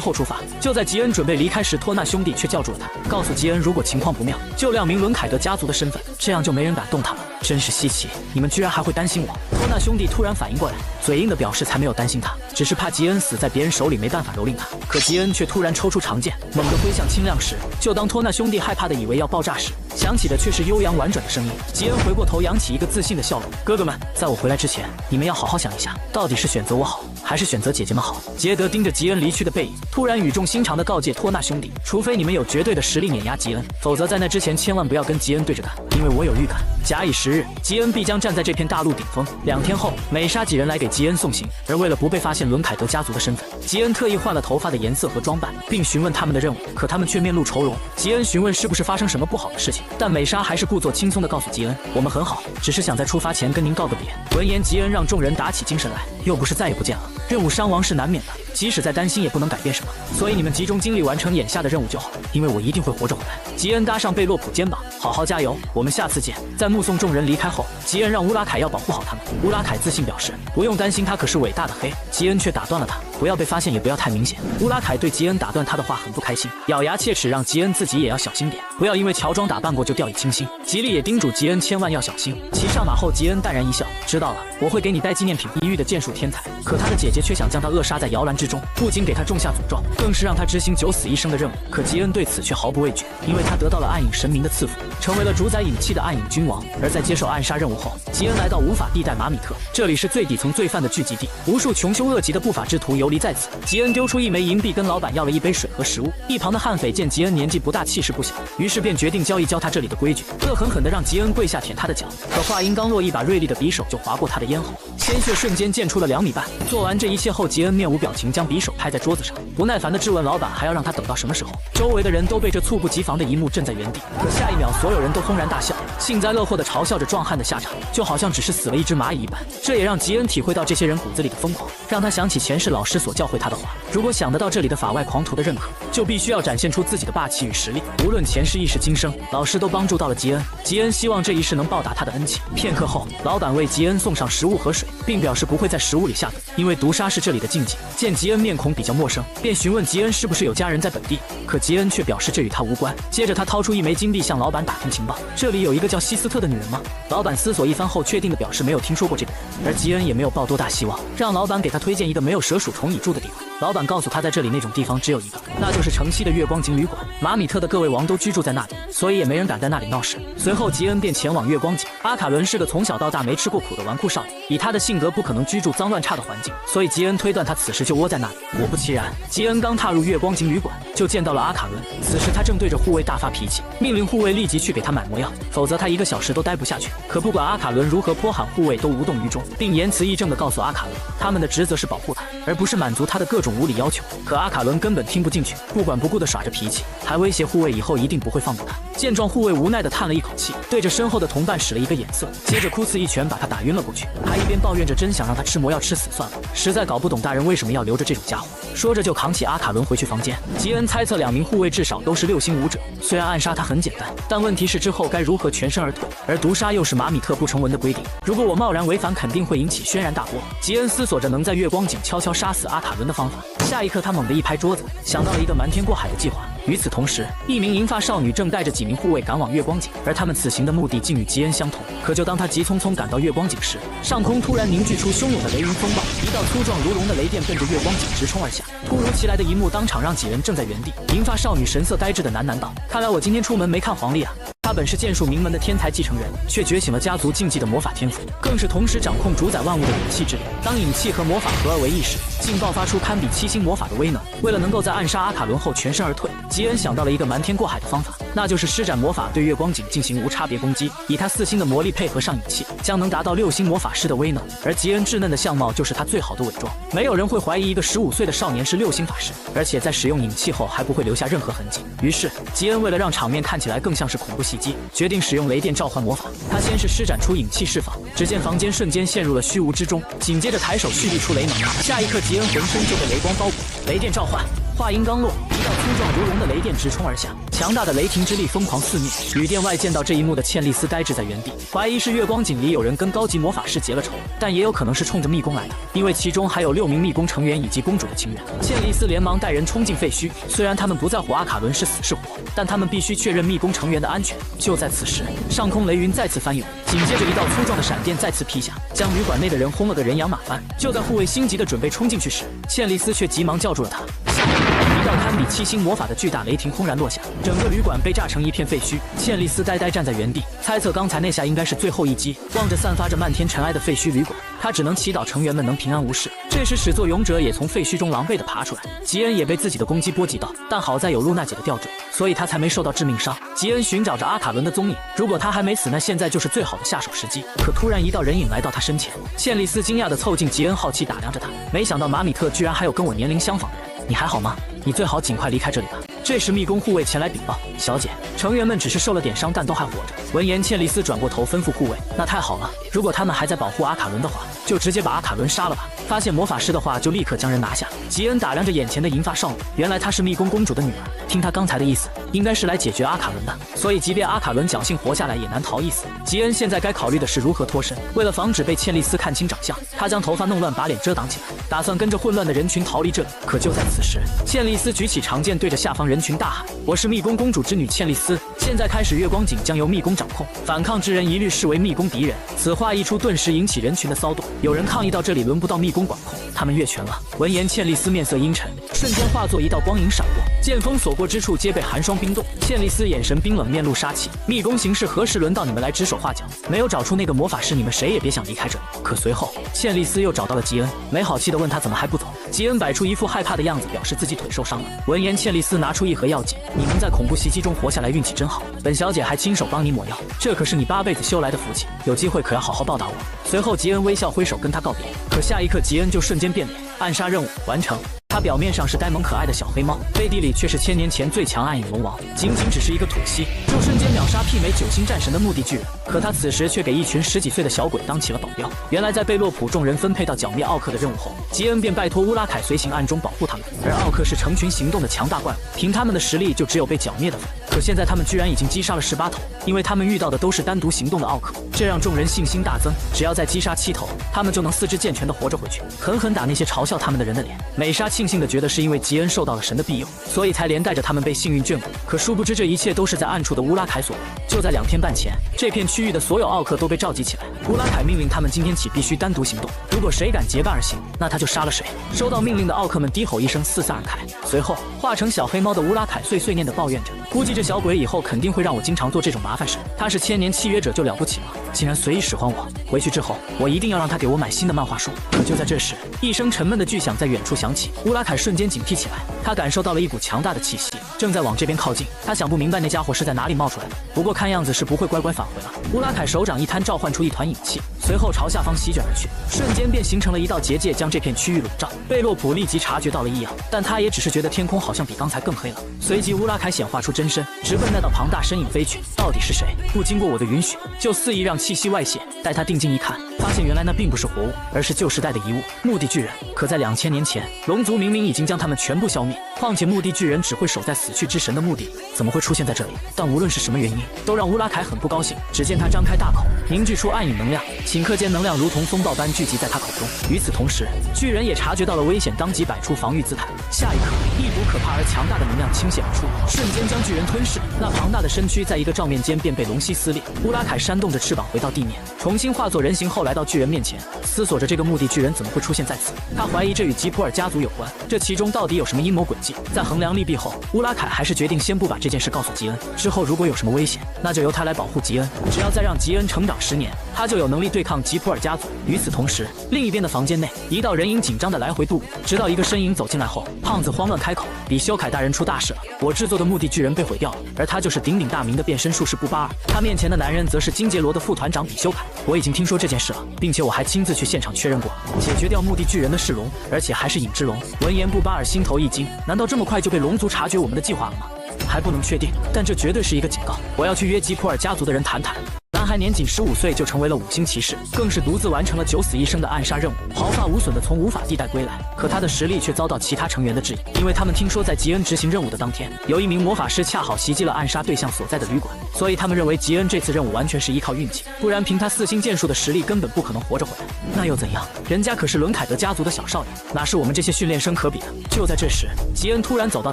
后出发。就在吉恩准备离开时，托纳兄弟却叫住了他，告诉吉恩如果情况不妙，就亮明伦凯德家族的身份，这样就没人敢动他了。真是稀奇，你们居然还会担心我。托纳兄弟突然反应过来，嘴硬的表示才没有担心他，只是怕吉恩死在别人手里没办法蹂躏他。可吉恩却突然抽出长剑，猛地挥向清亮时，就当托纳兄弟害怕的以为要爆炸时，响起的却是悠扬婉转的声音。吉恩回过头，扬起一个自信的笑容。哥哥们，在我回来之前，你们要好好想一下，到底是选择我好，还是选择姐姐们好？杰德盯着吉恩离去的背影，突然语重心长地告诫托纳兄弟，除非你们有绝对的实力碾压吉恩，否则在那之前千万不要跟吉恩对着干，因为我有预感，假以时日，吉恩必将站在这片大陆顶峰。2天后，美莎几人来给吉恩送行，而为了不被发现伦凯德家族的身份，吉恩特意换了头发的颜色和装扮，并询问他们的任务，可他们却面露愁容。吉恩询问是不是发生什么不好的事情，但美莎还是故作轻松地告诉吉恩，我们很好，只是想在出发前跟您告个别。闻言，吉恩让众人打起精神来，又不是再也不见了，任务伤亡是难免的，即使再担心也不能改变什么，所以你们集中精力完成眼下的任务就好，因为我一定会活着回来。吉恩搭上贝洛普肩膀，好好加油，我们下次见。在目送众人离开后，吉恩让乌拉凯要保护好他们。乌拉凯自信表示不用担心，他可是伟大的黑。吉恩却打断了他，不要被发现，也不要太明显。乌拉凯对吉恩打断他的话很不开心，咬牙切齿让吉恩自己也要小心点，不要因为乔装打扮过就掉以轻心。吉利也叮嘱吉恩千万要小心。骑上马后，吉恩淡然一笑，知道了，我会给你带纪念品。一遇的剑术天才，可他的姐姐却想将他扼杀在摇篮之中，不仅给他种下诅咒，更是让他执行9死1生的任务。可吉恩对此却毫不畏惧，因为他得到了暗影神明的赐福，成为了主宰影器的暗影君王。而在接受暗杀任务后，吉恩来到无法地带马米特，这里是最底层罪犯的聚集地，无数穷凶恶极的不法之徒游离在此。吉恩丢出1枚银币，跟老板要了一杯水和食物。一旁的悍匪见吉恩年纪不大，气势不小，于是便决定教一教他这里的规矩，恶狠狠地让吉恩跪下舔他的脚。可话音刚落，一把锐利的匕首就划过他的咽喉，鲜血瞬间溅出了2米半。做完这一切后，吉恩面无表情，将匕首拍在桌子上，不耐烦地质问老板还要让他等到什么时候。周围的人都被这猝不及防的一幕震在原地，可下一秒所有人都轰然大笑，幸灾乐祸地嘲笑着壮汉的下场，就好像只是死了一只蚂蚁一般。这也让吉恩体会到这些人骨子里的疯狂，让他想起前世老师所教会他的话，如果想得到这里的法外狂徒的认可，就必须要展现出自己的霸气与实力，无论前世、意识、今生，老师都帮助到了吉恩。吉恩希望这一世能报答他的恩情。片刻后，老板为吉恩送上食物和水，并表示不会在食物里下毒，因为毒杀是这里的禁忌。见吉恩面孔比较陌生，便询问吉恩是不是有家人在本地，可吉恩却表示这与他无关。接着他掏出1枚金币向老板打听情报，这里有一个叫希斯特的女人吗？老板思索一番后，确定的表示没有听说过这个人，而吉恩也没有抱多大希望，让老板给他推荐一个没有蛇鼠虫蚁住的地方。老板告诉他，在这里那种地方只有一个，那就是城西的月光井旅馆。马米特的各位王都居住在那里，所以也没人敢在那里闹事。随后吉恩便前往月光井。阿卡伦是个从小到大没吃过苦的纨绔少年，以他的性格不可能居住脏乱差的环境，所以吉恩推断他此时就窝在那里。果不其然，吉恩刚踏入月光井旅馆，就见到了阿卡伦。此时他正对着护卫大发脾气，命令护卫立即去给他买魔药，否则他1个小时都待不下去。可不管阿卡伦如何泼喊，护卫都无动于衷，并言辞义正地告诉阿卡伦，他们的职责是保护他，而不是满足他的各种无理要求。可阿卡伦根本听不进去，不管不顾地耍着脾气，还威胁护卫以后一定不会放过他。见状，护卫无奈地叹了一口气，对着身后的同伴使了一个眼色，接着哭呲一拳把他打晕了过去，还一边抱怨着真想让他吃魔药吃死算了，实在搞不懂大人为什么要留着这种家伙。说着就扛起阿卡伦回去房间。吉恩猜测2名护卫至少都是6星武者，虽然暗杀他很简单，但问题是之后该如何全身而退，而毒杀又是马米特不成文的规定，如果我贸然违反肯定会引起轩然大波。吉恩思索着能在月光井悄悄杀死阿卡伦的方法，下一刻他猛地一拍桌子，想到了一个瞒天过海的计划。与此同时，一名银发少女正带着几名护卫赶往月光井，而他们此行的目的竟与吉恩相同。可就当他急匆匆赶到月光井时，上空突然凝聚出汹涌的雷云风暴，一道粗壮如龙的雷电奔着月光井直冲而下。突如其来的一幕当场让几人怔在原地。银发少女神色呆滞的喃喃道：“看来我今天出门没看黄历啊。”他本是剑术名门的天才继承人，却觉醒了家族禁忌的魔法天赋，更是同时掌控主宰万物的隐气之力。当隐气和魔法合而为一时，竟爆发出堪比7星魔法的威能。为了能够在暗杀阿卡伦后全身而退，吉恩想到了一个瞒天过海的方法，那就是施展魔法对月光井进行无差别攻击。以他4星的魔力配合上隐气，将能达到6星魔法师的威能。而吉恩稚嫩的相貌就是他最好的伪装，没有人会怀疑一个15岁的少年是6星法师，而且在使用隐气后还不会留下任何痕迹。于是吉恩为了让场面看起来更像是恐怖袭击，决定使用雷电召唤魔法。他先是施展出隐气释放，只见房间瞬间陷入了虚无之中，紧接着抬手蓄力出雷能，下一刻吉恩浑身就被雷光包裹。雷电召唤，话音刚落，一道粗壮如龙的雷电直冲而下，强大的雷霆之力疯狂肆虐。旅店外见到这一幕的茜丽丝呆滞在原地，怀疑是月光井里有人跟高级魔法师结了仇，但也有可能是冲着密宫来的，因为其中还有6名密宫成员以及公主的情人。茜丽丝连忙带人冲进废墟，虽然他们不在乎阿卡伦是死是活，但他们必须确认密宫成员的安全。就在此时，上空雷云再次翻涌，紧接着一道粗壮的闪电再次劈下，将旅馆内的人轰了个人仰马翻。就在护卫心急的准备冲进去时，茜丽丝却急忙叫住了他。一道堪比7星魔法的巨大雷霆轰然落下，整个旅馆被炸成一片废墟。茜丽丝呆呆站在原地，猜测刚才那下应该是最后一击。望着散发着漫天尘埃的废墟旅馆，他只能祈祷成员们能平安无事。这时始作俑者也从废墟中狼狈地爬出来，吉恩也被自己的攻击波及到，但好在有露娜姐的吊坠，所以他才没受到致命伤。吉恩寻找着阿卡伦的踪影，如果他还没死，那现在就是最好的下手时机。可突然一道人影来到他身前，茜丽丝惊讶地凑近吉恩，好奇打量着他，没想到马米特居然还有跟我年龄相仿的人。你还好吗？你最好尽快离开这里吧。这时密宫护卫前来禀报，小姐，成员们只是受了点伤，但都还活着。闻言，茜丽丝转过头吩咐护卫，那太好了，如果他们还在保护阿卡伦的话，就直接把阿卡伦杀了吧。发现魔法师的话，就立刻将人拿下。吉恩打量着眼前的银发少女，原来她是密宫公主的女儿。听她刚才的意思，应该是来解决阿卡伦的，所以即便阿卡伦侥幸活下来，也难逃一死。吉恩现在该考虑的是如何脱身。为了防止被茜丽丝看清长相，他将头发弄乱，把脸遮挡起来，打算跟着混乱的人群逃离这里。可就在此时，茜丽丝举起长剑，对着下方人群大喊：“我是密宫公主之女茜丽丝，现在开始，月光井将由密宫掌控，反抗之人一律视为密宫敌人。”此话一出，顿时引起人群的骚动。有人抗议到这里轮不到密宫管控，他们越权了。闻言，茜丽丝面色阴沉，瞬间化作一道光影闪过，剑锋所过之处皆被寒霜冰冻。茜丽丝眼神冰冷，面露杀气。密宫行事何时轮到你们来指手画脚？没有找出那个魔法师，你们谁也别想离开这里。可随后，茜丽丝又找到了吉恩，没好气地问他怎么还不走。吉恩摆出一副害怕的样子，表示自己腿受伤了。闻言，茜丽丝拿出一盒药剂，你能在恐怖袭击中活下来，运气真好。本小姐还亲手帮你抹药，这可是你8辈子修来的福气，有机会可要好好报答我。随后，吉恩微笑挥手跟他告别，可下一刻，吉恩就瞬间变脸，暗杀任务完成。他表面上是呆萌可爱的小黑猫，背地里却是1000年前最强暗影龙王，仅仅只是一个土息，就瞬间秒杀媲美9星战神的墓地巨人。可他此时却给一群10几岁的小鬼当起了保镖。原来在贝洛普众人分配到剿灭奥克的任务后，吉恩便拜托乌拉凯随行暗中保护他们，而奥克是成群行动的强大怪物，凭他们的实力就只有被剿灭的份。可现在他们居然已经击杀了18头，因为他们遇到的都是单独行动的奥克，这让众人信心大增，只要再击杀7头，他们就能4肢健全的活着回去，狠狠打那些嘲笑他们的人的脸。美莎庆幸的觉得是因为吉恩受到了神的庇佑，所以才连带着他们被幸运眷顾。可殊不知这一切都是在暗处的乌拉凯所为。就在2天半前，这片区域的所有奥克都被召集起来，乌拉凯命令他们今天起必须单独行动，如果谁敢结伴而行，那他就杀了谁。收到命令的奥克们低吼一声，四散而开。随后化成小黑猫的乌拉凯碎碎念地抱怨着，估计这小鬼以后肯定会让我经常做这种麻烦事。他是千年契约者就了不起了，竟然随意使唤我。回去之后，我一定要让他给我买新的漫画书。可就在这时，一声沉闷的巨响在远处响起，乌拉凯瞬间警惕起来，他感受到了一股强大的气息，正在往这边靠近。他想不明白那家伙是在哪里冒出来的，不过看样子是不会乖乖返回了。乌拉凯手掌一摊，召唤出一团影气，随后朝下方席卷而去，瞬间便形成了一道结界，将这片区域笼罩。贝洛普立即察觉到了异样，但他也只是觉得天空好像比刚才更黑了。随即乌拉凯显化出真身，直奔那道庞大身影飞去。到底是谁？不经过我的允许，就肆意让气息外泄。待他定睛一看，发现原来那并不是活物，而是旧时代的遗物——墓地巨人。可在2000年前，龙族明明已经将他们全部消灭，况且墓地巨人只会守在死去之神的墓地里，怎么会出现在这里？但无论是什么原因，都让乌拉凯很不高兴。只见他张开大口，凝聚出暗影能量，顷刻间能量如同风暴般聚集在他口中。与此同时，巨人也察觉到了危险，当即摆出防御姿态。下一刻，一股可怕而强大的能量倾泻而出，瞬间将巨人吞噬。那庞大的身躯在一个照面间便被龙息撕裂。乌拉凯扇动着翅膀回到地面，重新化作人形后来到巨人面前，思索着这个墓地巨人怎么会出现在此。他怀疑这与吉普尔家族有关，这其中到底有什么阴谋轨迹。在衡量利弊后，乌拉凯还是决定先不把这件事告诉吉恩，之后如果有什么危险，那就由他来保护吉恩。只要再让吉恩成长10年，他就有能力对抗吉普尔家族。与此同时，另一边的房间内，一道人影紧张的来回踱步，直到一个身影走进来后，胖子慌乱开口：“比修凯大人出大事了！我制作的墓地巨人被毁掉了，而他就是鼎鼎大名的变身术士布巴尔。他面前的男人则是金杰罗的副团长比修凯。我已经听说这件事了，并且我还亲自去现场确认过，解决掉墓地巨人的是龙，而且还是影之龙。”闻言，布巴尔心头一惊，难道这么快就被龙族察觉我们的计划了吗？还不能确定，但这绝对是一个警告。我要去约吉普尔家族的人谈谈。男孩年仅15岁就成为了5星骑士，更是独自完成了9死1生的暗杀任务，毫发无损地从无法地带归来。可他的实力却遭到其他成员的质疑，因为他们听说在吉恩执行任务的当天，有一名魔法师恰好袭击了暗杀对象所在的旅馆，所以他们认为吉恩这次任务完全是依靠运气，不然凭他4星剑术的实力根本不可能活着回来。那又怎样？人家可是伦凯德家族的小少爷，哪是我们这些训练生可比的？就在这时，吉恩突然走到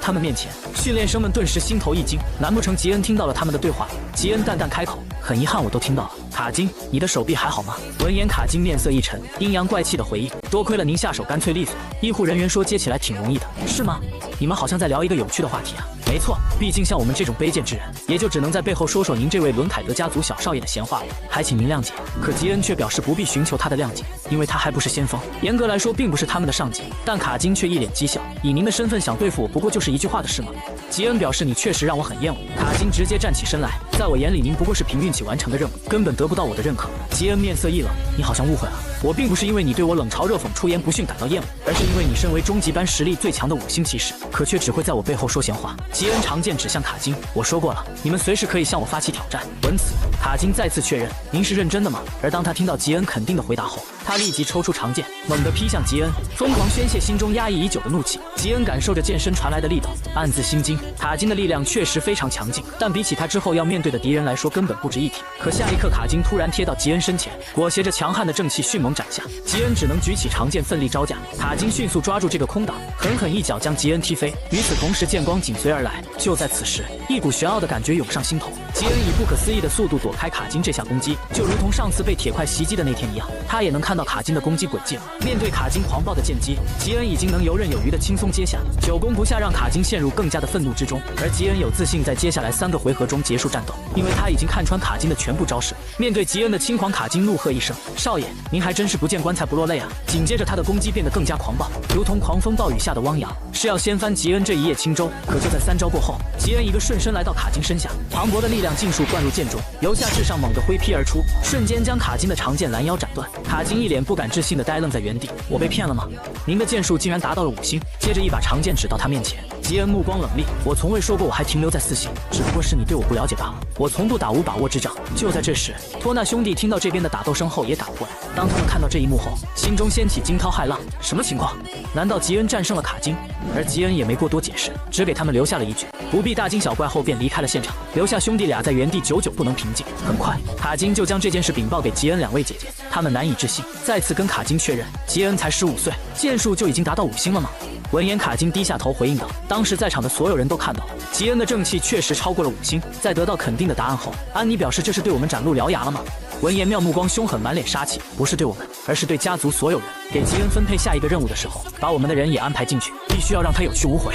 他们面前，训练生们顿时心头一惊，难不成吉恩听到了他们的对话？吉恩淡淡开口：“很遗憾，我都听到了。卡金，你的手臂还好吗？”闻言，卡金面色一沉，阴阳怪气的回应：“多亏了您下手干脆利索。医护人员说接起来挺容易的，是吗？你们好像在聊一个有趣的话题啊。”“没错，毕竟像我们这种卑贱之人，也就只能在背后说说您这位伦凯德家族小少爷的闲话了，还请您谅解。”可吉恩却表示不必寻求他的谅解，因为他还不是先锋，严格来说并不是他们的上级。但卡金却一脸讥笑：“以您的身份想对付我，不过就是一句话的事吗？”吉恩表示：“你确实让我很厌恶。”卡金直接站起身来：“在我眼里，您不过是凭运气完成的任务，根本得不到我的认可。”吉恩面色一冷：“你好像误会了，我并不是因为你对我冷嘲热讽、出言不逊感到厌恶，而是因为你身为终极班实力最强的5星骑士，可却只会在我背后说闲话。”吉恩长剑指向卡金：“我说过了，你们随时可以向我发起挑战。”闻此，卡金再次确认：“您是认真的吗？”而当他听到吉恩肯定的回答后，他立即抽出长剑，猛地劈向吉恩，疯狂宣泄心中压抑已久的怒气。吉恩感受着剑身传来的力道，暗自心惊，卡金的力量确实非常强劲，但比起他之后要面对的敌人来说，根本不值一提。可下一刻，卡金突然贴到吉恩身前，裹挟着强悍的正气迅猛斩下，吉恩只能举起长剑奋力招架。卡金迅速抓住这个空档，狠狠一脚将吉恩踢飞。与此同时，剑光紧随而来。就在此时，一股玄奥的感觉涌上心头，吉恩以不可思议的速度躲开卡金这下攻击，就如同上次被铁块袭击的那天一样，他也能看到卡金的攻击轨迹了。面对卡金狂暴的剑击，吉恩已经能游刃有余的轻松接下，久攻不下让卡金陷入更加的愤怒之中。而吉恩有自信在接下来3个回合中结束战斗，因为他已经看穿卡金的全部招式。面对吉恩的轻狂，卡金怒喝一声：“少爷，您还真是不见棺材不落泪啊！”紧接着他的攻击变得更加狂暴，如同狂风暴雨下的汪洋，是要掀翻吉恩这一叶轻舟。可就在3招过后，吉恩一个瞬身来到卡金身下，磅礴的力量尽数灌入剑中，由下至上猛地挥劈而出，瞬间将卡金的长剑拦腰斩断。卡金一脸不敢置信的呆愣在原地：“我被骗了吗？您的剑术竟然达到了5星！”接着一把长剑指到他面前，吉恩目光冷厉：“我从未说过我还停留在4星，只不过是你对我不了解罢了。我从不打无把握之仗。”就在这时，托纳兄弟听到这边的打斗声后也打了过来。当他们看到这一幕后，心中掀起惊涛骇浪：什么情况？难道吉恩战胜了卡金？而吉恩也没过多解释，只给他们留下了一句：“不必大惊小怪。”后便离开了现场，留下兄弟俩在原地久久不能平静。很快，卡金就将这件事禀报给吉恩2位姐姐，他们难以置信，再次跟卡金确认：吉恩才15岁，剑术就已经达到5星了吗？闻言，卡金低下头回应道：“当时在场的所有人都看到了，吉恩的正气确实超过了5星。”在得到肯定的答案后，安妮表示：“这是对我们展露獠牙了吗？”闻言，妙目光凶狠，满脸杀气：“不是对我们，而是对家族所有人。给吉恩分配下一个任务的时候，把我们的人也安排进去，必须要让他有去无回。”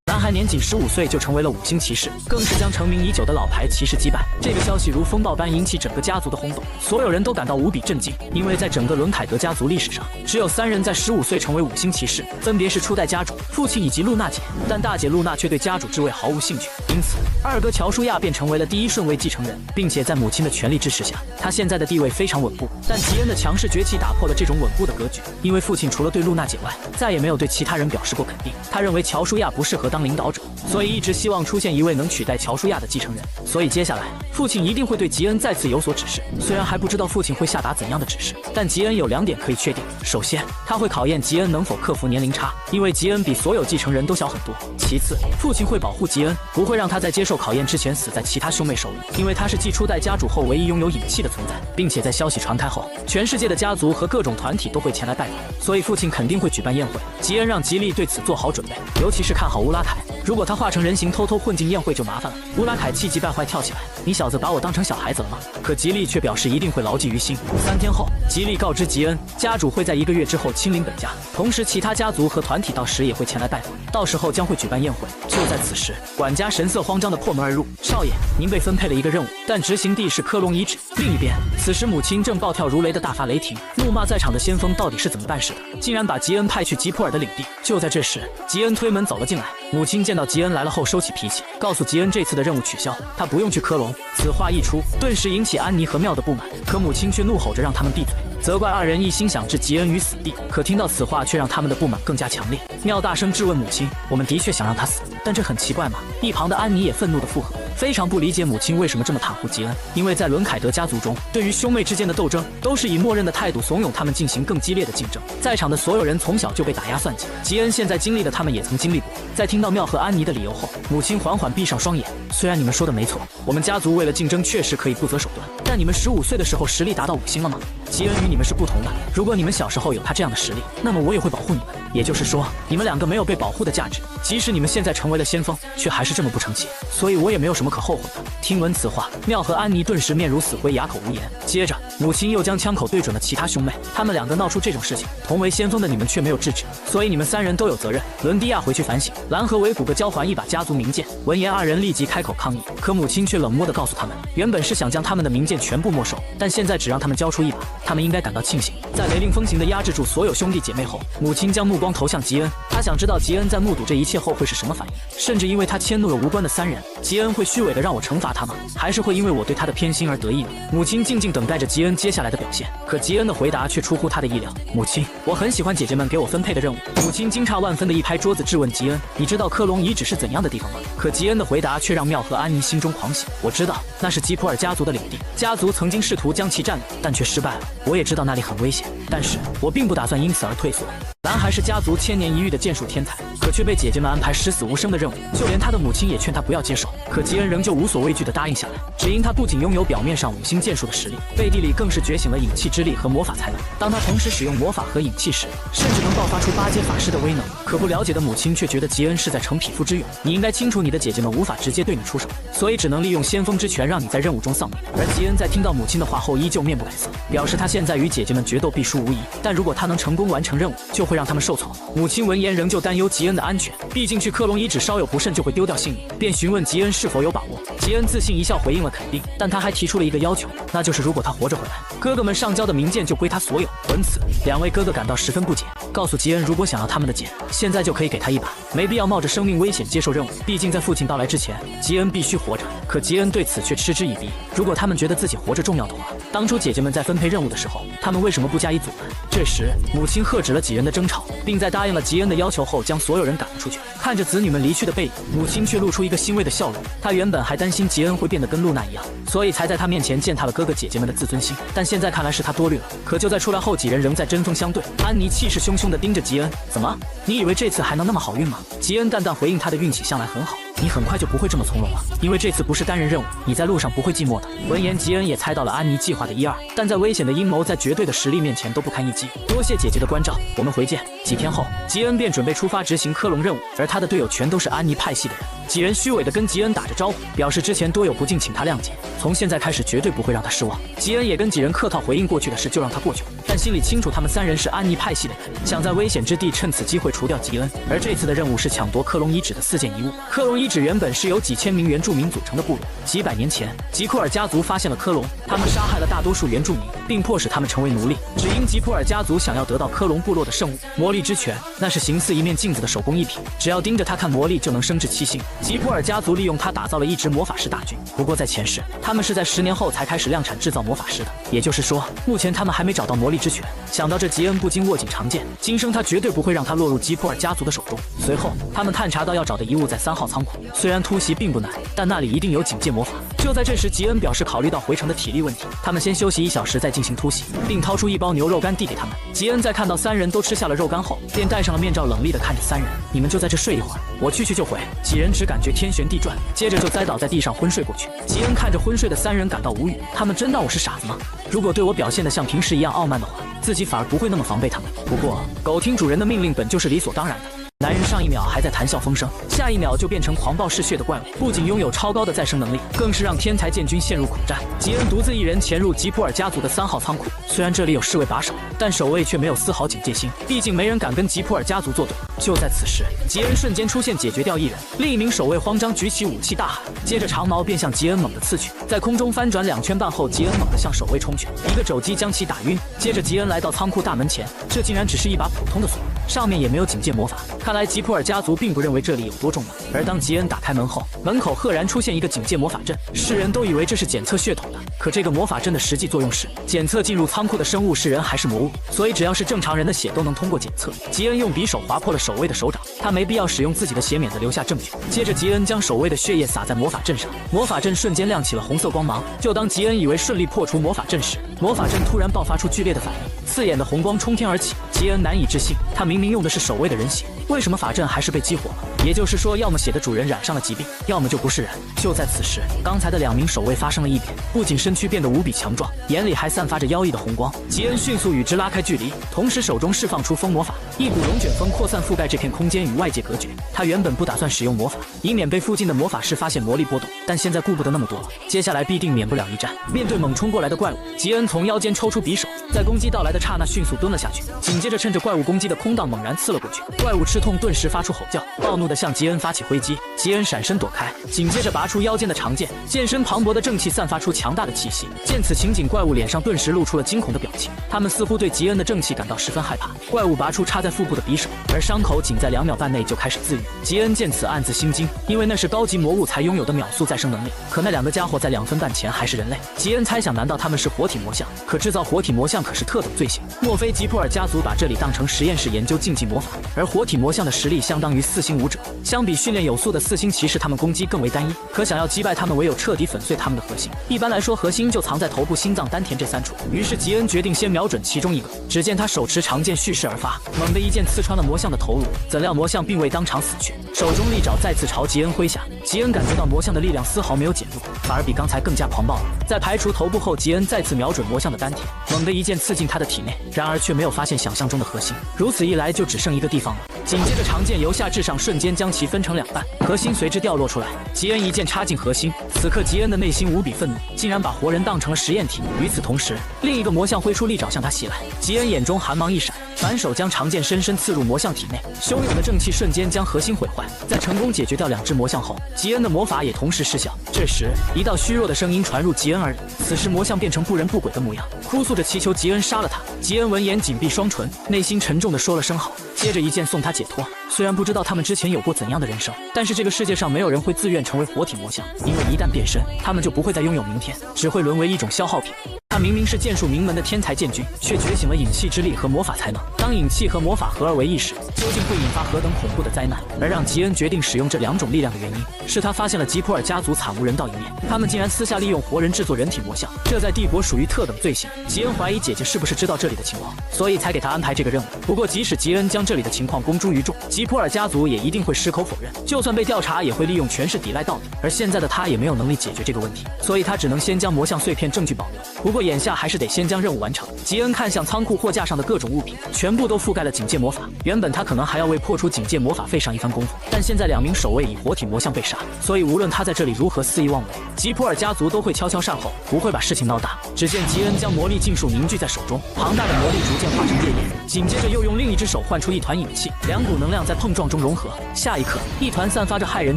男孩年仅15岁就成为了5星骑士，更是将成名已久的老牌骑士击败。这个消息如风暴般引起整个家族的轰动，所有人都感到无比震惊，因为在整个伦凯德家族历史上，只有3人在15岁成为5星骑士，分别是初代家主、父亲以及露娜姐。但大姐露娜却对家主之位毫无兴趣，因此二哥乔舒亚便成为了第1顺位继承人，并且在母亲的全力支持下，他现在的地位非常稳固。但吉恩的强势崛起打破了这种稳固的格局，因为父亲除了对露娜姐外，再也没有对其他人表示过肯定。他认为乔舒亚不适合当领导者，所以一直希望出现一位能取代乔舒亚的继承人。所以接下来父亲一定会对吉恩再次有所指示，虽然还不知道父亲会下达怎样的指示，但吉恩有2点可以确定：首先，他会考验吉恩能否克服年龄差，因为吉恩比所有继承人都小很多；其次，父亲会保护吉恩，不会让他在接受考验之前死在其他兄妹手里，因为他是继初代家主后唯一拥有影气的存在，并且在消息传开后，全世界的家族和各种团体都会前来拜访，所以父亲肯定会举办宴会。吉恩让吉利对此做好准备，尤其是看好乌拉凯。如果他化成人形偷偷混进宴会就麻烦了。乌拉凯气急败坏跳起来：“你小子把我当成小孩子了吗？”可吉利却表示一定会牢记于心。3天后，吉利告知吉恩，家主会在1个月之后亲临本家，同时其他家族和团体到时也会前来拜访，到时候将会举办宴会。就在此时，管家神色慌张地破门而入：“少爷，您被分配了一个任务，但执行地是科隆遗址。”另一边，此时母亲正暴跳如雷地大发雷霆，怒骂在场的先锋到底是怎么办事的，竟然把吉恩派去吉普尔的领地。就在这时，吉恩推门走了进来。母亲见到吉恩来了后收起脾气，告诉吉恩这次的任务取消，他不用去科隆。此话一出，顿时引起安妮和妙的不满，可母亲却怒吼着让他们闭嘴，责怪2人一心想置吉恩于死地。可听到此话，却让他们的不满更加强烈。妙大声质问母亲：“我们的确想让他死，但这很奇怪吗？”一旁的安妮也愤怒地附和，非常不理解母亲为什么这么袒护吉恩，因为在伦凯德家族中，对于兄妹之间的斗争都是以默认的态度怂恿他们进行更激烈的竞争。在场的所有人从小就被打压算计，吉恩现在经历的他们也曾经历过。在听到妙和安妮的理由后，母亲缓缓闭上双眼。虽然你们说的没错，我们家族为了竞争确实可以不择手段，但你们15岁的时候实力达到5星了吗？吉恩与你们是不同的，如果你们小时候有他这样的实力，那么我也会保护你们。也就是说，你们2个没有被保护的价值，即使你们现在成为了先锋，却还是这么不成器，所以我也没有什么可后悔的。听闻此话，妙和安妮顿时面如死灰，哑口无言。接着，母亲又将枪口对准了其他兄妹，他们2个闹出这种事情，同为先锋的你们却没有制止，所以你们3人都有责任。伦蒂亚回去反省，兰和维古格交还一把家族名剑。闻言，2人立即开口抗议，可母亲却冷漠地告诉他们，原本是想将他们的名剑全部没收，但现在只让他们交出一把，他们应该感到庆幸。在雷厉风行地压制住所有兄弟姐妹后，母亲将目光投向吉恩，她想知道吉恩在目睹这一切后会是什么反应，甚至因为他迁怒了无关的3人，吉恩会虚伪地让我惩罚他吗？还是会因为我对他的偏心而得意呢？母亲静静等待着吉恩接下来的表现，可吉恩的回答却出乎他的意料。母亲，我很喜欢姐姐们给我分配的任务。母亲惊诧万分地一拍桌子质问吉恩：“你知道科隆遗址是怎样的地方吗？”可吉恩的回答却让妙和安妮心中狂喜。我知道，那是吉普尔家族的领地，家族曾经试图将其占领，但却失败了。我也知道那里很危险，但是我并不打算因此而退缩。兰还是家族千年一遇的剑术天才，可却被姐姐们安排十死无生的任务，就连他的母亲也劝他不要接受。可吉恩仍旧无所畏惧地答应下来，只因他不仅拥有表面上5星剑术的实力，背地里更是觉醒了影气之力和魔法才能。当他同时使用魔法和影气时，甚至能爆发出8阶法师的威能。可不了解的母亲却觉得吉恩是在逞匹夫之勇，你应该清楚你的姐姐们无法直接对你出手，所以只能利用先锋之权让你在任务中丧命。而吉恩在听到母亲的话后依旧面不改色，表示他现在与姐姐们决斗必输无疑，但如果他能成功完成任务，就会让他们受挫。母亲闻言仍旧担忧吉恩的安全，毕竟去克隆遗址稍有不慎就会丢掉性命，便询问吉恩是否有把握。吉恩自信一笑回应了肯定，但他还提出了一个要求，那就是如果他活着回来，哥哥们上交的名剑就归他所有。闻此，2位哥哥感到十分不解，告诉吉恩如果想要他们的剑，现在就可以给他一把，没必要冒着生命危险接受任务，毕竟在父亲到来之前，吉恩必须活着。可吉恩对此却嗤之以鼻，如果他们觉得自己活着重要的话，当初姐姐们在分配任务的时候，他们为什么不加以阻拦？这时母亲喝止了几人的争吵，并在答应了吉恩的要求后将所有人赶了出去。看着子女们离去的背影，母亲却露出一个欣慰的笑容。她原本还担心吉恩会变得跟露娜一样，所以才在她面前践踏了哥哥姐姐们的自尊心，但现在看来是她多虑了。可就在出来后，几人仍在针锋相对。安妮气势汹汹地盯着吉恩，怎么，你以为这次还能那么好运吗？吉恩淡淡回应，他的运气向来很好，你很快就不会这么从容了，因为这次不是单人任务，你在路上不会寂寞的。闻言，吉恩也猜到了安妮计划的1、2，但在危险的阴谋在绝对的实力面前都不堪一击。多谢姐姐的关照，我们回见。几天后，吉恩便准备出发执行科隆任务，而他的队友全都是安妮派系的人。几人虚伪地跟吉恩打着招呼，表示之前多有不敬，请他谅解，从现在开始绝对不会让他失望。吉恩也跟几人客套回应过去的事就让他过去了，但心里清楚他们3人是安妮派系的人，想在危险之地趁此机会除掉吉恩。而这次的任务是抢夺克隆遗址的4件遗物。克隆遗址原本是由几千名原住民组成的部落，几百年前，吉库尔家族发现了科隆，他们杀害了大多数原住民，并迫使他们成为奴隶。只因吉普尔家族想要得到科隆部落的圣物魔力之泉，那是形似一面镜子的手工艺品，只要盯着它看魔力就能升至7星。吉普尔家族利用它打造了一支魔法师大军，不过在前世，他们是在10年后才开始量产制造魔法师的，也就是说，目前他们还没找到魔力之泉。想到这，吉恩不禁握紧长剑，今生他绝对不会让它落入吉普尔家族的手中。随后，他们探查到要找的遗物在3号仓库，虽然突袭并不难，但那里一定有警戒魔法。就在这时，吉恩表示考虑到回程的体力问题，他们先休息1小时再进行突袭，并掏出1包牛肉干递给他们。吉恩在看到3人都吃下了肉干后，便戴上了面罩，冷厉地看着3人：“你们就在这睡一会儿，我去就回。”几人只感觉天旋地转，接着就栽倒在地上昏睡过去。吉恩看着昏睡的3人感到无语，他们真当我是傻子吗？如果对我表现得像平时一样傲慢的话，自己反而不会那么防备他们。不过，狗听主人的命令本就是理所当然的。男人上一秒还在谈笑风生，下一秒就变成狂暴嗜血的怪物，不仅拥有超高的再生能力，更是让天才剑军陷入苦战。吉恩独自一人潜入吉普尔家族的3号仓库，虽然这里有侍卫把守，但守卫却没有丝毫警戒心，毕竟没人敢跟吉普尔家族作对。就在此时，吉恩瞬间出现，解决掉一人，另一名守卫慌张举起武器大喊，接着长矛便向吉恩猛地刺去，在空中翻转2圈半后，吉恩猛地向守卫冲去，一个肘击将其打晕。接着吉恩来到仓库大门前，这竟然只是一把普通的锁，上面也没有警戒魔法，看来吉普尔家族并不认为这里有多重要。而当吉恩打开门后，门口赫然出现一个警戒魔法阵，世人都以为这是检测血统的，可这个魔法阵的实际作用是检测进入仓库的生物是人还是魔物，所以只要是正常人的血都能通过检测。吉恩用匕首划破了守卫的手掌，他没必要使用自己的血，免得留下证据。接着吉恩将守卫的血液洒在魔法阵上，魔法阵瞬间亮起了红色光芒。就当吉恩以为顺利破除魔法阵时，魔法阵突然爆发出剧烈的反应，刺眼的红光冲天而起。吉恩难以置信，他明明用的是守卫的人血，为什么法阵还是被激活了？也就是说，要么血的主人染上了疾病，要么就不是人。就在此时，刚才的2名守卫发生了异变，不仅身躯变得无比强壮，眼里还散发着妖异的红光。吉恩迅速与之拉开距离，同时手中释放出风魔法，一股龙卷风扩散覆盖这片空间，与外界隔绝。他原本不打算使用魔法，以免被附近的魔法师发现魔力波动，但现在顾不得那么多了，接下来必定免不了一战。面对猛冲过来的怪物，吉恩从腰间抽出匕首，在攻击到来的刹那迅速蹲了下去，紧接着趁着怪物攻击的空档猛然刺了过去。怪物吃痛，顿时发出吼叫，暴怒地向吉恩发起挥击。吉恩闪身躲开，紧接着拔出腰间的长剑，剑身磅礴的正气散发出强大的气息。见此情景，怪物脸上顿时露出了惊恐的表情，他们似乎对吉恩的正气感到十分害怕。怪物拔出插在腹部的匕首，而伤口仅在2秒半内就开始自愈。吉恩见此暗自心惊，因为那是高级魔物才拥有的秒速再生能力，可那2个家伙在2分半前还是人类。吉恩猜想，难道他们是活体魔像？可制造活体魔像可是特等罪行，莫非吉普尔家族把这里当成实验室研究竞技魔法？而活体魔像的实力相当于4星武者，相比训练有素的4星骑士，他们攻击更为单一，可想要击败他们，唯有彻底粉碎他们的核心。一般来说，核心就藏在头部、心脏、丹田这3处。于是吉恩决定先瞄准其中一个，只见他手持长剑蓄势而发，猛地一剑刺穿了魔像的头颅，怎料魔像并未当场死去，手中利爪再次朝吉恩挥下。吉恩感觉到魔像的力量丝毫没有减弱，反而比刚才更加狂暴了。在排除头部后，吉恩再次瞄准魔像的丹田，猛地一剑刺进他的体内，然而却没有发现想象中的核心。如此一来，就只剩一个地方了。紧接着长剑由下至上瞬间将其分成2半，核心随之掉落出来。吉恩一剑插进核心，此刻吉恩的内心无比愤怒，竟然把活人当成了实验体。与此同时，另一个魔像挥出利爪向他袭来，吉恩眼中寒芒一闪，反手将长剑深深刺入魔像体内，汹涌的正气瞬间将核心毁坏。在成功解决掉2只魔像后，吉恩的魔法也同时失效。这时，一道虚弱的声音传入吉恩耳里，此时魔像变成不人不鬼的模样，哭诉着祈求吉恩杀了他。吉恩闻言紧闭双唇，内心沉重地说了声好，接着一剑送他解脱。虽然不知道他们之前有过怎样的人生，但是这个世界上没有人会自愿成为活体魔像，因为一旦变身，他们就不会再拥有明天，只会沦为一种消耗品。他明明是剑术名门的天才剑军，却觉醒了隐气之力和魔法才能。当隐气和魔法合而为一时，究竟会引发何等恐怖的灾难？而让吉恩决定使用这2种力量的原因，是他发现了吉普尔家族惨无人道一面，他们竟然私下利用活人制作人体魔像，这在帝国属于特等罪行。吉恩怀疑姐姐是不是知道这里的情况，所以才给他安排这个任务。不过即使吉恩将这里的情况公诸于众，吉普尔家族也一定会矢口否认，就算被调查，也会利用权势抵赖到底。而现在的他也没有能力解决这个问题，所以他只能先将魔像碎片证据保留。不过眼下还是得先将任务完成。吉恩看向仓库货架上的各种物品，全部都覆盖了警戒魔法。原本他可能还要为破除警戒魔法费上一番功夫，但现在2名守卫以活体魔像被杀，所以无论他在这里如何肆意妄为，吉普尔家族都会悄悄善后，不会把事情闹大。只见吉恩将魔力尽数凝聚在手中，庞大的魔力逐渐化成烈焰，紧接着又用另一只手唤出一团影气，2股能量在碰撞中融合。下一刻，一团散发着骇人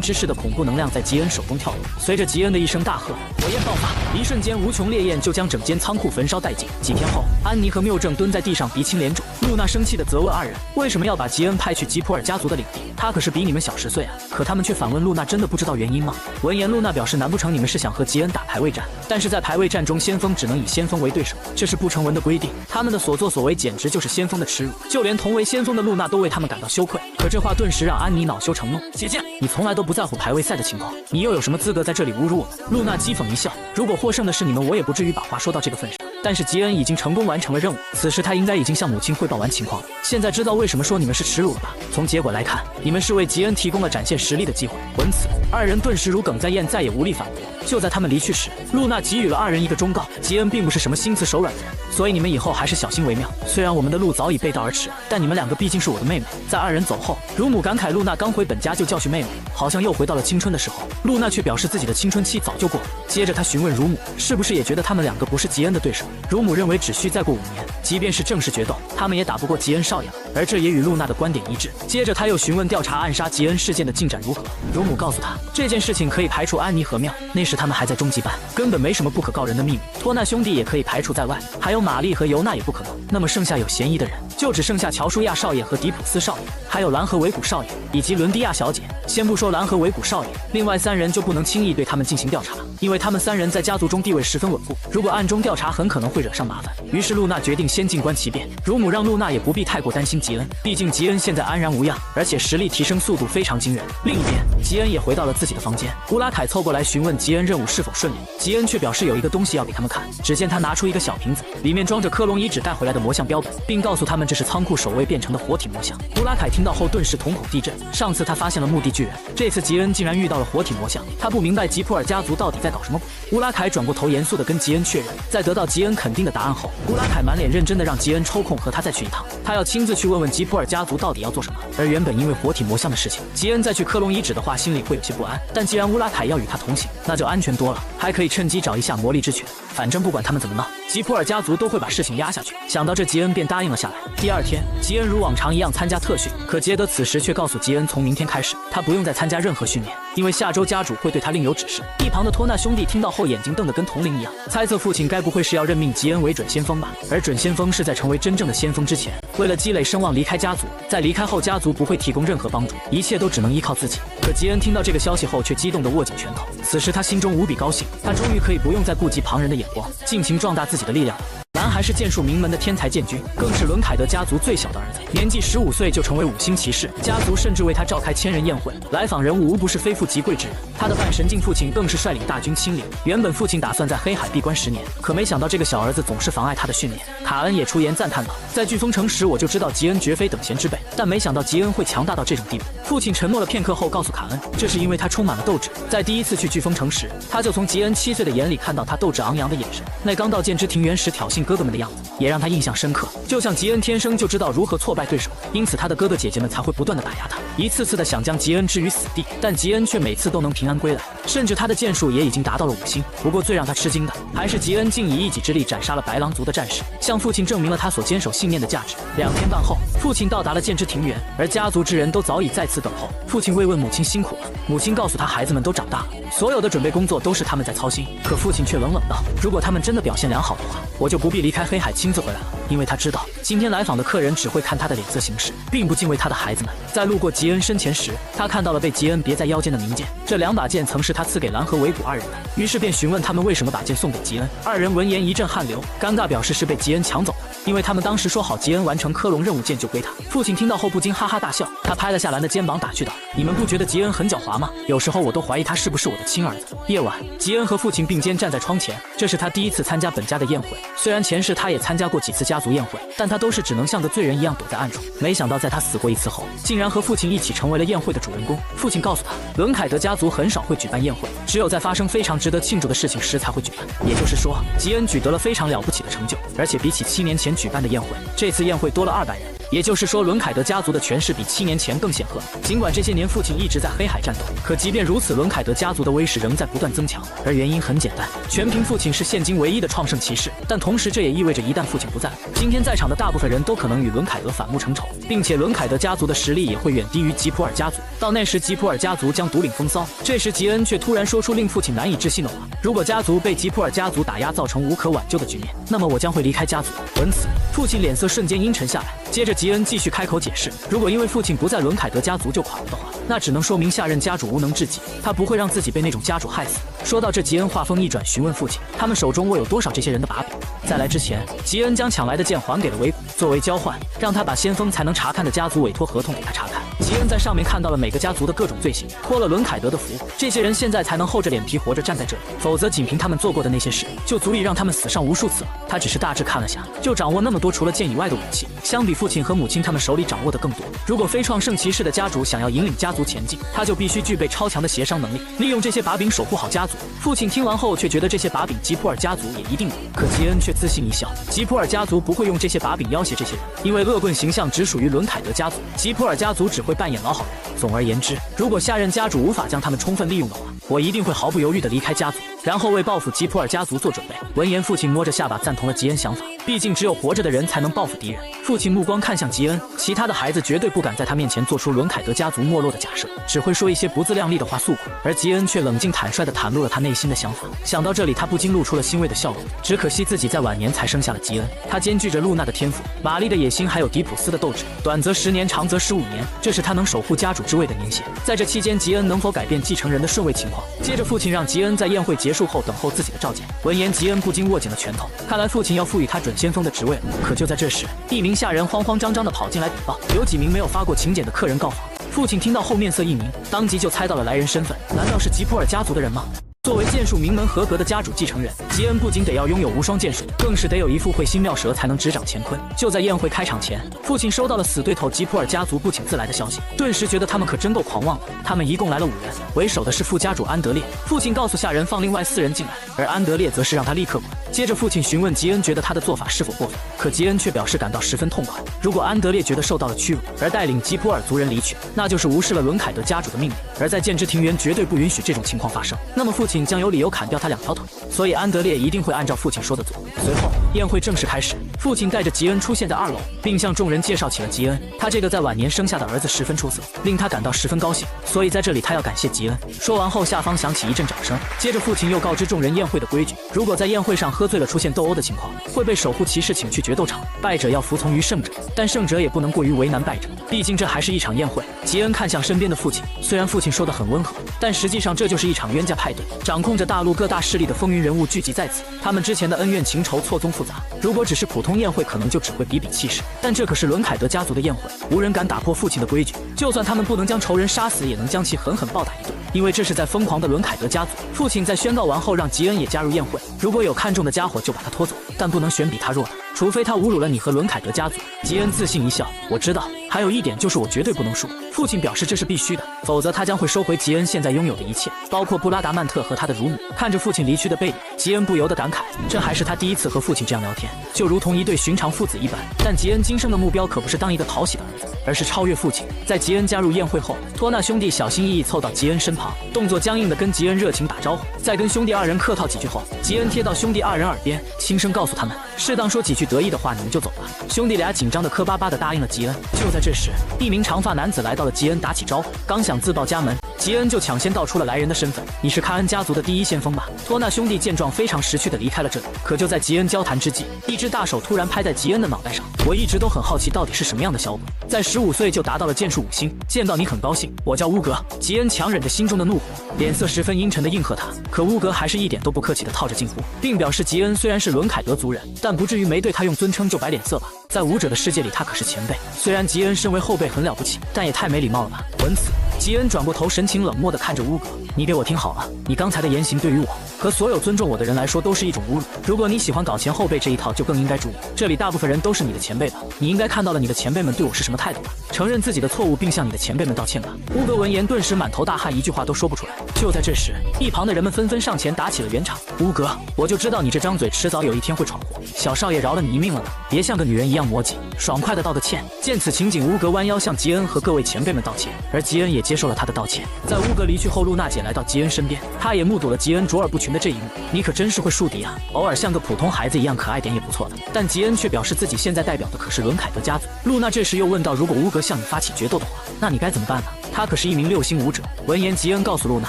之势的恐怖能量在吉恩手中跳动，随着吉恩的一声大喝，火焰爆发，一瞬间无穷烈焰就将整间仓库焚烧殆尽。几天后，安妮和缪正蹲在地上鼻青脸肿，露娜生气地责问2人为什么要把吉恩派去吉普尔家族的领地，他可是比你们小10岁啊。可他们却反问露娜真的不知道原因吗？闻言，露娜表示难不成你们是想和吉恩打排位战？但是在排位战中，先锋只能以先锋为对手，这是不成文的规定，他们的所作所为简直就是先锋的耻辱，就连同为先锋的露娜都为他们感到羞愧。可这话顿时让安妮恼羞成怒，姐姐，你从来都不在乎排位赛的情况，你又有什么资格在这里侮辱我们？露娜讥讽一笑，如果获胜的是你们，我也不至于把话说到这个份上。但是吉恩已经成功完成了任务，此时他应该已经向母亲汇报完情况了。现在知道为什么说你们是耻辱了吧？从结果来看，你们是为吉恩提供了展现实力的机会。闻此，二人顿时如鲠在咽，再也无力反驳。就在他们离去时，露娜给予了二人一个忠告：吉恩并不是什么心慈手软的人，所以你们以后还是小心为妙。虽然我们的路早已背道而驰，但你们两个毕竟是我的妹妹。在二人走后，乳母感慨露娜刚回本家就教训妹妹，好像又回到了青春的时候。露娜却表示自己的青春期早就过了。接着她询问乳母，是不是也觉得他们两个不是吉恩的对手？乳母认为只需再过5年，即便是正式决斗，他们也打不过吉恩少爷了，而这也与露娜的观点一致。接着他又询问调查暗杀吉恩事件的进展如何，乳母告诉他，这件事情可以排除安妮和妙，那时他们还在中级班，根本没什么不可告人的秘密。托纳兄弟也可以排除在外，还有玛丽和尤娜也不可能。那么剩下有嫌疑的人，就只剩下乔舒亚少爷和迪普斯少爷，还有兰和维古少爷以及伦蒂亚小姐。先不说兰和维古少爷，另外3人就不能轻易对他们进行调查，因为他们3人在家族中地位十分稳固，如果暗中调查很可能会惹上麻烦。于是露娜决定先静观其变，乳母让露娜也不必太过担心吉恩，毕竟吉恩现在安然无恙，而且实力提升速度非常惊人。另一边，吉恩也回到了自己的房间，乌拉凯凑过来询问吉恩任务是否顺利，吉恩却表示有一个东西要给他们看。只见他拿出一个小瓶子，里面装着科隆遗址带回来的魔像标本，并告诉他们这是仓库守卫变成的活体魔像。乌拉凯听到后顿时瞳孔地震，上次他发现了墓地巨人，这次吉恩竟然遇到了活体魔像，他不明白吉普尔家族到底在搞什么鬼。乌拉凯转过头严肃地跟吉恩确认，在得到吉恩肯定的答案后，乌拉凯满脸认真地让吉恩抽空和他再去一趟，他要亲自去问问吉普尔家族到底要做什么。而原本因为活体魔像的事情，吉恩再去科隆遗址的话心里会有些不安，但既然乌拉凯要与他同行，那就安全多了，还可以趁机找一下魔力之泉。反正不管他们怎么闹，吉普尔家族都会把事情压下去。想到这，吉恩便答应了下来。第二天，吉恩如往常一样参加特训，可杰德此时却告诉吉恩，从明天开始，他不用再参加任何训练，因为下周家主会对他另有指示。一旁的托纳兄弟听到后，眼睛瞪得跟铜铃一样，猜测父亲该不会是要任命吉恩为准先锋吧？而准先锋是在成为真正的先锋之前，为了积累声望离开家族，在离开后家族不会提供任何帮助，一切都只能依靠自己。可吉恩听到这个消息后，却激动地握紧拳头。此时他心中无比高兴，他终于可以不用再顾及旁人的眼光，尽情壮大自己的力量。兰还是剑术名门的天才剑君，更是伦凯德家族最小的儿子，年纪15岁就成为5星骑士，家族甚至为他召开1000人宴会，来访人物无不是非富即贵之人。他的半神境父亲更是率领大军亲临。原本父亲打算在黑海闭关10年，可没想到这个小儿子总是妨碍他的训练。卡恩也出言赞叹道：“在飓风城时我就知道吉恩绝非等闲之辈，但没想到吉恩会强大到这种地步。”父亲沉默了片刻后告诉卡恩，这是因为他充满了斗志。在第一次去飓风城时，他就从吉恩7岁的眼里看到他斗志昂扬的眼神，那刚到剑之庭园时挑衅哥哥们的样子也让他印象深刻。就像吉恩天生就知道如何挫败对手，因此他的哥哥姐姐们才会不断的打压他，一次次的想将吉恩置于死地，但吉恩却每次都能平安归来，甚至他的剑术也已经达到了5星。不过最让他吃惊的还是吉恩竟以一己之力斩杀了白狼族的战士，向父亲证明了他所坚守信念的价值。2天半后，父亲到达了剑之庭园，而家族之人都早已在此等候。父亲慰问母亲辛苦了，母亲告诉他孩子们都长大了，所有的准备工作都是他们在操心。可父亲却冷冷道：“如果他们真的表现良好的话，我就不必离开黑海亲自回来了，因为他知道今天来访的客人只会看他的脸色行事，并不敬畏他的孩子们。”在路过吉恩身前时，他看到了被吉恩别在腰间的名剑，这2把剑曾是他赐给兰和维古2人的，于是便询问他们为什么把剑送给吉恩。2人闻言一阵汗流，尴尬表示是被吉恩抢走的，因为他们当时说好吉恩完成科隆任务剑就归他。父亲听到后不禁哈哈大笑，他拍了下兰的肩膀打趣道：“你们不觉得吉恩很狡猾吗？有时候我都怀疑他是不是我的亲儿子。”夜晚，吉恩和父亲并肩站在窗前，这是他第一次参加本家的宴会。虽然前世他也参加过几次家族宴会，但他都是只能像个罪人一样躲在暗处。没想到在他死过一次后，竟然和父亲一起成为了宴会的主人公。父亲告诉他，伦凯德家族很少会举办宴会，只有在发生非常值得庆祝的事情时才会举办。也就是说，吉恩取得了非常了不起的成就，而且比起7年前举办的宴会，这次宴会多了200人。也就是说，伦凯德家族的权势比7年前更显赫。尽管这些年父亲一直在黑海战斗，可即便如此，伦凯德家族的威势仍在不断增强。而原因很简单，全凭父亲是现今唯一的创圣骑士。但同时，这也意味着一旦父亲不在，今天在场的大部分人都可能与伦凯德反目成仇，并且伦凯德家族的实力也会远低于吉普尔家族。到那时，吉普尔家族将独领风骚。这时，吉恩却突然说出令父亲难以置信的话：“如果家族被吉普尔家族打压，造成无可挽救的局面，那么我将会离开家族。”闻此，父亲脸色瞬间阴沉下来。接着，吉恩继续开口解释，如果因为父亲不在伦凯德家族就垮了的话，那只能说明下任家主无能至极，他不会让自己被那种家主害死。说到这，吉恩话锋一转，询问父亲他们手中握有多少这些人的把柄。在来之前，吉恩将抢来的剑还给了维古，作为交换，让他把先锋才能查看的家族委托合同给他查看。吉恩在上面看到了每个家族的各种罪行，托了伦凯德的福，这些人现在才能厚着脸皮活着站在这里，否则仅凭他们做过的那些事，就足以让他们死上无数次了。他只是大致看了下，就掌握那么多除了剑以外的武器，相比父亲和母亲他们手里掌握的更多。如果非创圣骑士的家主想要引领家族前进，他就必须具备超强的协商能力，利用这些把柄守护好家族。父亲听完后却觉得这些把柄吉普尔家族也一定有，可吉恩却自信一笑，吉普尔家族不会用这些把柄要挟这些人，因为恶棍形象只属于伦凯德家族，吉普尔家族只会扮演老好人。总而言之，如果下任家主无法将他们充分利用的话，我一定会毫不犹豫地离开家族，然后为报复吉普尔家族做准备。闻言，父亲摸着下巴赞同了吉恩想法，毕竟只有活着的人才能报复敌人。父亲目光看向吉恩，其他的孩子绝对不敢在他面前做出伦凯德家族没落的假设，只会说一些不自量力的话诉苦，而吉恩却冷静坦率地袒露了他内心的想法。想到这里，他不禁露出了欣慰的笑容。只可惜自己在晚年才生下了吉恩，他兼具着露娜的天赋、玛丽的野心，还有迪普斯的斗志，短则10年，长则15年，这是他能守护家主之位的年限。在这期间，吉恩能否改变继承人的顺位情况？接着，父亲让吉恩在宴会结束后等候自己的召见。闻言，吉恩不禁握紧了拳头，看来父亲要赋予他准先锋的职位了。可就在这时，一名下人慌慌张张地跑进来禀报，有几名没有发过请柬的客人告访。父亲听到后面色一明，当即就猜到了来人身份，难道是吉普尔家族的人吗？作为剑术名门合格的家主继承人，吉恩不仅得要拥有无双剑术，更是得有一副会心妙舌才能执掌乾坤。就在宴会开场前，父亲收到了死对头吉普尔家族不请自来的消息，顿时觉得他们可真够狂妄的。他们一共来了5人，为首的是副家主安德烈。父亲告诉下人放另外4人进来，而安德烈则是让他立刻滚。接着父亲询问吉恩觉得他的做法是否过分，可吉恩却表示感到十分痛快。如果安德烈觉得受到了屈辱而带领吉普尔族人离去，那就是无视了伦凯德家主的命令，而在剑之庭园绝对不允许这种情况发生，那么父亲将有理由砍掉他2条腿，所以安德烈一定会按照父亲说的做。随后宴会正式开始，父亲带着吉恩出现在2楼，并向众人介绍起了吉恩。他这个在晚年生下的儿子十分出色，令他感到十分高兴，所以在这里他要感谢吉恩。说完后，下方响起一阵掌声。接着父亲又告知众人宴会的规矩，如果在宴会上喝醉了出现斗殴的情况，会被守护骑士请去决斗场，败者要服从于胜者，但胜者也不能过于为难败者，毕竟这还是一场宴会。吉恩看向身边的父亲，虽然父亲说得很温和，但实际上这就是一场冤家派对，掌控着大陆各大势力的风云人物聚集在此，他们之前的恩怨情仇错综复杂，如果只是普通宴会可能就只会比比气势，但这可是伦凯德家族的宴会，无人敢打破父亲的规矩，就算他们不能将仇人杀死，也能将其狠狠暴打一顿，因为这是在疯狂的伦凯德家族。父亲在宣告完后让吉恩也加入宴会，如果有看中的家伙就把他拖走，但不能选比他弱的，除非他侮辱了你和伦凯德家族。吉恩自信一笑，我知道，还有一点就是我绝对不能输。父亲表示这是必须的，否则他将会收回吉恩现在拥有的一切，包括布拉达曼特和他的乳母。看着父亲离去的背影，吉恩不由得感慨，这还是他第一次和父亲这样聊天，就如同一对寻常父子一般。但吉恩今生的目标可不是当一个讨喜的儿子，而是超越父亲。在吉恩加入宴会后，托纳兄弟小心翼翼凑到吉恩身旁，动作僵硬地跟吉恩热情打招呼。在跟兄弟2人客套几句后，吉恩贴到兄弟2人耳边，轻声告诉他们，适当说几句得意的话，你们就走吧。兄弟俩紧张的磕巴巴地答应了吉恩。就在这时，一名长发男子来到了吉恩打起招呼，刚想自报家门，吉恩就抢先道出了来人的身份，你是卡恩家族的第一先锋吧？托纳兄弟见状非常识趣地离开了这里。可就在吉恩交谈之际，一只大手突然拍在吉恩的脑袋上。我一直都很好奇到底是什么样的小鬼，在15岁就达到了剑术5星，见到你很高兴，我叫乌格。吉恩强忍着心中的怒火，脸色十分阴沉地应和他，可乌格还是一点都不客气地套着近乎，并表示吉恩虽然是伦凯德族人，但不至于没对他用尊称就摆脸色吧，在武者的世界里他可是前辈，虽然吉恩身为后辈很了不起，但也太没礼貌了吧。闻此，吉恩转过头，神情冷漠地看着乌格，你给我听好了，你刚才的言行对于我和所有尊重我的人来说都是一种侮辱，如果你喜欢搞前后辈这一套，就更应该注意，这里大部分人都是你的前辈吧，你应该看到了你的前辈们对我是什么态度吧，承认自己的错误并向你的前辈们道歉吧。乌格闻言顿时满头大汗，一句话都说不出来。就在这时，一旁的人们纷纷上前打起了圆场。乌格，我就知道你这张嘴迟早有一天会闯祸，小少爷饶了你一命了呢，别像个女人一样磨叽，爽快的道个歉。见此情景，乌格弯腰向吉恩和各位前辈们道歉，而吉恩也接受了他的道歉。在乌格离去后，露娜姐来到吉恩身边，她也目睹了吉恩卓尔不群的这一幕。你可真是会树敌啊，偶尔像个普通孩子一样可爱点也不错的。但吉恩却表示自己现在代表的可是伦凯德家族。露娜这时又问道，如果乌格向你发起决斗的话，那你该怎么办呢？他可是一名6星武者。闻言，吉恩告诉露娜，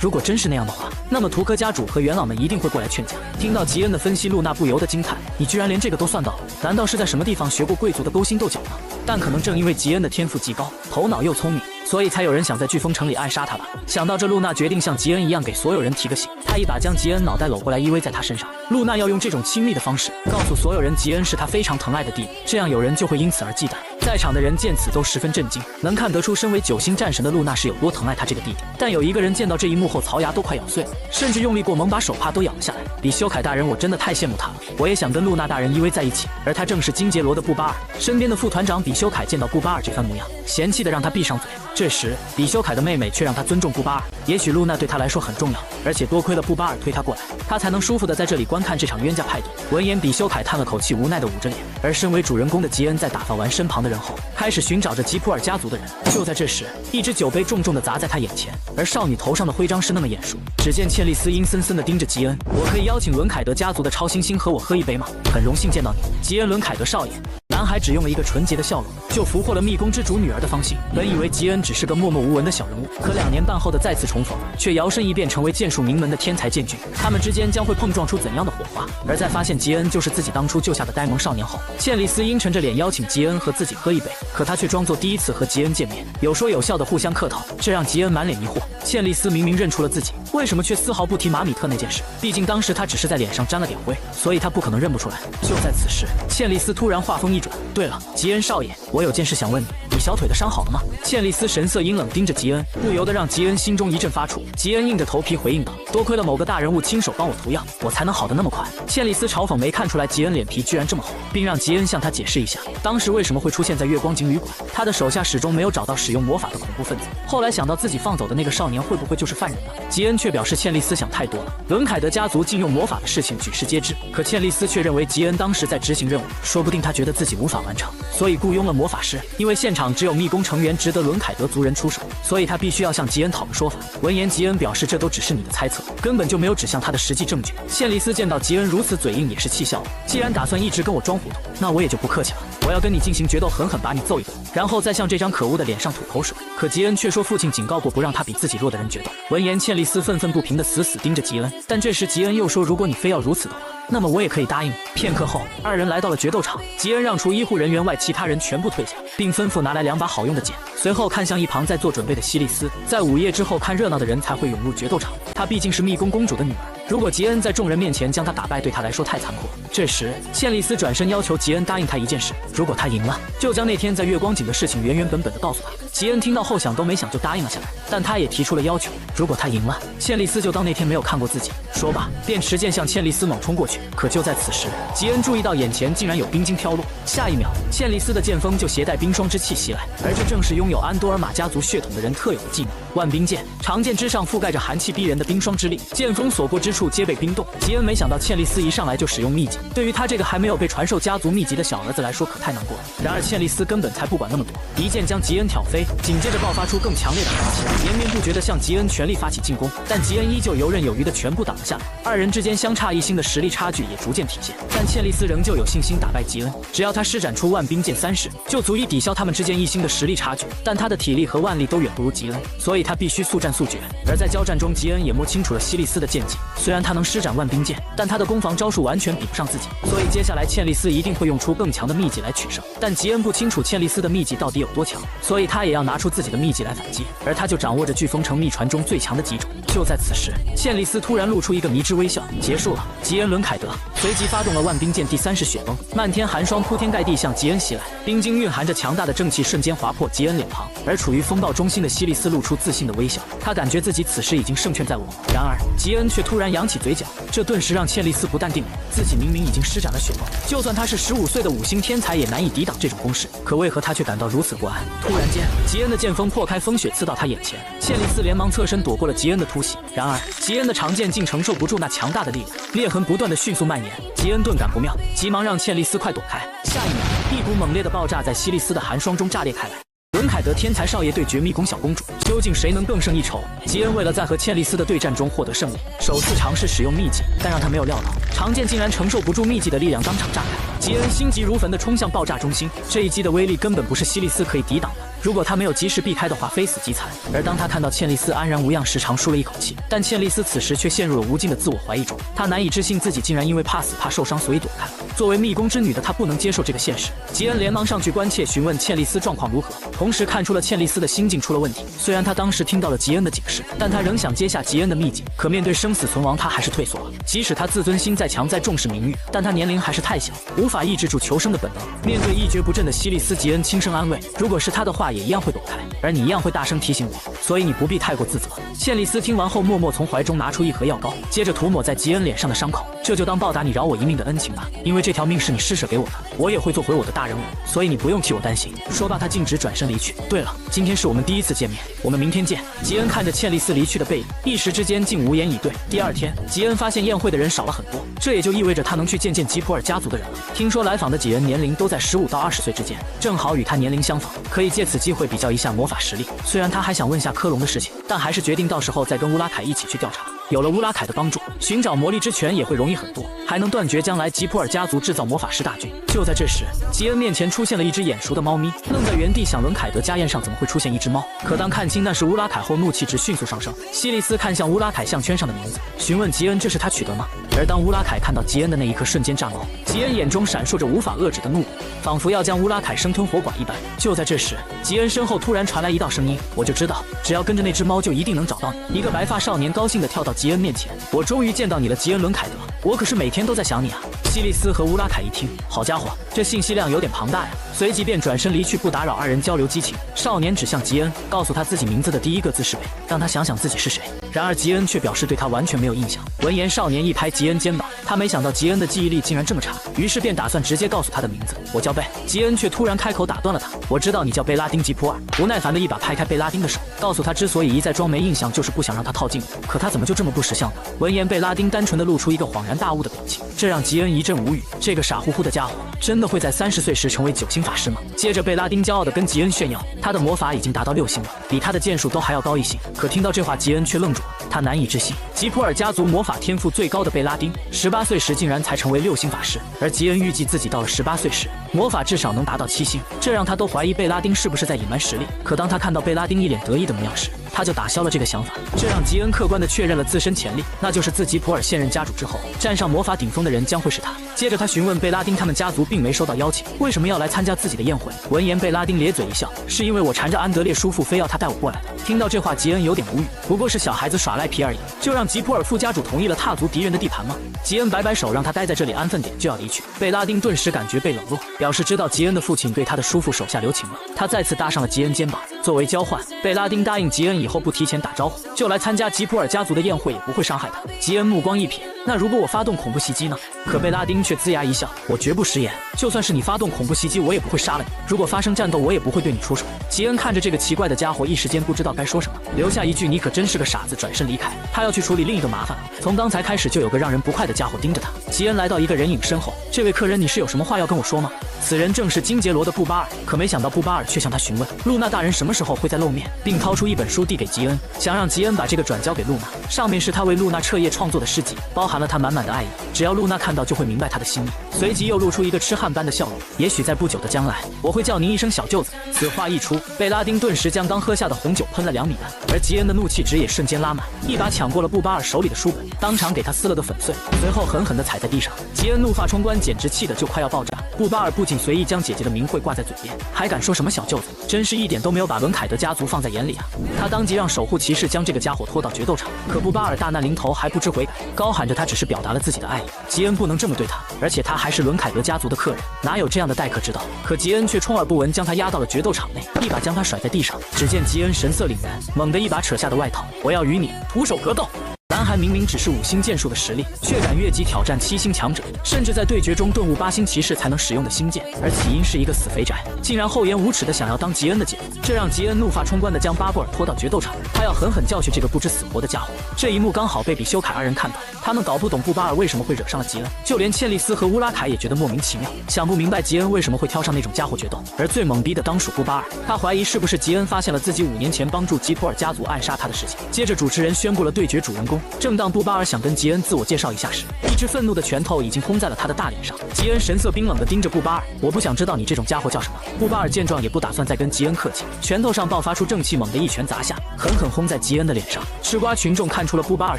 如果真是那样的话，那么图科家主和元老们一定会过来劝架。听到吉恩的分析，露娜不由得惊叹，你居然连这个都算到了，难道是在什么地方学过贵族的勾心斗角吗？但可能正因为吉恩的天赋极高，头脑又聪明，所以才有人想在飓风城里暗杀他吧。想到这，露娜决定像吉恩一样给所有人提个醒，她一把将吉恩脑袋搂过来依偎在他身上。露娜要用这种亲密的方式告诉所有人，吉恩是她非常疼爱的弟弟，这样有人就会因此而忌惮。在在场的人见此都十分震惊，能看得出身为9星战神的露娜是有多疼爱他这个弟弟。但有一个人见到这一幕后，槽牙都快咬碎了，甚至用力过猛把手帕都咬了下来。比修凯大人，我真的太羡慕他了，我也想跟露娜大人依偎在一起。而他正是金杰罗的布巴尔。身边的副团长比修凯见到布巴尔这番模样，嫌弃的让他闭上嘴。这时比修凯的妹妹却让他尊重布巴尔，也许露娜对他来说很重要，而且多亏了布巴尔推他过来，他才能舒服的在这里观看这场冤家派对。闻言，比修凯叹了口气，无奈的捂着脸。而身为主人公的吉恩在打发完身旁的人后，开始寻找着吉普尔家族的人。就在这时，一只酒杯重重的砸在他眼前，而少女头上的徽章是那么眼熟。只见茜丽丝阴森森的盯着吉恩：“我可以邀请伦凯德家族的超新星和我喝一杯吗？很荣幸见到你，吉恩·伦凯德少爷。”男孩只用了一个纯洁的笑容，就俘获了密宫之主女儿的芳心。本以为吉恩只是个默默无闻的小人物，可2年半后的再次重逢，却摇身一变成为剑术名门的天才剑君。他们之间将会碰撞出怎样的火花？而在发现吉恩就是自己当初救下的呆萌少年后，茜丽丝阴沉着脸邀请吉恩和自己喝一杯，可他却装作第一次和吉恩见面，有说有笑的互相客套，这让吉恩满脸疑惑。茜丽丝明明认出了自己，为什么却丝毫不提马米特那件事？毕竟当时他只是在脸上沾了点灰，所以他不可能认不出来。就在此时，茜丽丝突然话锋一转：“对了，吉恩少爷，我有件事想问你，你小腿的伤好了吗？”茜丽丝神色阴冷盯着吉恩，不由得让吉恩心中一阵发怵。吉恩硬着头皮回应道：“多亏了某个大人物亲手帮我涂药，我才能好得那么快。”茜丽丝嘲讽没看出来吉恩脸皮居然这么厚，并让吉恩向他解释一下当时为什么会出现在月光井旅馆。他的手下始终没有找到使用魔法的恐怖分子，后来想到自己放走的那个少年会不会就是犯人呢？吉恩却表示茜丽丝想太多了，伦凯德家族禁用魔法的事情举世皆知，可茜丽丝却认为吉恩当时在执行任务，说不定他觉得自己无法完成，所以雇佣了魔法师。因为现场只有密宫成员值得伦凯德族人出手，所以他必须要向吉恩讨个说法。闻言，吉恩表示这都只是你的猜测，根本就没有指向他的实际证据。茜丽丝见到吉恩如此嘴硬，也是气笑了。既然打算一直跟我装糊涂，那我也就不客气了，我要跟你进行决斗，狠狠把你揍一顿，然后再向这张可恶的脸上吐口水。可吉恩却说父亲警告过不让他比自己弱的人决斗。闻言，茜丽丝愤愤不平地死盯着吉恩，但这时吉恩又说，如果你非要如此的话，那么我也可以答应你。片刻后，2人来到了决斗场，吉恩让除医护人员外其他人全部退下，并吩咐拿来2把好用的剑，随后看向一旁在做准备的西丽丝。在午夜之后，看热闹的人才会涌入决斗场，她毕竟是密宫公主的女儿，如果吉恩在众人面前将她打败，对她来说太残酷。这时，茜丽丝转身要求吉恩答应她一件事，如果他赢了，就将那天在月光井的事情原本地告诉他。吉恩听到后想都没想就答应了下来，但他也提出了要求，如果他赢了，茜丽丝就当那天没有看过自己。说罢，便持剑向茜丽丝猛冲过去。可就在此时，吉恩注意到眼前竟然有冰晶飘落，下一秒，茜丽丝的剑锋就携带冰霜之气袭来，而这正是拥有安多尔玛家族血统的人特有的技能——万冰剑。长剑之上覆盖着寒气逼人的冰霜之力，剑锋所过之处皆被冰冻。吉恩没想到茜丽丝一上来就使用秘籍，对于他这个还没有被传授家族秘籍的小儿子来说可太难过了。然而茜丽丝根本才不管那么多，一剑将吉恩挑飞，紧接着爆发出更强烈的寒气，连绵不绝地向吉恩全力发起进攻，但吉恩依旧游刃有余地全部挡了下来。2人之间相差1星的实力差距也逐渐体现，但茜丽丝仍旧有信心打败吉恩，只要他施展出万冰剑3式，就足以抵消他们之间1星的实力差距。但他的体力和腕力都远不如吉恩，所以他必须速战速决。而在交战中，吉恩也摸清楚了西丽丝的剑技，虽然他能施展万冰剑，但他的攻防招数完全比不上自己，所以接下来茜丽丝一定会用出更强的秘籍来取胜。但吉恩不清楚茜丽丝的秘籍到底有多强，所以他也要拿出自己的秘籍来反击，而他就掌握着飓风城秘传中最强的几种。就在此时，茜丽丝突然露出一个迷之微笑，结束了。吉恩·伦凯德随即发动了万冰剑第3式雪崩，漫天寒霜铺天盖地向吉恩袭来，冰晶蕴含着强大的正气，瞬间划破吉恩脸庞。而处于风暴中心的西丽丝露出自信的微笑，他感觉自己此时已经胜券在握。然而吉恩却突然扬起嘴角，这顿时让茜丽丝不淡定了，自己明明已经施展了雪崩，就算他是15岁的5星天才也难以抵挡这种攻势，可为何他却感到如此不安？突然间，吉恩的剑锋破开风雪刺到他眼前，茜丽丝连忙侧身躲过了吉恩的突袭，然而吉恩的长剑竟承受不住那强大的力量，裂痕不断的迅速蔓延。吉恩顿感不妙，急忙让茜丽丝快躲开。下一秒，一股猛烈的爆炸在西丽丝的寒霜中炸裂开来。伦凯德天才少爷对决密宫小公主，究竟谁能更胜一筹？吉恩为了在和茜丽丝的对战中获得胜利，首次尝试使用秘技，但让他没有料到，长剑竟然承受不住秘技的力量，当场炸开。吉恩心急如焚地冲向爆炸中心，这一击的威力根本不是西丽丝可以抵挡的。如果他没有及时避开的话，非死即残。而当他看到茜丽丝安然无恙时，长舒了一口气。但茜丽丝此时却陷入了无尽的自我怀疑中，她难以置信自己竟然因为怕死怕受伤，所以躲开了。作为密宫之女的她不能接受这个现实。吉恩连忙上去关切询问茜丽丝状况如何，同时看出了茜丽丝的心境出了问题。虽然他当时听到了吉恩的警示，但他仍想接下吉恩的秘籍。可面对生死存亡，他还是退缩了。即使他自尊心再强，再重视名誉，但他年龄还是太小，无法法抑制住求生的本能。面对一蹶不振的西利斯，吉恩轻声安慰：“如果是他的话，也一样会躲开，而你一样会大声提醒我，所以你不必太过自责。”谢利斯听完后，默默从怀中拿出一盒药膏，接着涂抹在吉恩脸上的伤口。这就当报答你饶我一命的恩情吧，因为这条命是你施舍给我的，我也会做回我的大人物，所以你不用替我担心。说罢，他径直转身离去。对了，今天是我们第一次见面，我们明天见。吉恩看着茜丽丝离去的背影，一时之间竟无言以对。第二天，吉恩发现宴会的人少了很多，这也就意味着他能去见见吉普尔家族的人了。听说来访的几人年龄都在15到20岁之间，正好与他年龄相仿，可以借此机会比较一下魔法实力。虽然他还想问下科隆的事情，但还是决定到时候再跟乌拉凯一起去调查。有了乌拉凯的帮助，寻找魔力之泉也会容易很多，还能断绝将来吉普尔家族制造魔法师大军。就在这时，吉恩面前出现了一只眼熟的猫咪，愣在原地想伦凯德家宴上怎么会出现一只猫？可当看清那是乌拉凯后，怒气值迅速上升。西利斯看向乌拉凯项圈上的名字，询问吉恩这是他取得吗？而当乌拉凯看到吉恩的那一刻，瞬间炸毛。吉恩眼中闪烁着无法遏制的怒火，仿佛要将乌拉凯生吞活剐一般。就在这时，吉恩身后突然传来一道声音：“我就知道，只要跟着那只猫，就一定能找到你。”一个白发少年高兴地跳到吉恩面前：“我终于见到你了，吉恩·伦凯德，我可是每天都在想你啊！”西利斯和乌拉凯一听，好家伙，这信息量有点庞大呀，随即便转身离去，不打扰二人交流激情。少年指向吉恩，告诉他自己名字的第一个字是北，让他想想自己是谁。然而吉恩却表示对他完全没有印象。闻言，少年一拍吉恩肩膀，他没想到吉恩的记忆力竟然这么差，于是便打算直接告诉他的名字：“我叫贝。”吉恩却突然开口打断了他：“我知道你叫贝拉丁·吉普尔。”不耐烦的一把拍开贝拉丁的手，告诉他之所以一再装没印象，就是不想让他套近乎。可他怎么就这么不识相呢？闻言，贝拉丁单纯的露出一个恍然大悟的表情，这让吉恩一阵无语。这个傻乎乎的家伙，真的会在30岁时成为9星法师吗？接着，贝拉丁骄傲地跟吉恩炫耀，他的魔法已经达到6星了，比他的剑术都还要高1星。可听到这话，吉恩却愣住了，他难以置信，吉普尔家族魔法天赋最高的贝拉丁，18岁时竟然才成为6星法师，而吉恩预计自己到了18岁时，魔法至少能达到7星，这让他都怀疑贝拉丁是不是在隐瞒实力。可当他看到贝拉丁一脸得意的模样时，他就打消了这个想法。这让吉恩客观地确认了自身潜力，那就是自吉普尔现任家主之后，站上魔法顶峰的人将会是他。接着他询问贝拉丁，他们家族并没收到邀请，为什么要来参加自己的宴会？闻言，贝拉丁咧嘴一笑，是因为我缠着安德烈叔父，非要他带我过来的。听到这话，吉恩有点无语，不过是小孩子耍赖皮而已，就让吉普尔副家主同意了踏足敌人的地盘吗？吉恩摆摆手，让他待在这里安分点，就要离去。贝拉丁顿时感觉被冷落，表示知道吉恩的父亲对他的叔父手下留情了。他再次搭上了吉恩肩膀，作为交换，贝拉丁答应吉恩以后不提前打招呼，就来参加吉普尔家族的宴会，也不会伤害他。吉恩目光一瞥，那如果我发动恐怖袭击呢？可贝拉丁却龇牙一笑，我绝不食言，就算是你发动恐怖袭击，我也不会杀了你。如果发生战斗，我也不会对你出手。吉恩看着这个奇怪的家伙，一时间不知道该说什么，留下一句你可真是个傻子，转身离开。他要去处理另一个麻烦了。从刚才开始就有个让人不快的家伙盯着他。吉恩来到一个人影身后，这位客人，你是有什么话要跟我说吗？此人正是金杰罗的布巴尔。可没想到布巴尔却向他询问露娜大人什么时候会再露面，并掏出一本书递给吉恩，想让吉恩把这个转交给露娜。上面是他为露娜彻夜创作的诗集，包含了他满满的爱意，只要露娜看到就会明白他的心意。随即又露出一个痴汉般的笑容，也许在不久的将来，我会叫您一声小舅子。此话一出，贝拉丁顿时将刚喝下的红酒喷了2米半，而吉恩的怒气值也瞬间拉满，一把抢过了布巴尔手里的书本，当场给他撕了个粉碎，随后狠狠地踩在地上。吉恩怒发冲冠，简直气得就快要爆炸。布巴尔不仅随意将姐姐的名讳挂在嘴边，还敢说什么小舅子，真是一点都没有把伦凯德家族放在眼里啊！他当即让守护骑士将这个家伙拖到决斗场，可布巴尔大难临头还不知悔改，高喊着他只是表达了自己的爱意，吉恩不能这么对他，而且他还是伦凯德家族的客人，哪有这样的待客之道？可吉恩却充耳不闻，将他压到了决斗场内，一把将他甩在地上。只见吉恩神色凛然，猛地一把扯下的外套，我要与你徒手格斗。南韩明明只是5星剑术的实力，却敢越级挑战7星强者，甚至在对决中顿悟8星骑士才能使用的星剑。而起因是一个死肥宅，竟然厚颜无耻的想要当吉恩的姐夫，这让吉恩怒发冲冠的将巴布尔拖到决斗场，他要狠狠教训这个不知死活的家伙。这一幕刚好被比修凯二人看到，他们搞不懂布巴尔为什么会惹上了吉恩，就连茜丽丝和乌拉凯也觉得莫名其妙，想不明白吉恩为什么会挑上那种家伙决斗。而最懵逼的当属布巴尔，他怀疑是不是吉恩发现了自己5年前帮助吉普尔家族暗杀他的事情。接着主持人宣布了对决主人公，正当布巴尔想跟吉恩自我介绍一下时，一只愤怒的拳头已经轰在了他的大脸上。吉恩神色冰冷地盯着布巴尔，我不想知道你这种家伙叫什么。布巴尔见状也不打算再跟吉恩客气，拳头上爆发出正气，猛地一拳砸下，狠狠轰在吉恩的脸上。吃瓜群众看出了布巴尔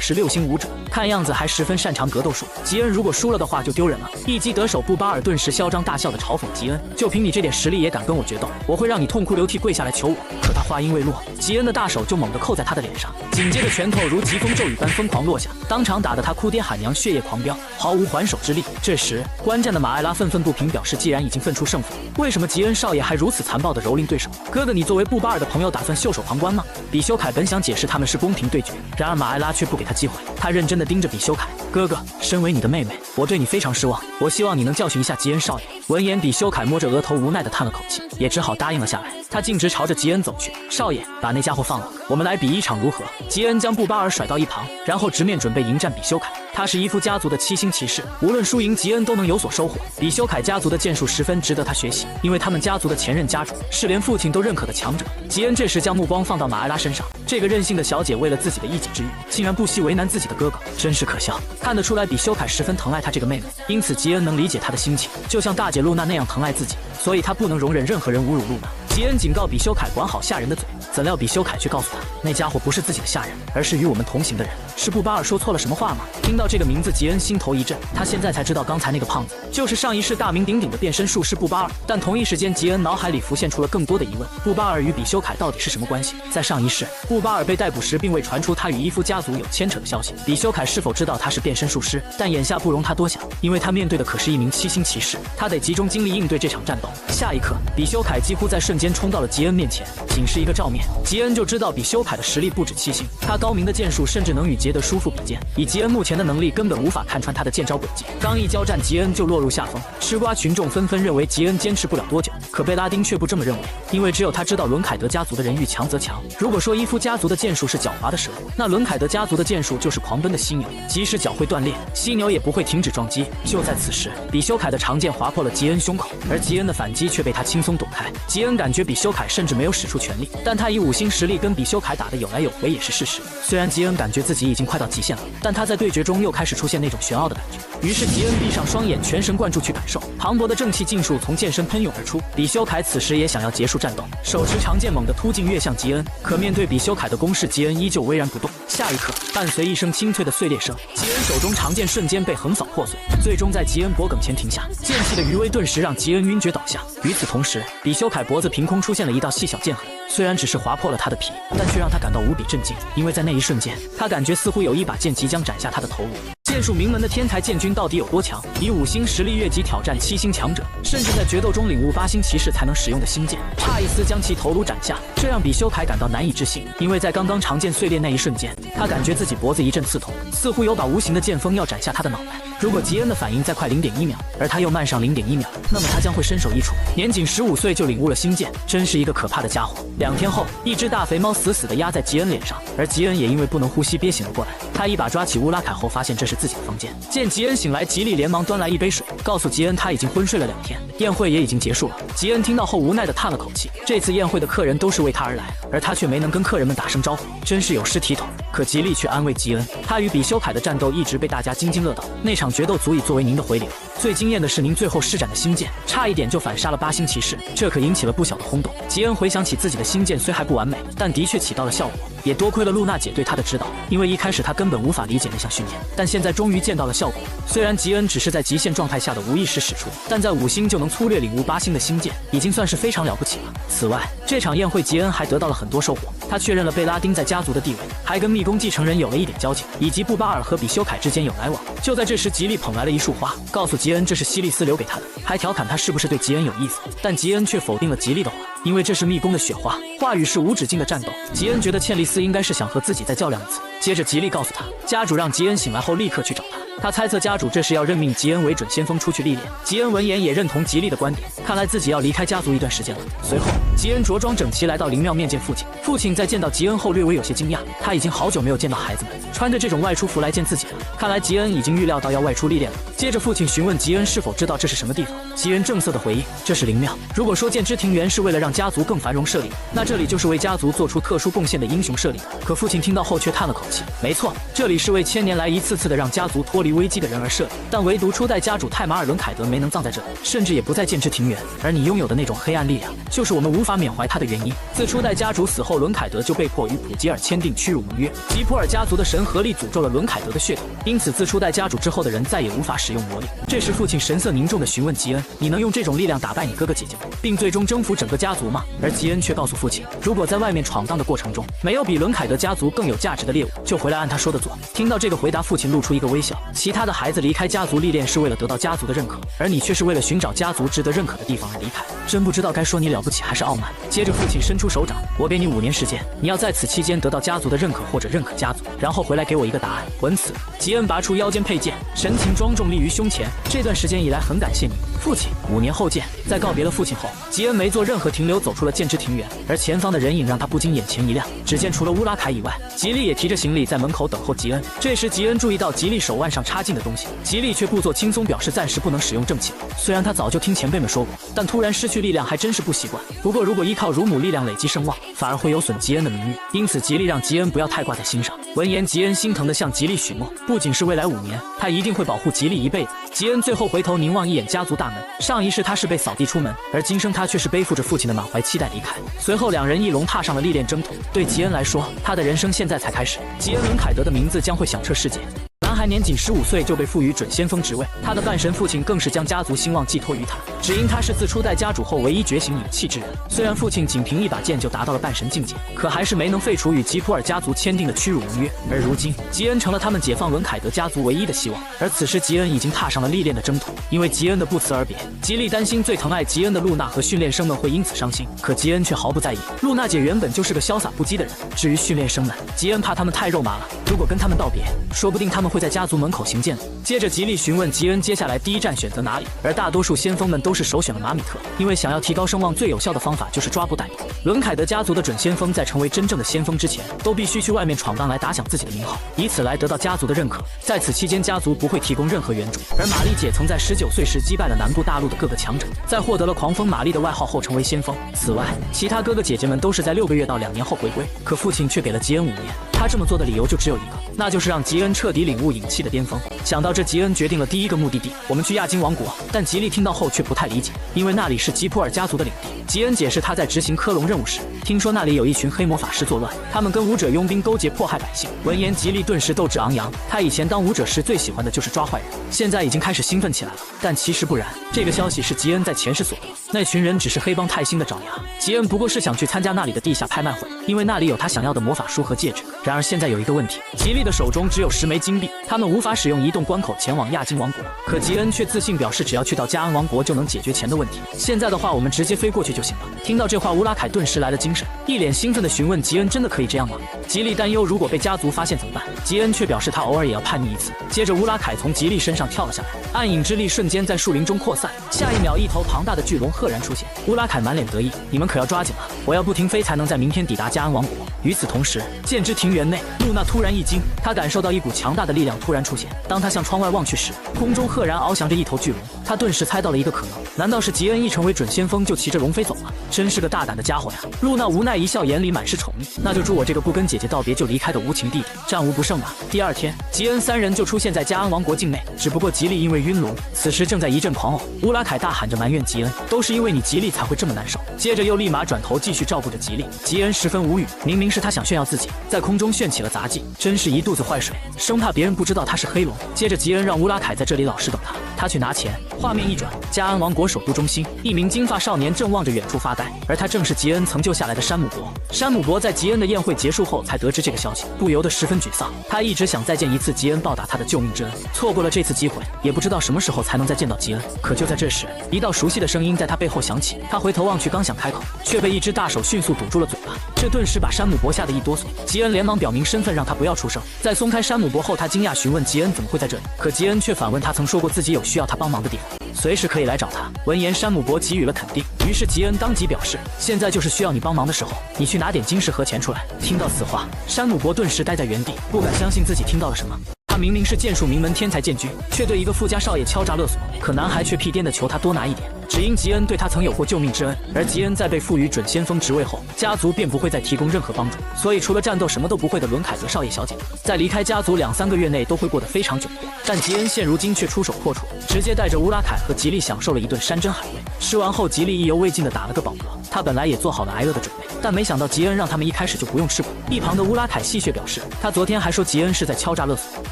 是6星武者，看样子还十分擅长格斗术。吉恩如果输了的话就丢人了。一击得手，布巴尔顿时嚣张大笑地嘲讽吉恩，就凭你这点实力也敢跟我决斗，我会让你痛哭流涕跪下来求我。可他话音未落，吉恩的大手就猛地扣在他的脸上，紧接着拳头如疾风骤雨般疯狂狂落下，当场打得他哭爹喊娘，血液狂飙，毫无还手之力。这时，观战的马艾拉愤愤不平，表示既然已经分出胜负，为什么吉恩少爷还如此残暴地蹂躏对手？哥哥，你作为布巴尔的朋友，打算袖手旁观吗？比修凯本想解释他们是公平对决，然而马艾拉却不给他机会，他认真地盯着比修凯。哥哥，身为你的妹妹，我对你非常失望，我希望你能教训一下吉恩少爷。闻言，比修凯摸着额头，无奈地叹了口气，也只好答应了下来。他径直朝着吉恩走去。少爷，把那家伙放了，我们来比一场如何？吉恩将布巴尔甩到一旁，然后直面准备迎战比修凯。他是伊夫家族的七星骑士，无论输赢，吉恩都能有所收获。比修凯家族的剑术十分值得他学习，因为他们家族的前任家主是连父亲都认可的强者。吉恩这时将目光放到马艾拉身上，这个任性的小姐为了自己的一己之欲，竟然不惜为难自己的哥哥，真是可笑。看得出来，比修凯十分疼爱他这个妹妹，因此吉恩能理解他的心情，就像大姐露娜那样疼爱自己，所以他不能容忍任何人侮辱露娜。吉恩警告比修凯管好下人的嘴，怎料比修凯却告诉他，那家伙不是自己的下人，而是与我们同行的人。是布巴尔说错了什么话吗？听到这个名字，吉恩心头一震，他现在才知道刚才那个胖子就是上一世大名鼎鼎的变身术士布巴尔。但同一时间，吉恩脑海里浮现出了更多的疑问：布巴尔与比修凯到底是什么关系？在上一世，布巴尔被逮捕时，并未传出他与伊夫家族有牵扯的消息。比修凯是否知道他是变身术师？但眼下不容他多想，因为他面对的可是一名七星骑士，他得集中精力应对这场战斗。下一刻，比修凯几乎在瞬间冲到了吉恩面前，仅是一个照面，吉恩就知道比修凯的实力不止七星，他高明的剑术甚至能与杰德叔父比肩。以吉恩目前的能力，根本无法看穿他的剑招诡计。刚一交战，吉恩就落入下风。吃瓜群众纷纷认为吉恩坚持不了多久，可贝拉丁却不这么认为，因为只有他知道伦凯德家族的人遇强则强。如果说伊夫家族的剑术是狡猾的蛇，那伦凯德家族的剑术就是狂奔的犀牛，即使脚会断裂，犀牛也不会停止撞击。就在此时，比修凯的长剑划破了吉恩胸口，而吉恩的反击却被他轻松躲开。吉恩感觉比修凯甚至没有使出全力，但他以5星实力跟比修凯打得有来有回也是事实。虽然吉恩感觉自己已经快到极限了，但他在对决中又开始出现那种玄奥的感觉。于是吉恩闭上双眼，全神贯注去感受，磅礴的正气劲数从剑身喷涌而出。比修凯此时也想要结束战斗，手持长剑猛地突进跃向吉恩，可面对比修凯的攻势，吉恩依旧巍然不动。下一刻，伴随一声清脆的碎裂声，吉恩手中长剑瞬间被横扫破碎，最终在吉恩脖颈前停下。剑气的余威顿时让吉恩晕厥倒下。与此同时，比修凯脖子凭空出现了一道细小剑痕，虽然只是划破了他的皮，但却让他感到无比震惊，因为在那一瞬间，他感觉似乎有一把剑即将斩下他的头颅。剑术名门的天才剑君到底有多强？以5星实力越级挑战7星强者，甚至在决斗中领悟8星骑士才能使用的星剑，差一丝将其头颅斩下，这让比修凯感到难以置信。因为在刚刚长剑碎裂那一瞬间，他感觉自己脖子一阵刺痛，似乎有把无形的剑锋要斩下他的脑袋。如果吉恩的反应再快0.1秒，而他又慢上0.1秒，那么他将会身首异处。年仅15岁就领悟了星剑，真是一个可怕的家伙。2天后，一只大肥猫死死地压在吉恩脸上，而吉恩也因为不能呼吸憋醒了过来。他一把抓起乌拉凯后，发现这是自己的房间。见吉恩醒来，吉利连忙端来一杯水，告诉吉恩他已经昏睡了2天，宴会也已经结束了。吉恩听到后无奈地叹了口气，这次宴会的客人都是为他而来，而他却没能跟客人们打声招呼，真是有失体统。可吉利却安慰吉恩，他与比修凯的战斗一直被大家津津乐道，那场决斗足以作为您的回礼了。最惊艳的是您最后施展的星剑，差一点就反杀了8星骑士，这可引起了不小的轰动。吉恩回想起自己的星剑虽还不完美，但的确起到了效果，也多亏了露娜姐对他的指导，因为一开始他根本无法理解那项训练，但现在终于见到了效果。虽然吉恩只是在极限状态下的无意识使出，但在5星就能粗略领悟8星的星剑，已经算是非常了不起了。此外，这场宴会吉恩还得到了很多收获，他确认了贝拉丁在家族的地位，还跟密宫继承人有了一点交情，以及布巴尔和比修凯之间有来往。就在这时，吉利捧来了一束花，告诉吉恩这是西利斯留给他的，还调侃他是不是对吉恩有意思，但吉恩却否定了吉利的话，因为这是密宫的雪花，话语是无止境的战斗。吉恩觉得茜丽丝应该是想和自己再较量一次。接着吉利告诉他，家主让吉恩醒来后立刻去找他，他猜测家主这是要任命吉恩为准先锋出去历练。吉恩闻言也认同吉利的观点，看来自己要离开家族一段时间了。随后吉恩着装整齐来到灵庙面见父亲，父亲在见到吉恩后略微有些惊讶，他已经好久没有见到孩子们穿着这种外出服来见自己了，看来吉恩已经预料到要外出历练了。接着父亲询问吉恩是否知道这是什么地方，吉恩正色的回应，这是灵庙。如果说剑之庭园是为了让家族更繁荣设立，那这里就是为家族做出特殊贡献的英雄设立的。可父亲听到后却叹了口气，没错，这里是为1000年来一次次的让家族脱离脱离危机的人而设立，但唯独初代家主泰马尔·伦凯德没能葬在这里，甚至也不在剑之庭园。而你拥有的那种黑暗力量，就是我们无法缅怀他的原因。自初代家主死后，伦凯德就被迫与普吉尔签订屈辱盟约。吉普尔家族的神合力诅咒了伦凯德的血统，因此自初代家主之后的人再也无法使用魔力。这时父亲神色凝重地询问吉恩：“你能用这种力量打败你哥哥姐姐们，并最终征服整个家族吗？”而吉恩却告诉父亲，如果在外面闯荡的过程中没有比伦凯德家族更有价值的猎物，就回来按他说的做。听到这个回答，父亲露出一个微笑。其他的孩子离开家族历练是为了得到家族的认可，而你却是为了寻找家族值得认可的地方而离开，真不知道该说你了不起还是傲慢。接着父亲伸出手掌，我给你5年时间，你要在此期间得到家族的认可或者认可家族，然后回来给我一个答案。闻此，吉恩拔出腰间佩剑，神情庄重立于胸前。这段时间以来很感谢你，父亲，5年后见。在告别了父亲后，吉恩没做任何停留，走出了剑之庭园，而前方的人影让他不禁眼前一亮。只见除了乌拉凯以外，吉利也提着行李在门口等候吉恩。这时吉恩注意到吉利手腕上插进的东西，吉利却故作轻松，表示暂时不能使用正气。虽然他早就听前辈们说过，但突然失去力量还真是不习惯。不过如果依靠乳母力量累积声望，反而会有损吉恩的名誉，因此吉利让吉恩不要太挂在心上。闻言，吉恩心疼地向吉利许诺，不仅是未来5年，他一定会保护吉利一辈子。吉恩最后回头凝望一眼家族大门，上一世他是被扫地出门，而今生他却是背负着父亲的满怀期待离开。随后两人一同踏上了历练征途。对吉恩来说，他的人生现在才开始。吉恩·伦凯德的名字将会响彻世界。男孩年仅15岁就被赋予准先锋职位，他的半神父亲更是将家族兴旺寄托于他，只因他是自初代家主后唯一觉醒勇气之人。虽然父亲仅凭一把剑就达到了半神境界，可还是没能废除与吉普尔家族签订的屈辱盟约。而如今，吉恩成了他们解放伦凯德家族唯一的希望。而此时，吉恩已经踏上了历练的征途。因为吉恩的不辞而别，吉利担心最疼爱吉恩的露娜和训练生们会因此伤心，可吉恩却毫不在意。露娜姐原本就是个潇洒不羁的人，至于训练生们，吉恩怕他们太肉麻了，如果跟他们道别，说不定他们会在家族门口行剑。接着吉利询问吉恩接下来第一站选择哪里，而大多数先锋们都是首选了马米特，因为想要提高声望最有效的方法就是抓捕逮捕。伦凯德家族的准先锋在成为真正的先锋之前，都必须去外面闯荡来打响自己的名号，以此来得到家族的认可。在此期间，家族不会提供任何援助。而玛丽姐曾在19岁时击败了南部大陆的各个强者，在获得了狂风玛丽的外号后成为先锋。此外，其他哥哥姐姐们都是在6个月到2年后回归，可父亲却给了吉恩5年。他这么做的理由就只有一个，那就是让吉恩彻底领悟隐气的巅峰。想到这，吉恩决定了第一个目的地，我们去亚金王国。但吉利听到后却不太理解，因为那里是吉普尔家族的领地。吉恩解释他在执行科隆任务时，听说那里有一群黑魔法师作乱，他们跟武者佣兵勾结迫害百姓。闻言，吉利顿时斗志昂扬。他以前当武者时最喜欢的就是抓坏人，现在已经开始兴奋起来了。但其实不然，这个消息是吉恩在前世所得，那群人只是黑帮泰星的爪牙。吉恩不过是想去参加那里的地下拍卖会，因为那里有他想要的魔法书和戒指。然而现在有一个问题，吉利的手中只有10枚金币，他们无法使用移动关口前往亚金王国。可吉恩却自信表示，只要去到加恩王国就能解决钱的问题。现在的话，我们直接飞过去就行了。听到这话，乌拉凯顿时来了精神，一脸兴奋地询问吉恩：“真的可以这样吗？”吉利担忧如果被家族发现怎么办，吉恩却表示他偶尔也要叛逆一次。接着，乌拉凯从吉利身上跳了下来，暗影之力瞬间在树林中扩散。下一秒，一头庞大的巨龙赫然出现。乌拉凯满脸得意：“你们可要抓紧了，我要不停飞才能在明天抵达加恩王国。”与此同时，剑之庭园内，露娜突然一惊，她感受到一股强大的力量突然出现。当她向窗外望去时，空中赫然翱翔着一头巨龙。她顿时猜到了一个可能，难道是吉恩一成为准先锋就骑着龙飞走了？真是个大胆的家伙呀！露娜无奈一笑，眼里满是宠溺。那就祝我这个不跟姐姐道别就离开的无情弟弟战无不胜吧。第二天，吉恩3人就出现在加恩王国境内，只不过吉利因为晕龙，此时正在一阵狂呕。乌拉凯大喊着埋怨吉恩，都是因为你吉利才会这么难受。接着又立马转头继续照顾着吉利。吉恩十分无语，明明是他想炫耀自己，在空中炫起了杂技，真是一肚子坏水，生怕别人不知道他是黑龙。接着吉恩让乌拉凯在这里老实等他去拿钱。画面一转，加恩王国首都中心，一名金发少年正望着远处发呆，而他正是吉恩曾救下来的山姆伯。山姆伯在吉恩的宴会结束后才得知这个消息，不由得十分沮丧。他一直想再见一次吉恩，报答他的救命之恩，错过了这次机会，也不知道什么时候才能再见到吉恩。可就在这时，一道熟悉的声音在他背后响起，他回头望去，刚想开口，却被一只大手迅速堵住了嘴巴，这顿时把山姆伯吓得一哆嗦。吉恩连忙表明身份，让他不要出声。在松开山姆伯后，他惊讶询问吉恩怎么会在这里，可吉恩却反问他曾说过自己有需要他帮忙的地方，随时可以来找他。闻言，山姆伯给予了肯定，于是吉恩当即表示，现在就是需要你帮忙的时候，你去拿点金石和钱出来。听到此话，山姆伯顿时呆在原地，不敢相信自己听到了什么。他明明是剑术名门天才剑君，却对一个富家少爷敲诈勒索，可男孩却屁颠的求他多拿一点。只因吉恩对他曾有过救命之恩，而吉恩在被赋予准先锋职位后，家族便不会再提供任何帮助，所以除了战斗什么都不会的伦凯泽少爷小姐，在离开家族2-3个月内都会过得非常窘迫。但吉恩现如今却出手阔绰，直接带着乌拉凯和吉利享受了一顿山珍海味。吃完后，吉利意犹未尽地打了个饱嗝，他本来也做好了挨饿的准备，但没想到吉恩让他们一开始就不用吃苦。一旁的乌拉凯戏谑表示，他昨天还说吉恩是在敲诈勒索，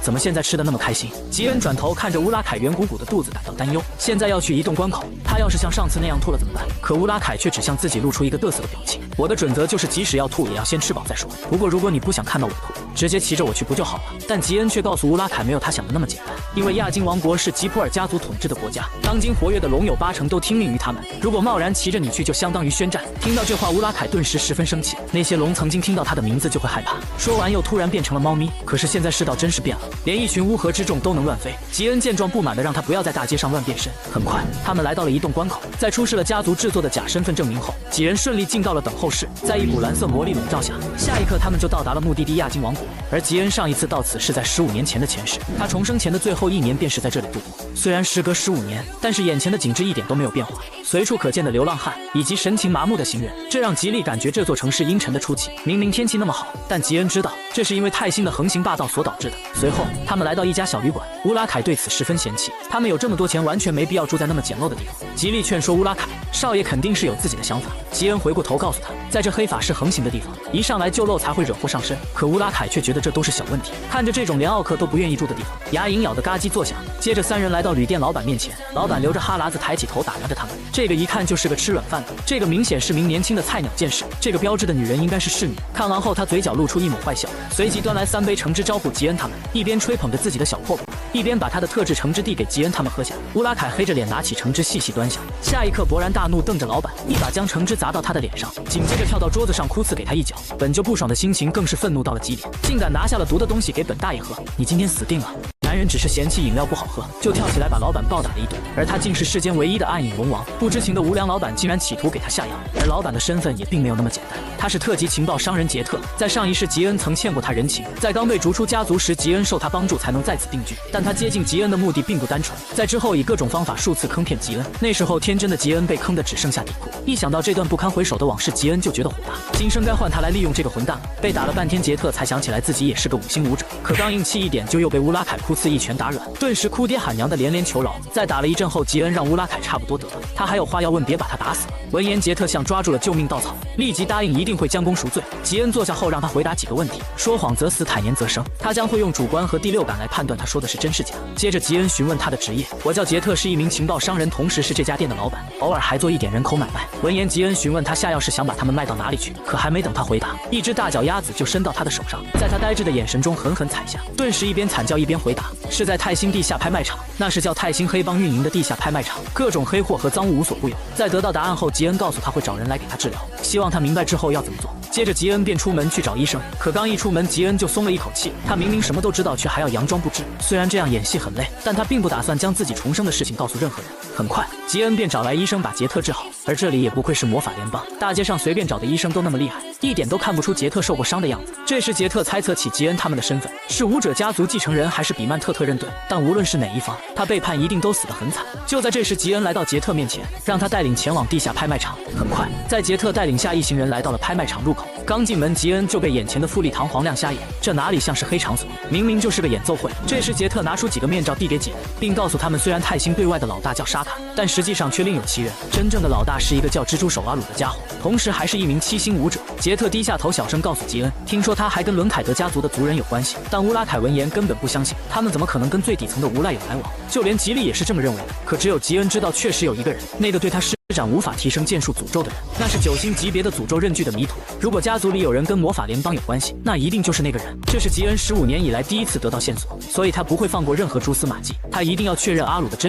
怎么现在吃得那么开心？吉恩转头看着乌拉凯圆鼓鼓的肚子感到担忧，现在要去移动关口，他要是像上次那样吐了怎么办？可乌拉凯却只向自己露出一个得瑟的表情。我的准则就是即使要吐也要先吃饱再说，不过如果你不想看到我吐，直接骑着我去不就好了？但吉恩却告诉乌拉凯没有他想的那么简单，因为亚金王国是吉普尔家族统治的国家，当今活跃的龙有80%都听命于他们，如果贸然骑着你去就相当于宣战。听到这话，乌拉凯顿时十分生气，那些龙曾经听到他的名字就会害怕。说完又突然变成了猫咪，可是现在世道真是变了，连一群乌合之众都能乱飞。吉恩见状不满的让他不要在大街上乱变身。很快他们来到了移动关口，在出示了家族制作的假身份证明后，几人顺利进到了等候室，在一股蓝色魔力笼罩下，下一刻他们就到达了目的地亚金王国。而吉恩上一次到此是在15年前的前世，他重生前的最后1年便是在这里度过。虽然时隔15年，但是眼前的景致一点都没有变化，随处可见的流浪汉以及神情麻木的行人，这让吉利感觉这座城市阴沉的出奇。明明天气那么好，但吉恩知道这是因为泰星的横行霸道所导致的。随后他们来到一家小旅馆，乌拉凯对此十分嫌弃，他们有这么多钱，完全没必要住在那么简陋的地方。吉利劝说乌拉凯，少爷肯定是有自己的想法。吉恩回过头告诉他，在这黑法师横行的地方，一上来就漏才会惹祸上身。可乌拉凯却觉得这都是小问题，看着这种连奥克都不愿意住的地方，牙龈咬得嘎叽作响。接着3人来到旅店老板面前，老板流着哈喇子抬起头打量着他们，这个一看就是个吃软饭的，这个明显是名年轻的菜鸟剑士，这个标致的女人应该是侍女。看完后他嘴角露出一抹坏笑，随即端来3杯橙汁招呼吉恩他们，一边吹捧着自己的小破布，一边把他的特制橙汁递给吉恩他们喝下。乌拉凯黑着脸拿起橙汁细细端详，下一刻勃然大怒，瞪着老板，一把将橙汁砸到他的脸上，紧接着跳到桌子上哭刺给他一脚。本就不爽的心情更是愤怒到了极点，竟敢拿下了毒的东西给本大爷喝，你今天死定了！男人只是嫌弃饮料不好喝，就跳起来把老板暴打了一顿，而他竟是世间唯一的暗影龙王，不知情的无良老板竟然企图给他下药。而老板的身份也并没有那么简单，他是特级情报商人杰特，在上一世吉恩曾欠过他人情，在刚被逐出家族时，吉恩受他帮助才能在此定居，但他接近吉恩的目的并不单纯，在之后以各种方法数次坑骗吉恩，那时候天真的吉恩被坑得只剩下底裤，一想到这段不堪回首的往事，吉恩就觉得火大，今生该换他来利用这个混蛋了。被打了半天，杰特才想起来自己也是个5星武者，可刚硬气一点，就又被乌拉凯哭刺一拳打软，顿时哭爹喊娘的连连求饶。在打了一阵后，吉恩让乌拉凯差不多得了，他还有话要问，别把他打死了。闻言，杰特像抓住了救命稻草，立即答应一定会将功赎罪。吉恩坐下后让他回答几个问题，说谎则死，坦言则生，他将会用主观和第六感来判断他说的是真是假。接着吉恩询问他的职业，我叫杰特，是一名情报商人，同时是这家店的老板，偶尔还做一点人口买卖。闻言，吉恩询问他下药是想把他们卖到哪里去，可还没等他回答，一只大脚丫子就伸到他的手上，在他呆滞的眼神中狠狠踩下，顿时一边惨叫一边回答，是在泰星地下拍卖场，那是叫泰星黑帮运营的地下拍卖场，各种黑货和赃物无所不有。在得到答案后，吉恩告诉他会找人来给他治疗，希望他明白之后要怎么做。接着吉恩便出门去找医生，可刚一出门，吉恩就松了一口气，他明明什么都知道，却还要佯装不知。虽然这样演戏很累，但他并不打算将自己重生的事情告诉任何人。很快吉恩便找来医生把杰特治好，而这里也不愧是魔法联邦，大街上随便找的医生都那么厉害，一点都看不出杰特受过伤的样子。这时杰特猜测起吉恩他们的身份，是武者家族继承人还是比曼特特认队，但无论是哪一方，他背叛一定都死得很惨。就在这时，吉恩来到杰特面前，让他带领前往地下拍卖场。很快在杰特带领下，一行人来到了拍卖场入口，刚进门，吉恩就被眼前的富丽堂皇亮瞎眼，这哪里像是黑场所，明明就是个演奏会。这时杰特拿出几个面罩递给几人，并告诉他们，虽然泰星对外的老大叫沙卡，但实际上却另有其人，真正的老大是一个叫蜘蛛手阿鲁的家伙，同时还是一名7星武者。杰特低下头小声告诉吉恩，听说他还跟伦凯德家族的族人有关系，但乌拉凯闻言根本不相信，他们怎么可能跟最底层的无赖有来往，就连吉利也是这么认为的。可只有吉恩知道，确实有一个人，那个对他施展无法提升剑术诅咒的人，那是9星级别的诅咒刃具的迷途。如果家族里有人跟魔法联邦有关系，那一定就是那个人。这是吉恩15年以来第一次得到线索，所以他不会放过任何蛛丝马迹，他一定要确认阿鲁的真